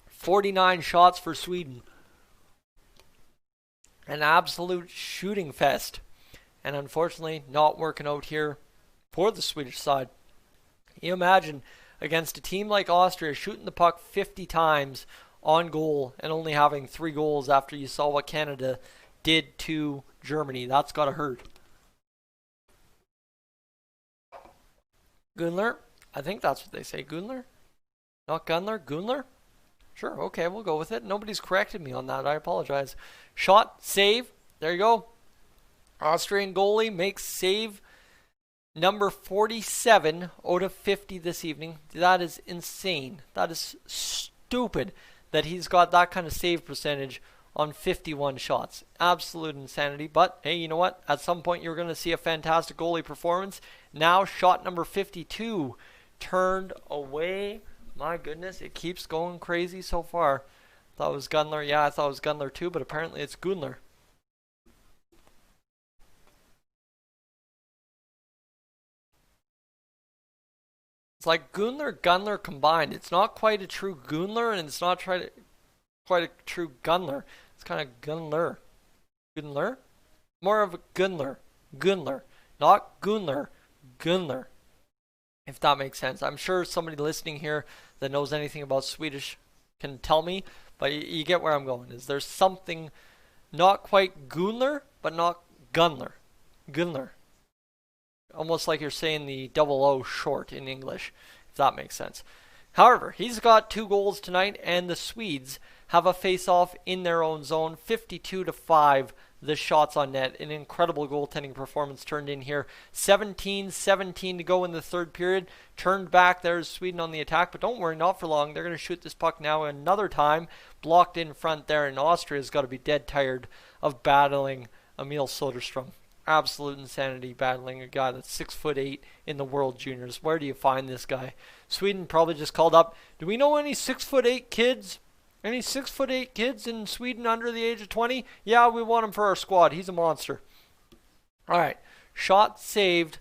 A: 49 shots for Sweden. An absolute shooting fest. And unfortunately, not working out here for the Swedish side. You imagine against a team like Austria shooting the puck 50 times on goal and only having 3 goals after you saw what Canada did to Germany. That's got to hurt. Gunler. I think that's what they say. Gunler? Not Gunler? Gunler? Sure, okay, we'll go with it. Nobody's corrected me on that. I apologize. Shot, save. There you go. Austrian goalie makes save number 47 out of 50 this evening. That is insane. That is stupid that he's got that kind of save percentage on 51 shots. Absolute insanity. But, hey, you know what? At some point, you're going to see a fantastic goalie performance. Now, shot number 52 turned away. My goodness, it keeps going crazy so far. Thought it was Gunler. Yeah, I thought it was Gunler too, but apparently it's Gunler. It's like Gunler combined. It's not quite a true Gunler, and it's not quite a true Gunler. It's kind of Gunler. Gunler? More of a Gunler. Gunler. Not Gunler. Gunler. If that makes sense. I'm sure somebody listening here that knows anything about Swedish can tell me, but you get where I'm going. Is there's something not quite Gunler, but not Gunler. Gunler. Almost like you're saying the double O short in English, if that makes sense. However, he's got 2 goals tonight, and the Swedes have a face-off in their own zone, 52-5. The shots on net. An incredible goaltending performance turned in here. 17-17 to go in the third period. Turned back. There's Sweden on the attack, but don't worry, not for long. They're going to shoot this puck now another time. Blocked in front there, and Austria's got to be dead tired of battling Emil Soderstrom. Absolute insanity battling a guy that's 6'8" in the World Juniors. Where do you find this guy? Sweden probably just called up. Do we know any 6'8" kids? Any 6'8" kids in Sweden under the age of 20? Yeah, we want him for our squad. He's a monster. All right. Shot saved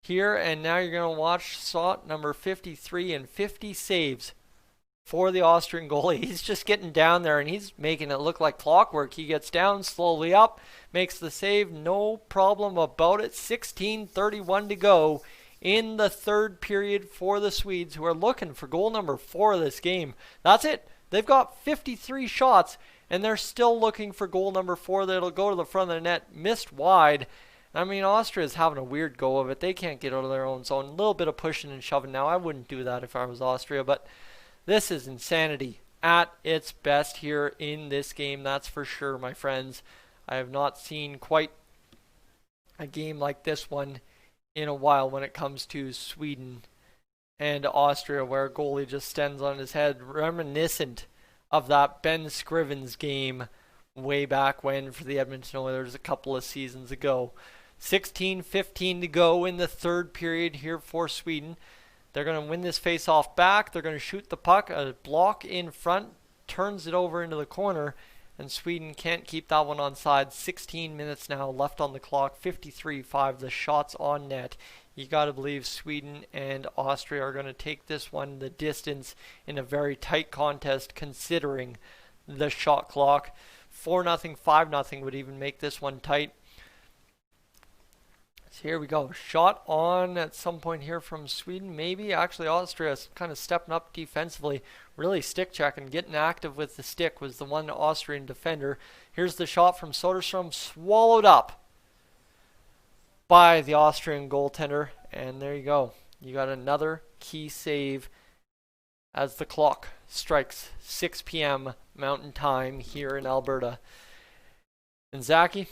A: here, and now you're going to watch shot number 53 and 50 saves for the Austrian goalie. He's just getting down there, and he's making it look like clockwork. He gets down, slowly up, makes the save. No problem about it. 16:31 to go in the third period for the Swedes, who are looking for goal number 4 of this game. That's it. They've got 53 shots, and they're still looking for goal number 4 that'll go to the front of the net. Missed wide. I mean, Austria's having a weird go of it. They can't get out of their own zone. A little bit of pushing and shoving now. I wouldn't do that if I was Austria, but this is insanity at its best here in this game. That's for sure, my friends. I have not seen quite a game like this one in a while when it comes to Sweden and Austria, where a goalie just stands on his head, reminiscent of that Ben Scrivens game way back when for the Edmonton Oilers a couple of seasons ago. 16:15 to go in the third period here for Sweden. They're going to win this face-off back. They're going to shoot the puck. A block in front turns it over into the corner, and Sweden can't keep that one onside. 16 minutes now left on the clock. 53-5 the shots on net. You got to believe Sweden and Austria are going to take this one the distance in a very tight contest, considering the shot clock. 4-0, 5-0 would even make this one tight. So here we go. Shot on at some point here from Sweden. Maybe actually Austria is kind of stepping up defensively. Really stick checking, getting active with the stick was the one Austrian defender. Here's the shot from Soderstrom, swallowed up by the Austrian goaltender, and there you go. You got another key save as the clock strikes 6 p.m. Mountain Time here in Alberta. And Zachy,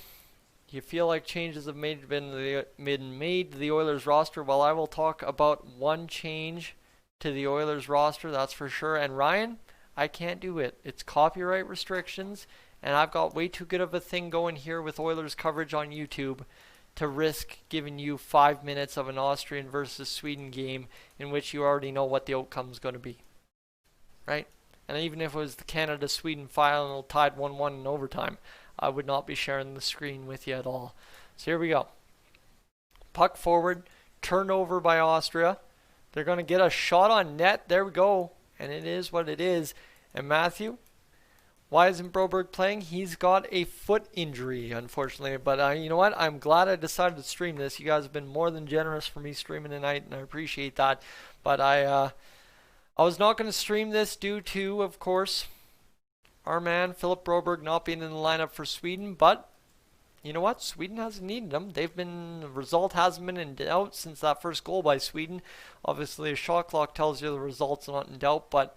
A: do you feel like changes have been made to the Oilers roster? Well, I will talk about one change to the Oilers roster, that's for sure. And Ryan, I can't do it. It's copyright restrictions, and I've got way too good of a thing going here with Oilers coverage on YouTube to risk giving you 5 minutes of an Austrian versus Sweden game in which you already know what the outcome is going to be. Right? And even if it was the Canada-Sweden final tied 1-1 in overtime, I would not be sharing the screen with you at all. So here we go. Puck forward, turned over by Austria. They're going to get a shot on net. There we go. And it is what it is. And Matthew, why isn't Broberg playing? He's got a foot injury, unfortunately. But you know what? I'm glad I decided to stream this. You guys have been more than generous for me streaming tonight, and I appreciate that. But I was not going to stream this due to, of course, our man Philip Broberg not being in the lineup for Sweden. But you know what? Sweden hasn't needed him. The result hasn't been in doubt since that first goal by Sweden. Obviously, a shot clock tells you the result's not in doubt. But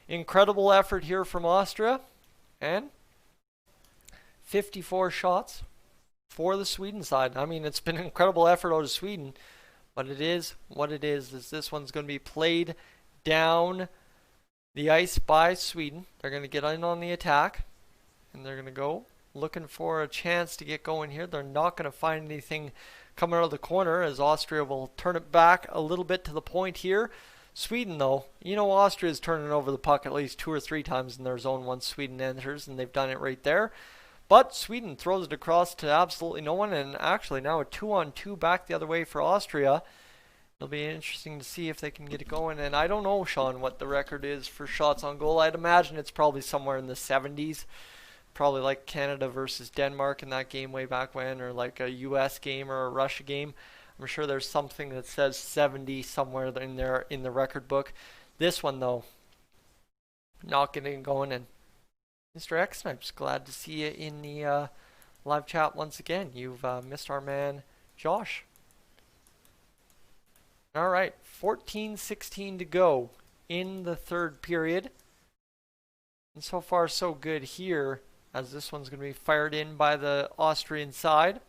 A: incredible effort here from Austria. And 54 shots for the Sweden side. I mean, it's been an incredible effort out of Sweden. But it is what it is. This one's going to be played down the ice by Sweden. They're going to get in on the attack. And they're going to go looking for a chance to get going here. They're not going to find anything coming out of the corner as Austria will turn it back a little bit to the point here. Sweden, though, you know Austria is turning over the puck at least 2 or 3 times in their zone once Sweden enters, and they've done it right there. But Sweden throws it across to absolutely no one, and actually now a 2-on-2 back the other way for Austria. It'll be interesting to see if they can get it going. And I don't know, Sean, what the record is for shots on goal. I'd imagine it's probably somewhere in the 70s. Probably like Canada versus Denmark in that game way back when, or like a US game or a Russia game. I'm sure there's something that says 70 somewhere in there in the record book. This one, though, not getting going. And Mr. X-Snipes, glad to see you in the live chat once again. You've missed our man, Josh. All right, 14:16 to go in the third period. And so far, so good here, as this one's going to be fired in by the Austrian side.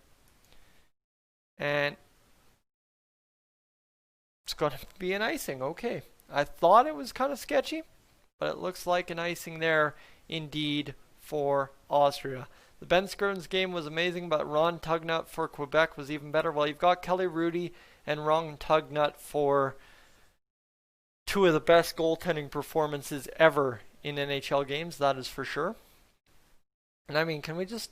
A: And it's going to be an icing. Okay. I thought it was kind of sketchy, but it looks like an icing there indeed for Austria. The Ben Skirns game was amazing, but Ron Tugnut for Quebec was even better. Well, you've got Kelly Rudy and Ron Tugnut for 2 of the best goaltending performances ever in NHL games, that is for sure. And I mean, can we just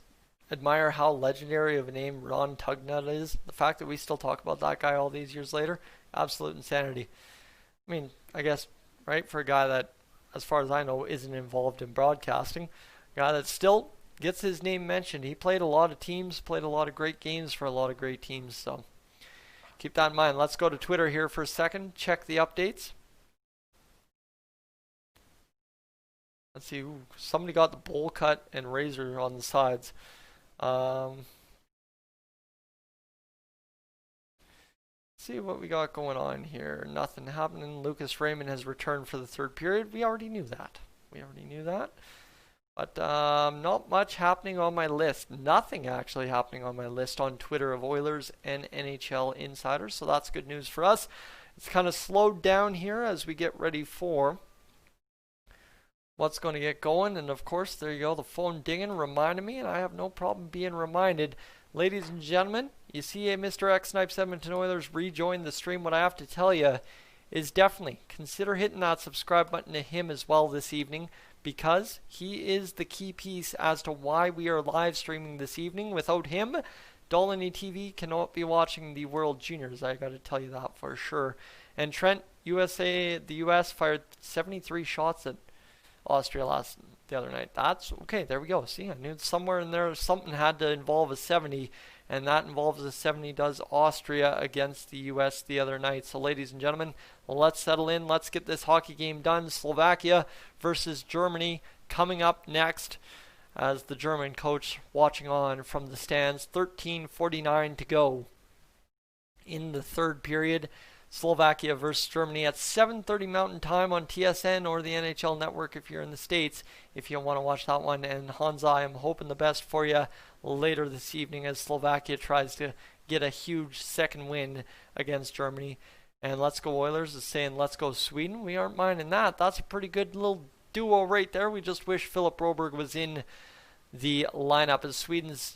A: admire how legendary of a name Ron Tugnut is? The fact that we still talk about that guy all these years later, absolute insanity. I mean, I guess, right, for a guy that, as far as I know, isn't involved in broadcasting, a guy that still gets his name mentioned. He played a lot of teams, played a lot of great games for a lot of great teams, so keep that in mind. Let's go to Twitter here for a second, check the updates. Let's see, ooh, somebody got the bowl cut and razor on the sides. See what we got going on here. Nothing happening. Lucas Raymond has returned for the third period. We already knew that. But not much happening on my list. Nothing actually happening on my list on Twitter of Oilers and NHL insiders. So that's good news for us. It's kind of slowed down here as we get ready for what's going to get going. And of course, there you go, the phone dinging, reminding me, and I have no problem being reminded. Ladies and gentlemen, you see Mr. X Snipes Edmonton Oilers rejoin the stream. What I have to tell you is definitely consider hitting that subscribe button to him as well this evening, because he is the key piece as to why we are live streaming this evening. Without him, Dolany TV cannot be watching the World Juniors. I got to tell you that for sure. And Trent, the US fired 73 shots at Austria the other night. That's okay. There we go. See, I knew somewhere in there something had to involve a 70, and that involves a 70 does Austria against the US the other night. So ladies and gentlemen, let's settle in. Let's get this hockey game done. Slovakia versus Germany coming up next, as the German coach watching on from the stands. 13:49 to go in the third period. Slovakia versus Germany at 7:30 Mountain Time on TSN or the NHL Network if you're in the States, if you want to watch that one. And Hansa, I'm hoping the best for you later this evening as Slovakia tries to get a huge second win against Germany. And Let's Go Oilers is saying Let's Go Sweden. We aren't minding that. That's a pretty good little duo right there. We just wish Philip Broberg was in the lineup as Sweden's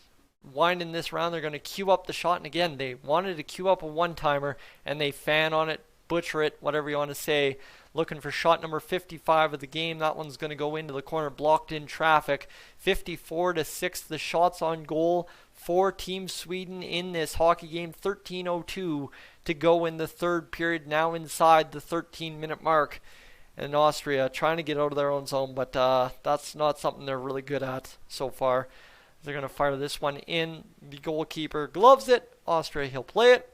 A: winding this round. They're going to queue up the shot, and again, they wanted to queue up a one-timer, and they fan on it, butcher it, whatever you want to say. Looking for shot number 55 of the game. That one's going to go into the corner, blocked in traffic. 54-6, the shots on goal for Team Sweden in this hockey game. 13:02 to go in the third period, now inside the 13-minute mark. And Austria trying to get out of their own zone, but that's not something they're really good at so far. They're going to fire this one in. The goalkeeper gloves it. Austria, he'll play it.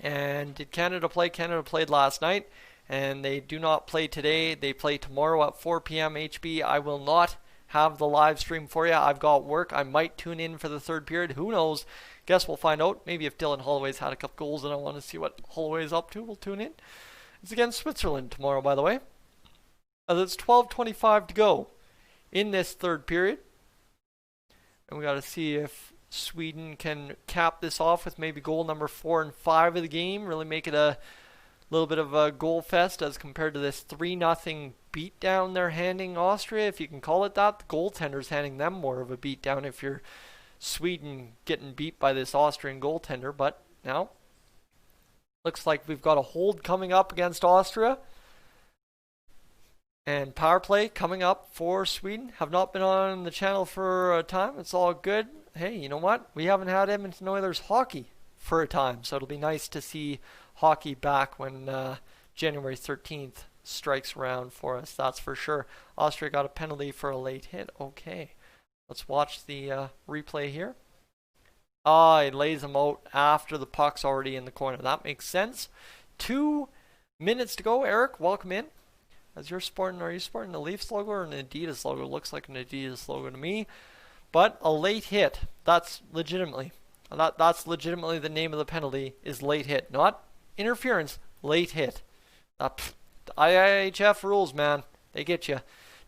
A: And did Canada play? Canada played last night. And they do not play today. They play tomorrow at 4 p.m. HB. I will not have the live stream for you. I've got work. I might tune in for the third period. Who knows? Guess we'll find out. Maybe if Dylan Holloway's had a couple goals and I want to see what Holloway's up to, we'll tune in. It's against Switzerland tomorrow, by the way. It's 12:25 to go in this third period. And we got to see if Sweden can cap this off with maybe goal number 4 and 5 of the game. Really make it a little bit of a goal fest as compared to this 3-0 beatdown they're handing Austria, if you can call it that. The goaltender's handing them more of a beatdown if you're Sweden getting beat by this Austrian goaltender. But now, looks like we've got a hold coming up against Austria. And power play coming up for Sweden. Have not been on the channel for a time. It's all good. Hey, you know what? We haven't had Edmonton Oilers hockey for a time. So it'll be nice to see hockey back when January 13th strikes around for us. That's for sure. Austria got a penalty for a late hit. Okay. Let's watch the replay here. He lays him out after the puck's already in the corner. That makes sense. 2 minutes to go. Eric, welcome in. As are you sporting the Leafs logo or an Adidas logo? Looks like an Adidas logo to me. But a late hit. That's legitimately the name of the penalty, is late hit. Not interference, late hit. IIHF rules, man. They get you.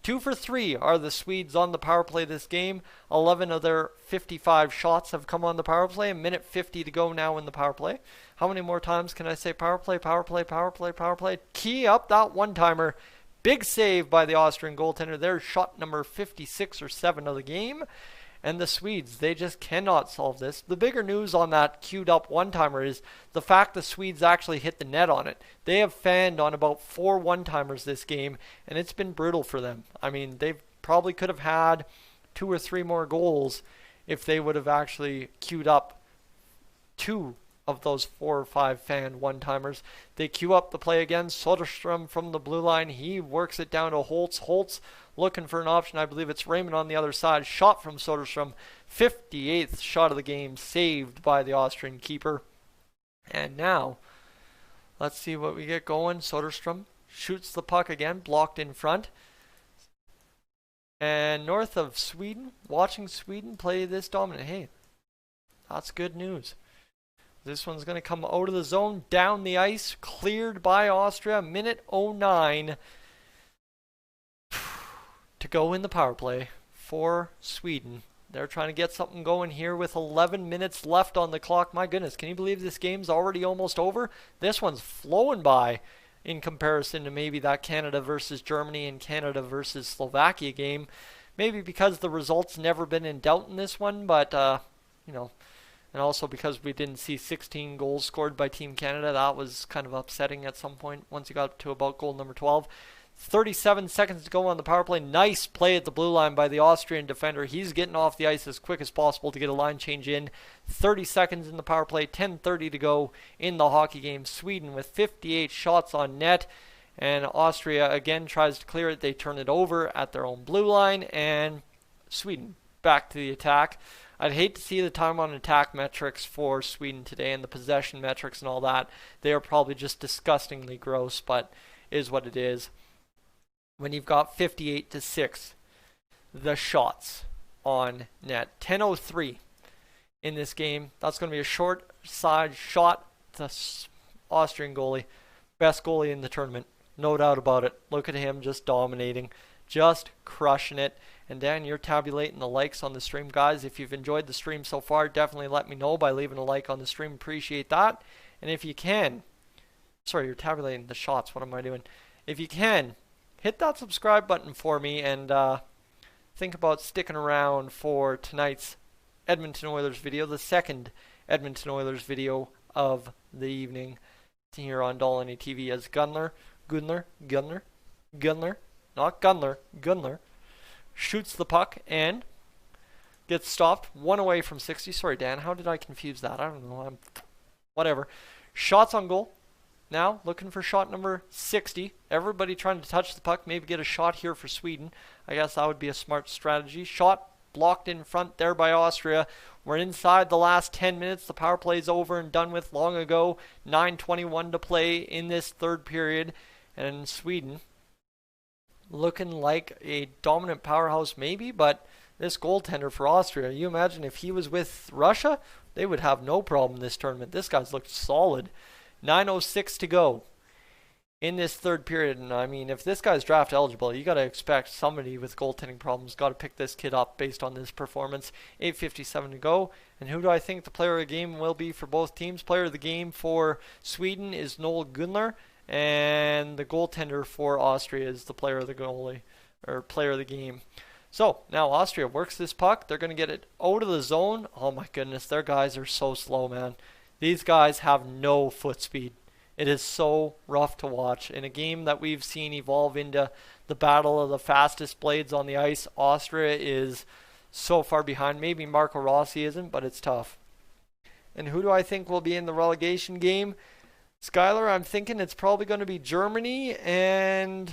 A: 2 for 3 are the Swedes on the power play this game. 11 of their 55 shots have come on the power play. A minute 50 to go now in the power play. How many more times can I say power play, power play, power play, power play? Key up that one-timer. Big save by the Austrian goaltender. There's shot number 56 or 7 of the game. And the Swedes, they just cannot solve this. The bigger news on that queued up one-timer is the fact the Swedes actually hit the net on it. They have fanned on about 4 one-timers this game, and it's been brutal for them. I mean, they probably could have had 2 or 3 more goals if they would have actually queued up 2 of those 4 or 5 fan one-timers. They queue up the play again. Soderstrom from the blue line. He works it down to Holtz. Holtz looking for an option. I believe it's Raymond on the other side. Shot from Soderstrom. 58th shot of the game. Saved by the Austrian keeper. And now, let's see what we get going. Soderstrom shoots the puck again. Blocked in front. And north of Sweden, watching Sweden play this dominant. Hey, that's good news. This one's going to come out of the zone, down the ice, cleared by Austria. Minute 09 to go in the power play for Sweden. They're trying to get something going here with 11 minutes left on the clock. My goodness, can you believe this game's already almost over? This one's flowing by in comparison to maybe that Canada versus Germany and Canada versus Slovakia game. Maybe because the result's never been in doubt in this one, but, you know, and also because we didn't see 16 goals scored by Team Canada. That was kind of upsetting at some point once you got to about goal number 12. 37 seconds to go on the power play. Nice play at the blue line by the Austrian defender. He's getting off the ice as quick as possible to get a line change in. 30 seconds in the power play. 10:30 to go in the hockey game. Sweden with 58 shots on net. And Austria again tries to clear it. They turn it over at their own blue line. And Sweden back to the attack. I'd hate to see the time on attack metrics for Sweden today and the possession metrics and all that. They are probably just disgustingly gross, but is what it is. When you've got 58-6, the shots on net. 10:03 in this game. That's going to be a short side shot. Austrian goalie. Best goalie in the tournament. No doubt about it. Look at him just dominating. Just crushing it. And Dan, you're tabulating the likes on the stream. Guys, if you've enjoyed the stream so far, definitely let me know by leaving a like on the stream. Appreciate that. And if you can, sorry, you're tabulating the shots. What am I doing? If you can, hit that subscribe button for me and think about sticking around for tonight's Edmonton Oilers video, the second Edmonton Oilers video of the evening here on Dolany TV as Gunler, not Gunler, shoots the puck and gets stopped. One away from 60. Sorry, Dan, how did I confuse that? I don't know. Whatever. Shots on goal. Now, looking for shot number 60. Everybody trying to touch the puck. Maybe get a shot here for Sweden. I guess that would be a smart strategy. Shot blocked in front there by Austria. We're inside the last 10 minutes. The power play is over and done with long ago. 9:21 to play in this third period. And Sweden looking like a dominant powerhouse maybe, but this goaltender for Austria, you imagine if he was with Russia, they would have no problem in this tournament. This guy's looked solid. 9:06 to go in this third period. And I mean, if this guy's draft eligible, you got to expect somebody with goaltending problems got to pick this kid up based on this performance. 8:57 to go. And who do I think the player of the game will be for both teams? Player of the game for Sweden is Noel Gunler, and the goaltender for Austria is the player of the goalie, or player of the game. So now Austria works this puck. They're going to get it out of the zone. Oh my goodness, their guys are so slow, man. These guys have no foot speed. It is so rough to watch. In a game that we've seen evolve into the battle of the fastest blades on the ice, Austria is so far behind. Maybe Marco Rossi isn't, but it's tough. And who do I think will be in the relegation game? Skylar, I'm thinking it's probably going to be Germany, and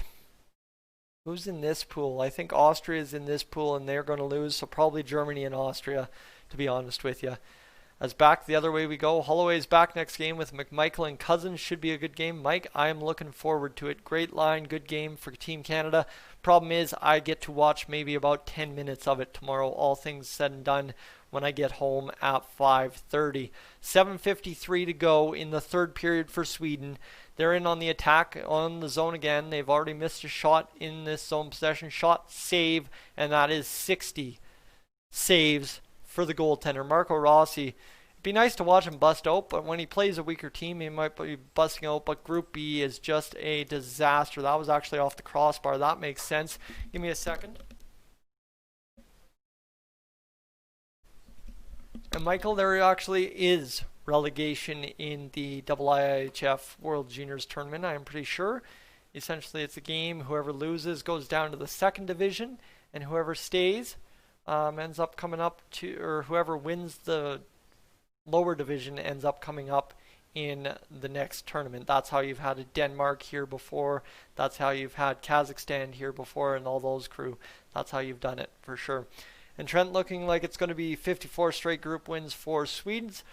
A: who's in this pool? I think Austria is in this pool, and they're going to lose, so probably Germany and Austria, to be honest with you. As back the other way we go. Holloway's back next game with McMichael and Cousins. Should be a good game. Mike, I am looking forward to it. Great line, good game for Team Canada. Problem is, I get to watch maybe about 10 minutes of it tomorrow, all things said and done, when I get home at 5:30. 7:53 to go in the third period for Sweden. They're in on the attack, on the zone again. They've already missed a shot in this zone possession. Shot, save, and that is 60 saves for the goaltender, Marco Rossi. It'd be nice to watch him bust out, but when he plays a weaker team, he might be busting out. But Group B is just a disaster. That was actually off the crossbar. That makes sense. Give me a second. And Michael, there actually is relegation in the IIHF World Juniors tournament, I am pretty sure. Essentially, it's a game. Whoever loses goes down to the second division, and whoever stays ends up coming up to, or whoever wins the lower division ends up coming up in the next tournament. That's how you've had Denmark here before. That's how you've had Kazakhstan here before, and all those crew. That's how you've done it for sure. And Trent looking like it's going to be 54 straight group wins for Swedes.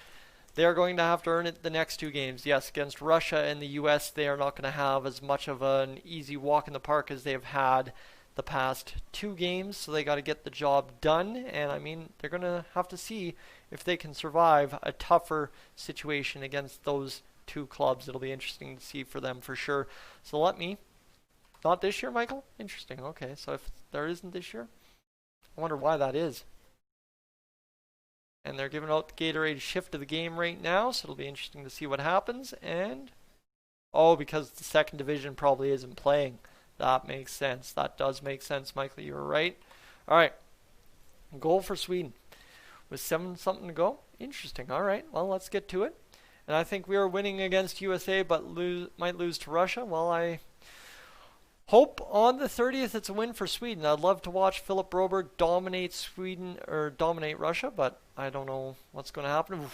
A: They are going to have to earn it the next two games. Yes, against Russia and the US, they are not going to have as much of an easy walk in the park as they've had the past two games, so they got to get the job done. And I mean, they're going to have to see if they can survive a tougher situation against those two clubs. It'll be interesting to see for them for sure. So not this year, Michael? Interesting. Okay, so if there isn't this year, I wonder why that is. And they're giving out the Gatorade shift of the game right now, so it'll be interesting to see what happens. And oh, because the second division probably isn't playing. That makes sense. That does make sense, Michael. You were right. All right. Goal for Sweden with 7-something to go. Interesting. All right. Well, let's get to it. And I think we are winning against USA, but might lose to Russia. Well, I hope on the 30th it's a win for Sweden. I'd love to watch Philip Broberg dominate Sweden or dominate Russia, but I don't know what's going to happen.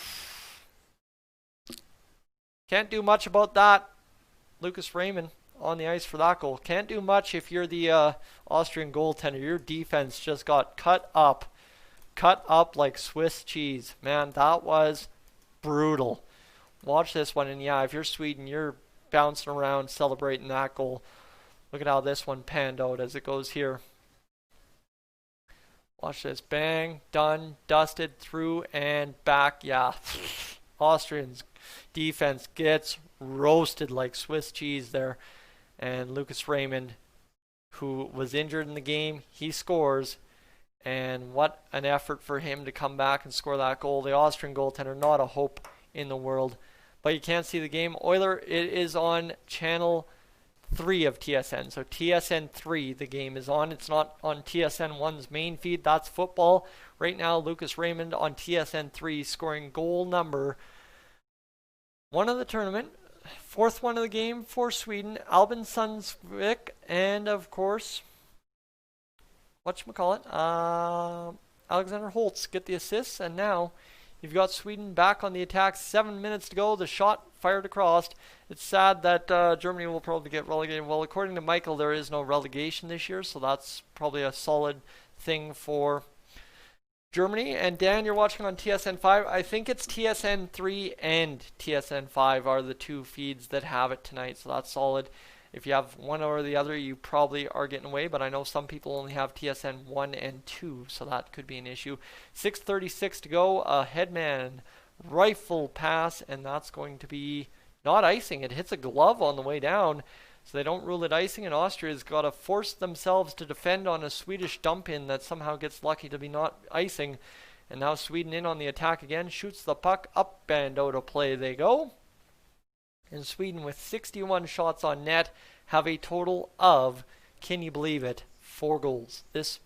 A: Can't do much about that. Lucas Raymond on the ice for that goal. Can't do much if you're the Austrian goaltender. Your defense just got cut up like Swiss cheese. Man, that was brutal. Watch this one, and yeah, if you're Sweden, you're bouncing around celebrating that goal. Look at how this one panned out as it goes here. Watch this. Bang, done, dusted, through, and back. Yeah, Austrians defense gets roasted like Swiss cheese there. And Lucas Raymond, who was injured in the game, he scores. And what an effort for him to come back and score that goal. The Austrian goaltender, not a hope in the world. But you can't see the game. Euler, it is on channel 3 of TSN. So TSN 3, the game is on. It's not on TSN 1's main feed. That's football. Right now, Lucas Raymond on TSN 3 scoring goal number 1 of the tournament. 4th one of the game for Sweden. Albin Sundsvik. And, of course, Alexander Holtz get the assists. And now you've got Sweden back on the attack. 7 minutes to go. The shot fired across. It's sad that Germany will probably get relegated. Well, according to Michael, there is no relegation this year, so that's probably a solid thing for Germany. And Dan, you're watching on TSN 5. I think it's TSN 3 and TSN 5 are the 2 feeds that have it tonight, so that's solid. If you have one or the other, you probably are getting away, but I know some people only have TSN 1 and 2, so that could be an issue. 6:36 to go. A headman rifle pass, and that's going to be not icing. It hits a glove on the way down, so they don't rule it icing, and Austria's got to force themselves to defend on a Swedish dump-in that somehow gets lucky to be not icing. And now Sweden in on the attack again, shoots the puck up and out of play they go. And Sweden, with 61 shots on net, have a total of, can you believe it, 4 goals. This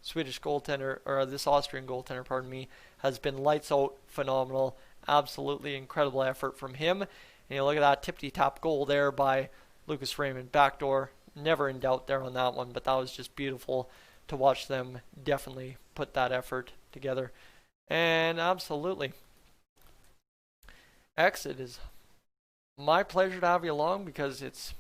A: Swedish goaltender, or this Austrian goaltender, pardon me, has been lights out, phenomenal, absolutely incredible effort from him. And you look at that tippity-tap goal there by Lucas Raymond, backdoor, never in doubt there on that one, but that was just beautiful to watch them definitely put that effort together. And absolutely, X, it is my pleasure to have you along, because it's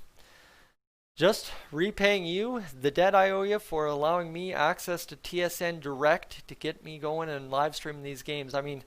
A: just repaying you the debt I owe you for allowing me access to TSN Direct to get me going and live streaming these games. I mean,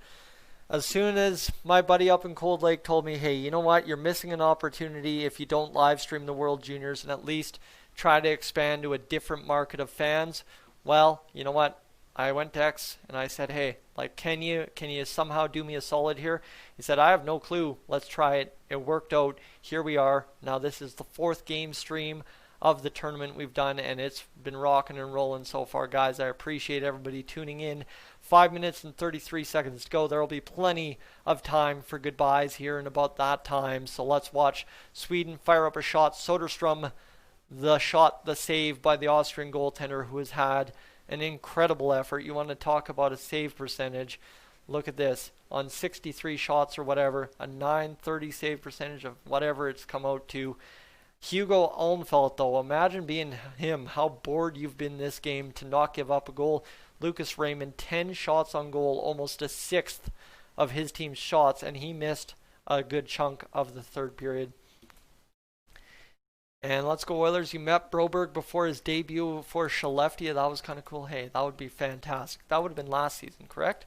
A: as soon as my buddy up in Cold Lake told me, hey, you know what, you're missing an opportunity if you don't live stream the World Juniors and at least try to expand to a different market of fans, well, you know what, I went to X and I said, hey, like, can you somehow do me a solid here? He said, I have no clue. Let's try it. It worked out. Here we are. Now this is the 4th game stream of the tournament we've done, and it's been rocking and rolling so far, guys. I appreciate everybody tuning in. 5 minutes and 33 seconds to go. There will be plenty of time for goodbyes here in about that time. So let's watch Sweden fire up a shot. Soderstrom, the save by the Austrian goaltender, who has had an incredible effort. You want to talk about a save percentage. Look at this. On 63 shots or whatever, a 930 save percentage of whatever it's come out to. Hugo Almfelt, though, imagine being him, how bored you've been this game to not give up a goal. Lucas Raymond, 10 shots on goal, almost a sixth of his team's shots, and he missed a good chunk of the 3rd period. And let's go Oilers. You met Broberg before his debut for Skellefteå. That was kind of cool. Hey, that would be fantastic. That would have been last season, correct?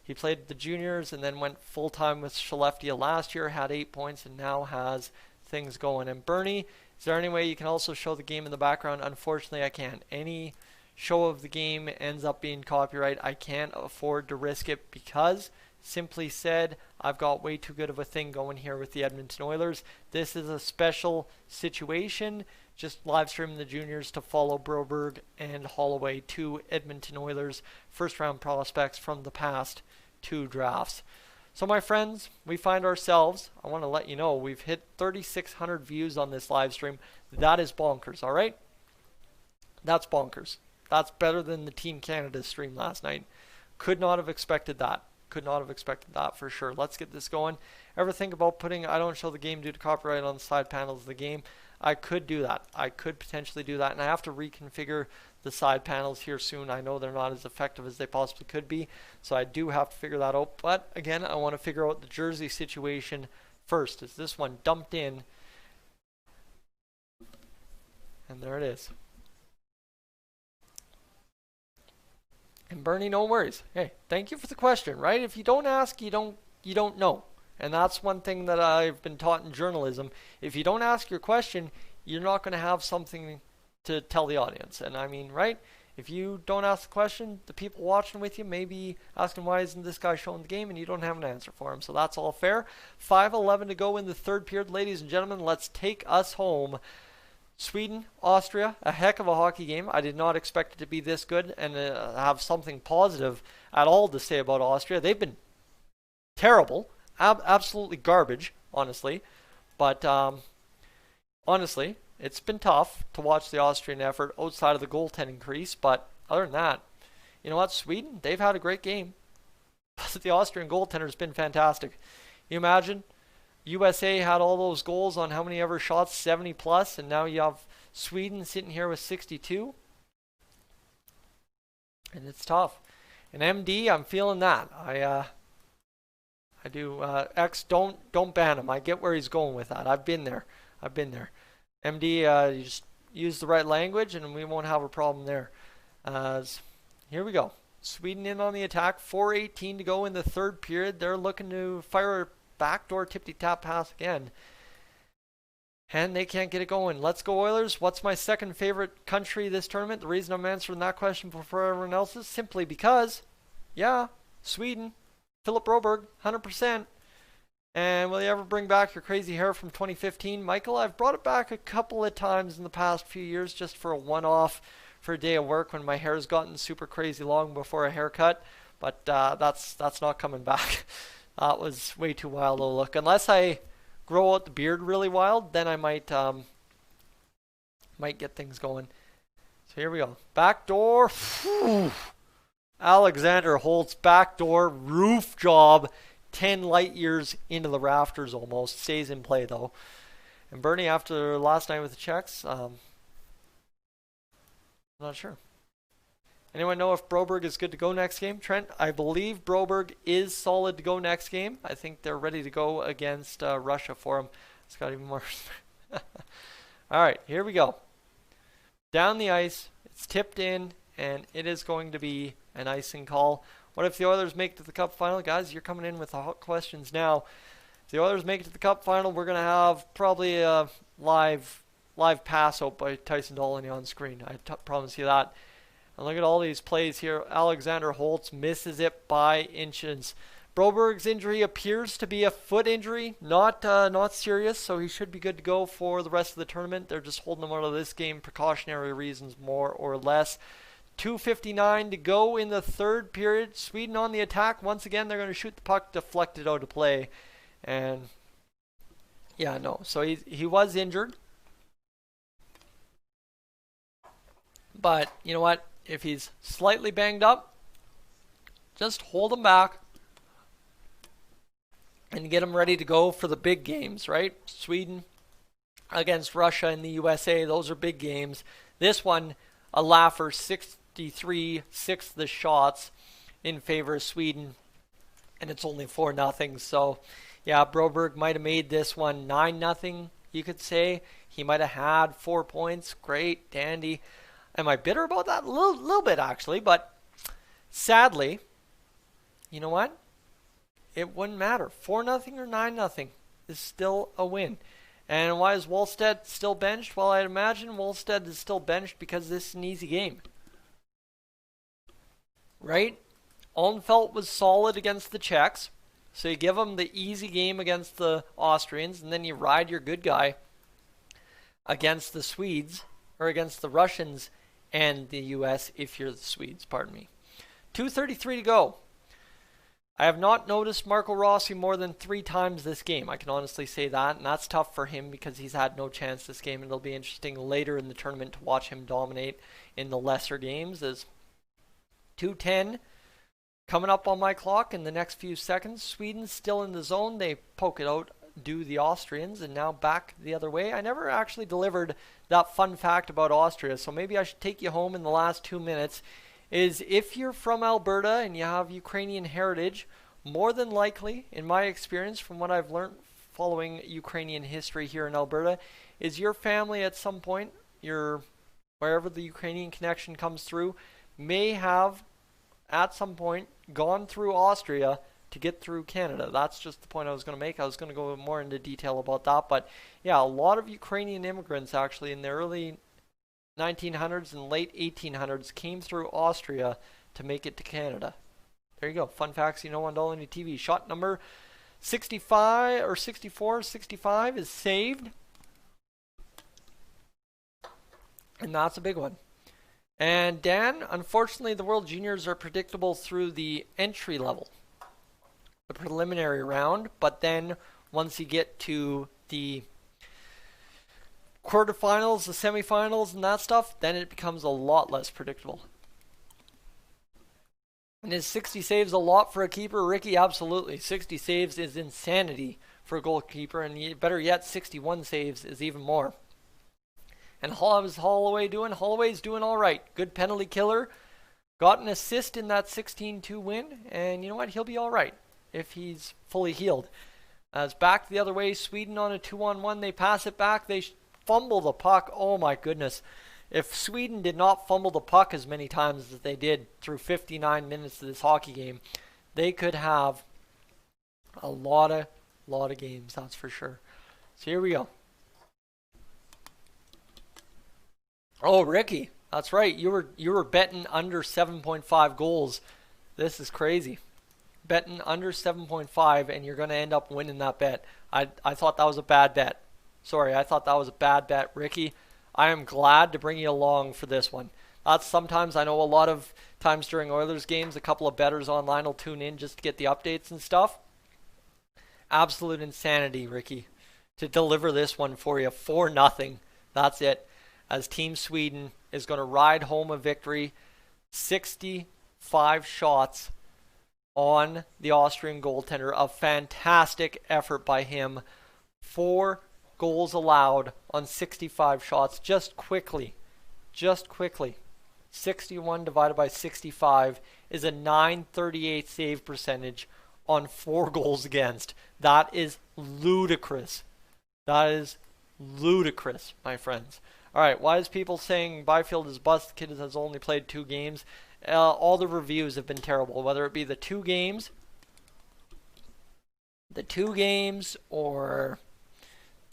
A: He played the juniors and then went full-time with Skellefteå last year, had 8 points, and now has things going. And Bernie, is there any way you can also show the game in the background? Unfortunately, I can't. Any show of the game ends up being copyright. I can't afford to risk it because, simply said, I've got way too good of a thing going here with the Edmonton Oilers. This is a special situation. Just live streaming the juniors to follow Broberg and Holloway, 2 Edmonton Oilers first-round prospects from the past 2 drafts. So my friends, we find ourselves, I want to let you know, we've hit 3,600 views on this live stream. That is bonkers, all right? That's bonkers. That's better than the Team Canada stream last night. Could not have expected that. Could not have expected that for sure. Let's get this going. Ever think about putting, I don't show the game due to copyright on the side panels of the game? I could do that. I could potentially do that. And I have to reconfigure the side panels here soon. I know they're not as effective as they possibly could be. So I do have to figure that out. But again, I want to figure out the jersey situation first. Is this one dumped in? And there it is. And Bernie, no worries. Hey, thank you for the question, right? If you don't ask, you don't know. And that's one thing that I've been taught in journalism. If you don't ask your question, you're not going to have something to tell the audience. And I mean, right? If you don't ask the question, the people watching with you may be asking why isn't this guy showing the game, and you don't have an answer for him. So that's all fair. 5:11 to go in the third period, ladies and gentlemen. Let's take us home. Sweden, Austria, a heck of a hockey game. I did not expect it to be this good and have something positive at all to say about Austria. They've been terrible, absolutely garbage, honestly. But honestly, it's been tough to watch the Austrian effort outside of the goaltending crease. But other than that, you know what? Sweden, they've had a great game. But the Austrian goaltender has been fantastic. You imagine? USA had all those goals on how many ever shots, 70 plus, and now you have Sweden sitting here with 62. And it's tough. And MD, I'm feeling that. I do. X, don't ban him. I get where he's going with that. I've been there. MD, you just use the right language, and we won't have a problem there. Here we go. Sweden in on the attack. 4:18 to go in the third period. They're looking to fire a backdoor tippy-tap pass again. And they can't get it going. Let's go Oilers. What's my second favorite country this tournament? The reason I'm answering that question before everyone else is simply because, yeah, Sweden. Philip Broberg, 100%. And will you ever bring back your crazy hair from 2015? Michael, I've brought it back a couple of times in the past few years just for a one-off for a day of work when my hair's gotten super crazy long before a haircut. But that's not coming back. That was way too wild of a look. Unless I grow out the beard really wild, then I might get things going. So here we go. Backdoor. Alexander Holtz, backdoor, roof job. 10 light years into the rafters almost. Stays in play though. And Bernie, after last night with the Czechs, I'm not sure. Anyone know if Broberg is good to go next game? Trent, I believe Broberg is solid to go next game. I think they're ready to go against Russia for him. It's got even more. All right, here we go. Down the ice. It's tipped in, and it is going to be an icing call. What if the Oilers make it to the Cup final? Guys, you're coming in with the hot questions now. If the Oilers make it to the Cup final, we're going to have probably a live pass out by Tyson Dolaney on screen. I promise you that. And look at all these plays here. Alexander Holtz misses it by inches. Broberg's injury appears to be a foot injury, not serious, so he should be good to go for the rest of the tournament. They're just holding him out of this game, precautionary reasons, more or less. 2:59 to go in the third period. Sweden on the attack. Once again, they're going to shoot the puck, deflected out of play. And, yeah, no. So he was injured. But, you know what? If he's slightly banged up, just hold him back and get him ready to go for the big games, right? Sweden against Russia and the USA, those are big games. This one, a laugher, 63, 6 the shots in favor of Sweden, and it's only 4-0. So, yeah, Broberg might have made this one 9-0, you could say. He might have had 4 points. Great, dandy. Am I bitter about that? A little bit, actually. But sadly, you know what? It wouldn't matter. 4-0 or 9-0 is still a win. And why is Wallstedt still benched? Well, I'd imagine Wallstedt is still benched because this is an easy game. Right? Allenfelt was solid against the Czechs. So you give him the easy game against the Austrians, and then you ride your good guy against the Swedes, or against the Russians and the US if you're the Swedes, pardon me. 2:33 to go. I have not noticed Marco Rossi more than 3 times this game. I can honestly say that, and that's tough for him because he's had no chance this game, and it'll be interesting later in the tournament to watch him dominate in the lesser games. As 2:10 coming up on my clock in the next few seconds. Sweden's still in the zone. They poke it out, do the Austrians, and now back the other way. I never actually delivered that fun fact about Austria, so maybe I should take you home in the last 2 minutes. Is if you're from Alberta and you have Ukrainian heritage, more than likely, in my experience, from what I've learned following Ukrainian history here in Alberta, is your family at some point, wherever the Ukrainian connection comes through, may have at some point gone through Austria to get through Canada. That's just the point I was going to make. I was going to go more into detail about that, but yeah, a lot of Ukrainian immigrants actually in the early 1900s and late 1800s came through Austria to make it to Canada. There you go. Fun facts you know on Dolany TV. Shot number 65 or 64, 65 is saved. And that's a big one. And Dan, unfortunately, the World Juniors are predictable through the entry level, the preliminary round. But then once you get to the quarterfinals, the semifinals, and that stuff, then it becomes a lot less predictable. And is 60 saves a lot for a keeper, Ricky? Absolutely. 60 saves is insanity for a goalkeeper, and better yet, 61 saves is even more. And how's Holloway doing? Holloway's doing all right. Good penalty killer. Got an assist in that 16-2 win, and you know what? He'll be all right if he's fully healed. As back the other way, Sweden on a 2-on-1. They pass it back. They fumble the puck. Oh my goodness. If Sweden did not fumble the puck as many times as they did through 59 minutes of this hockey game, they could have a lot of games, that's for sure. So here we go. Oh, Ricky, that's right. You were betting under 7.5 goals. This is crazy. Betting under 7.5, and you're going to end up winning that bet. I thought that was a bad bet. Sorry, I thought that was a bad bet, Ricky. I am glad to bring you along for this one. That's sometimes, I know a lot of times during Oilers games, a couple of bettors online will tune in just to get the updates and stuff. Absolute insanity, Ricky, to deliver this one for you. 4-0. That's it. As Team Sweden is going to ride home a victory. 65 shots on the Austrian goaltender. A fantastic effort by him. 4 goals allowed on 65 shots. Just quickly. 61 divided by 65 is a .938 save percentage on 4 goals against. That is ludicrous. That is ludicrous, my friends. All right, why is people saying Byfield is bust? The kid has only played 2 games. All the reviews have been terrible, whether it be the 2 games or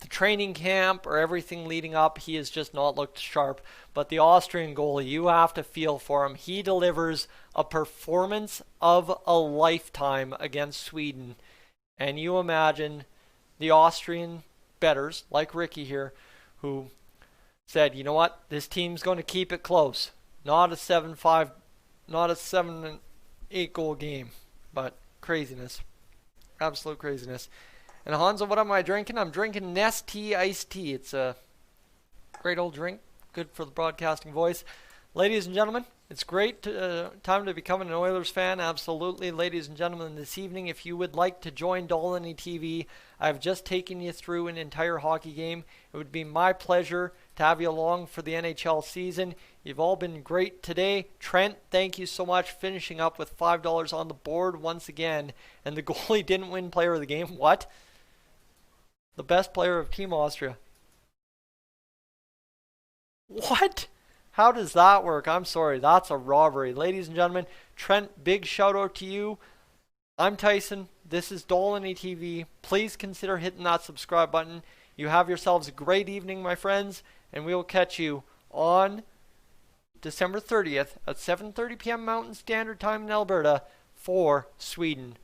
A: the training camp or everything leading up. He has just not looked sharp. But the Austrian goalie, you have to feel for him. He delivers a performance of a lifetime against Sweden. And you imagine the Austrian bettors, like Ricky here, who said, you know what, this team's going to keep it close. Not a 7-5, not a 7-8 goal game, but craziness. Absolute craziness. And Hanzo, what am I drinking? I'm drinking Nestea iced tea. It's a great old drink, good for the broadcasting voice. Ladies and gentlemen, it's great time to become an Oilers fan. Absolutely. Ladies and gentlemen, this evening, if you would like to join Dolany TV, I've just taken you through an entire hockey game. It would be my pleasure to have you along for the NHL season. You've all been great today. Trent, thank you so much. Finishing up with $5 on the board once again. And the goalie didn't win player of the game. What? The best player of Team Austria. What? How does that work? I'm sorry. That's a robbery. Ladies and gentlemen, Trent, big shout out to you. I'm Tyson. This is Dolany TV. Please consider hitting that subscribe button. You have yourselves a great evening, my friends, and we will catch you on December 30th at 7:30 p.m. Mountain Standard Time in Alberta for Sweden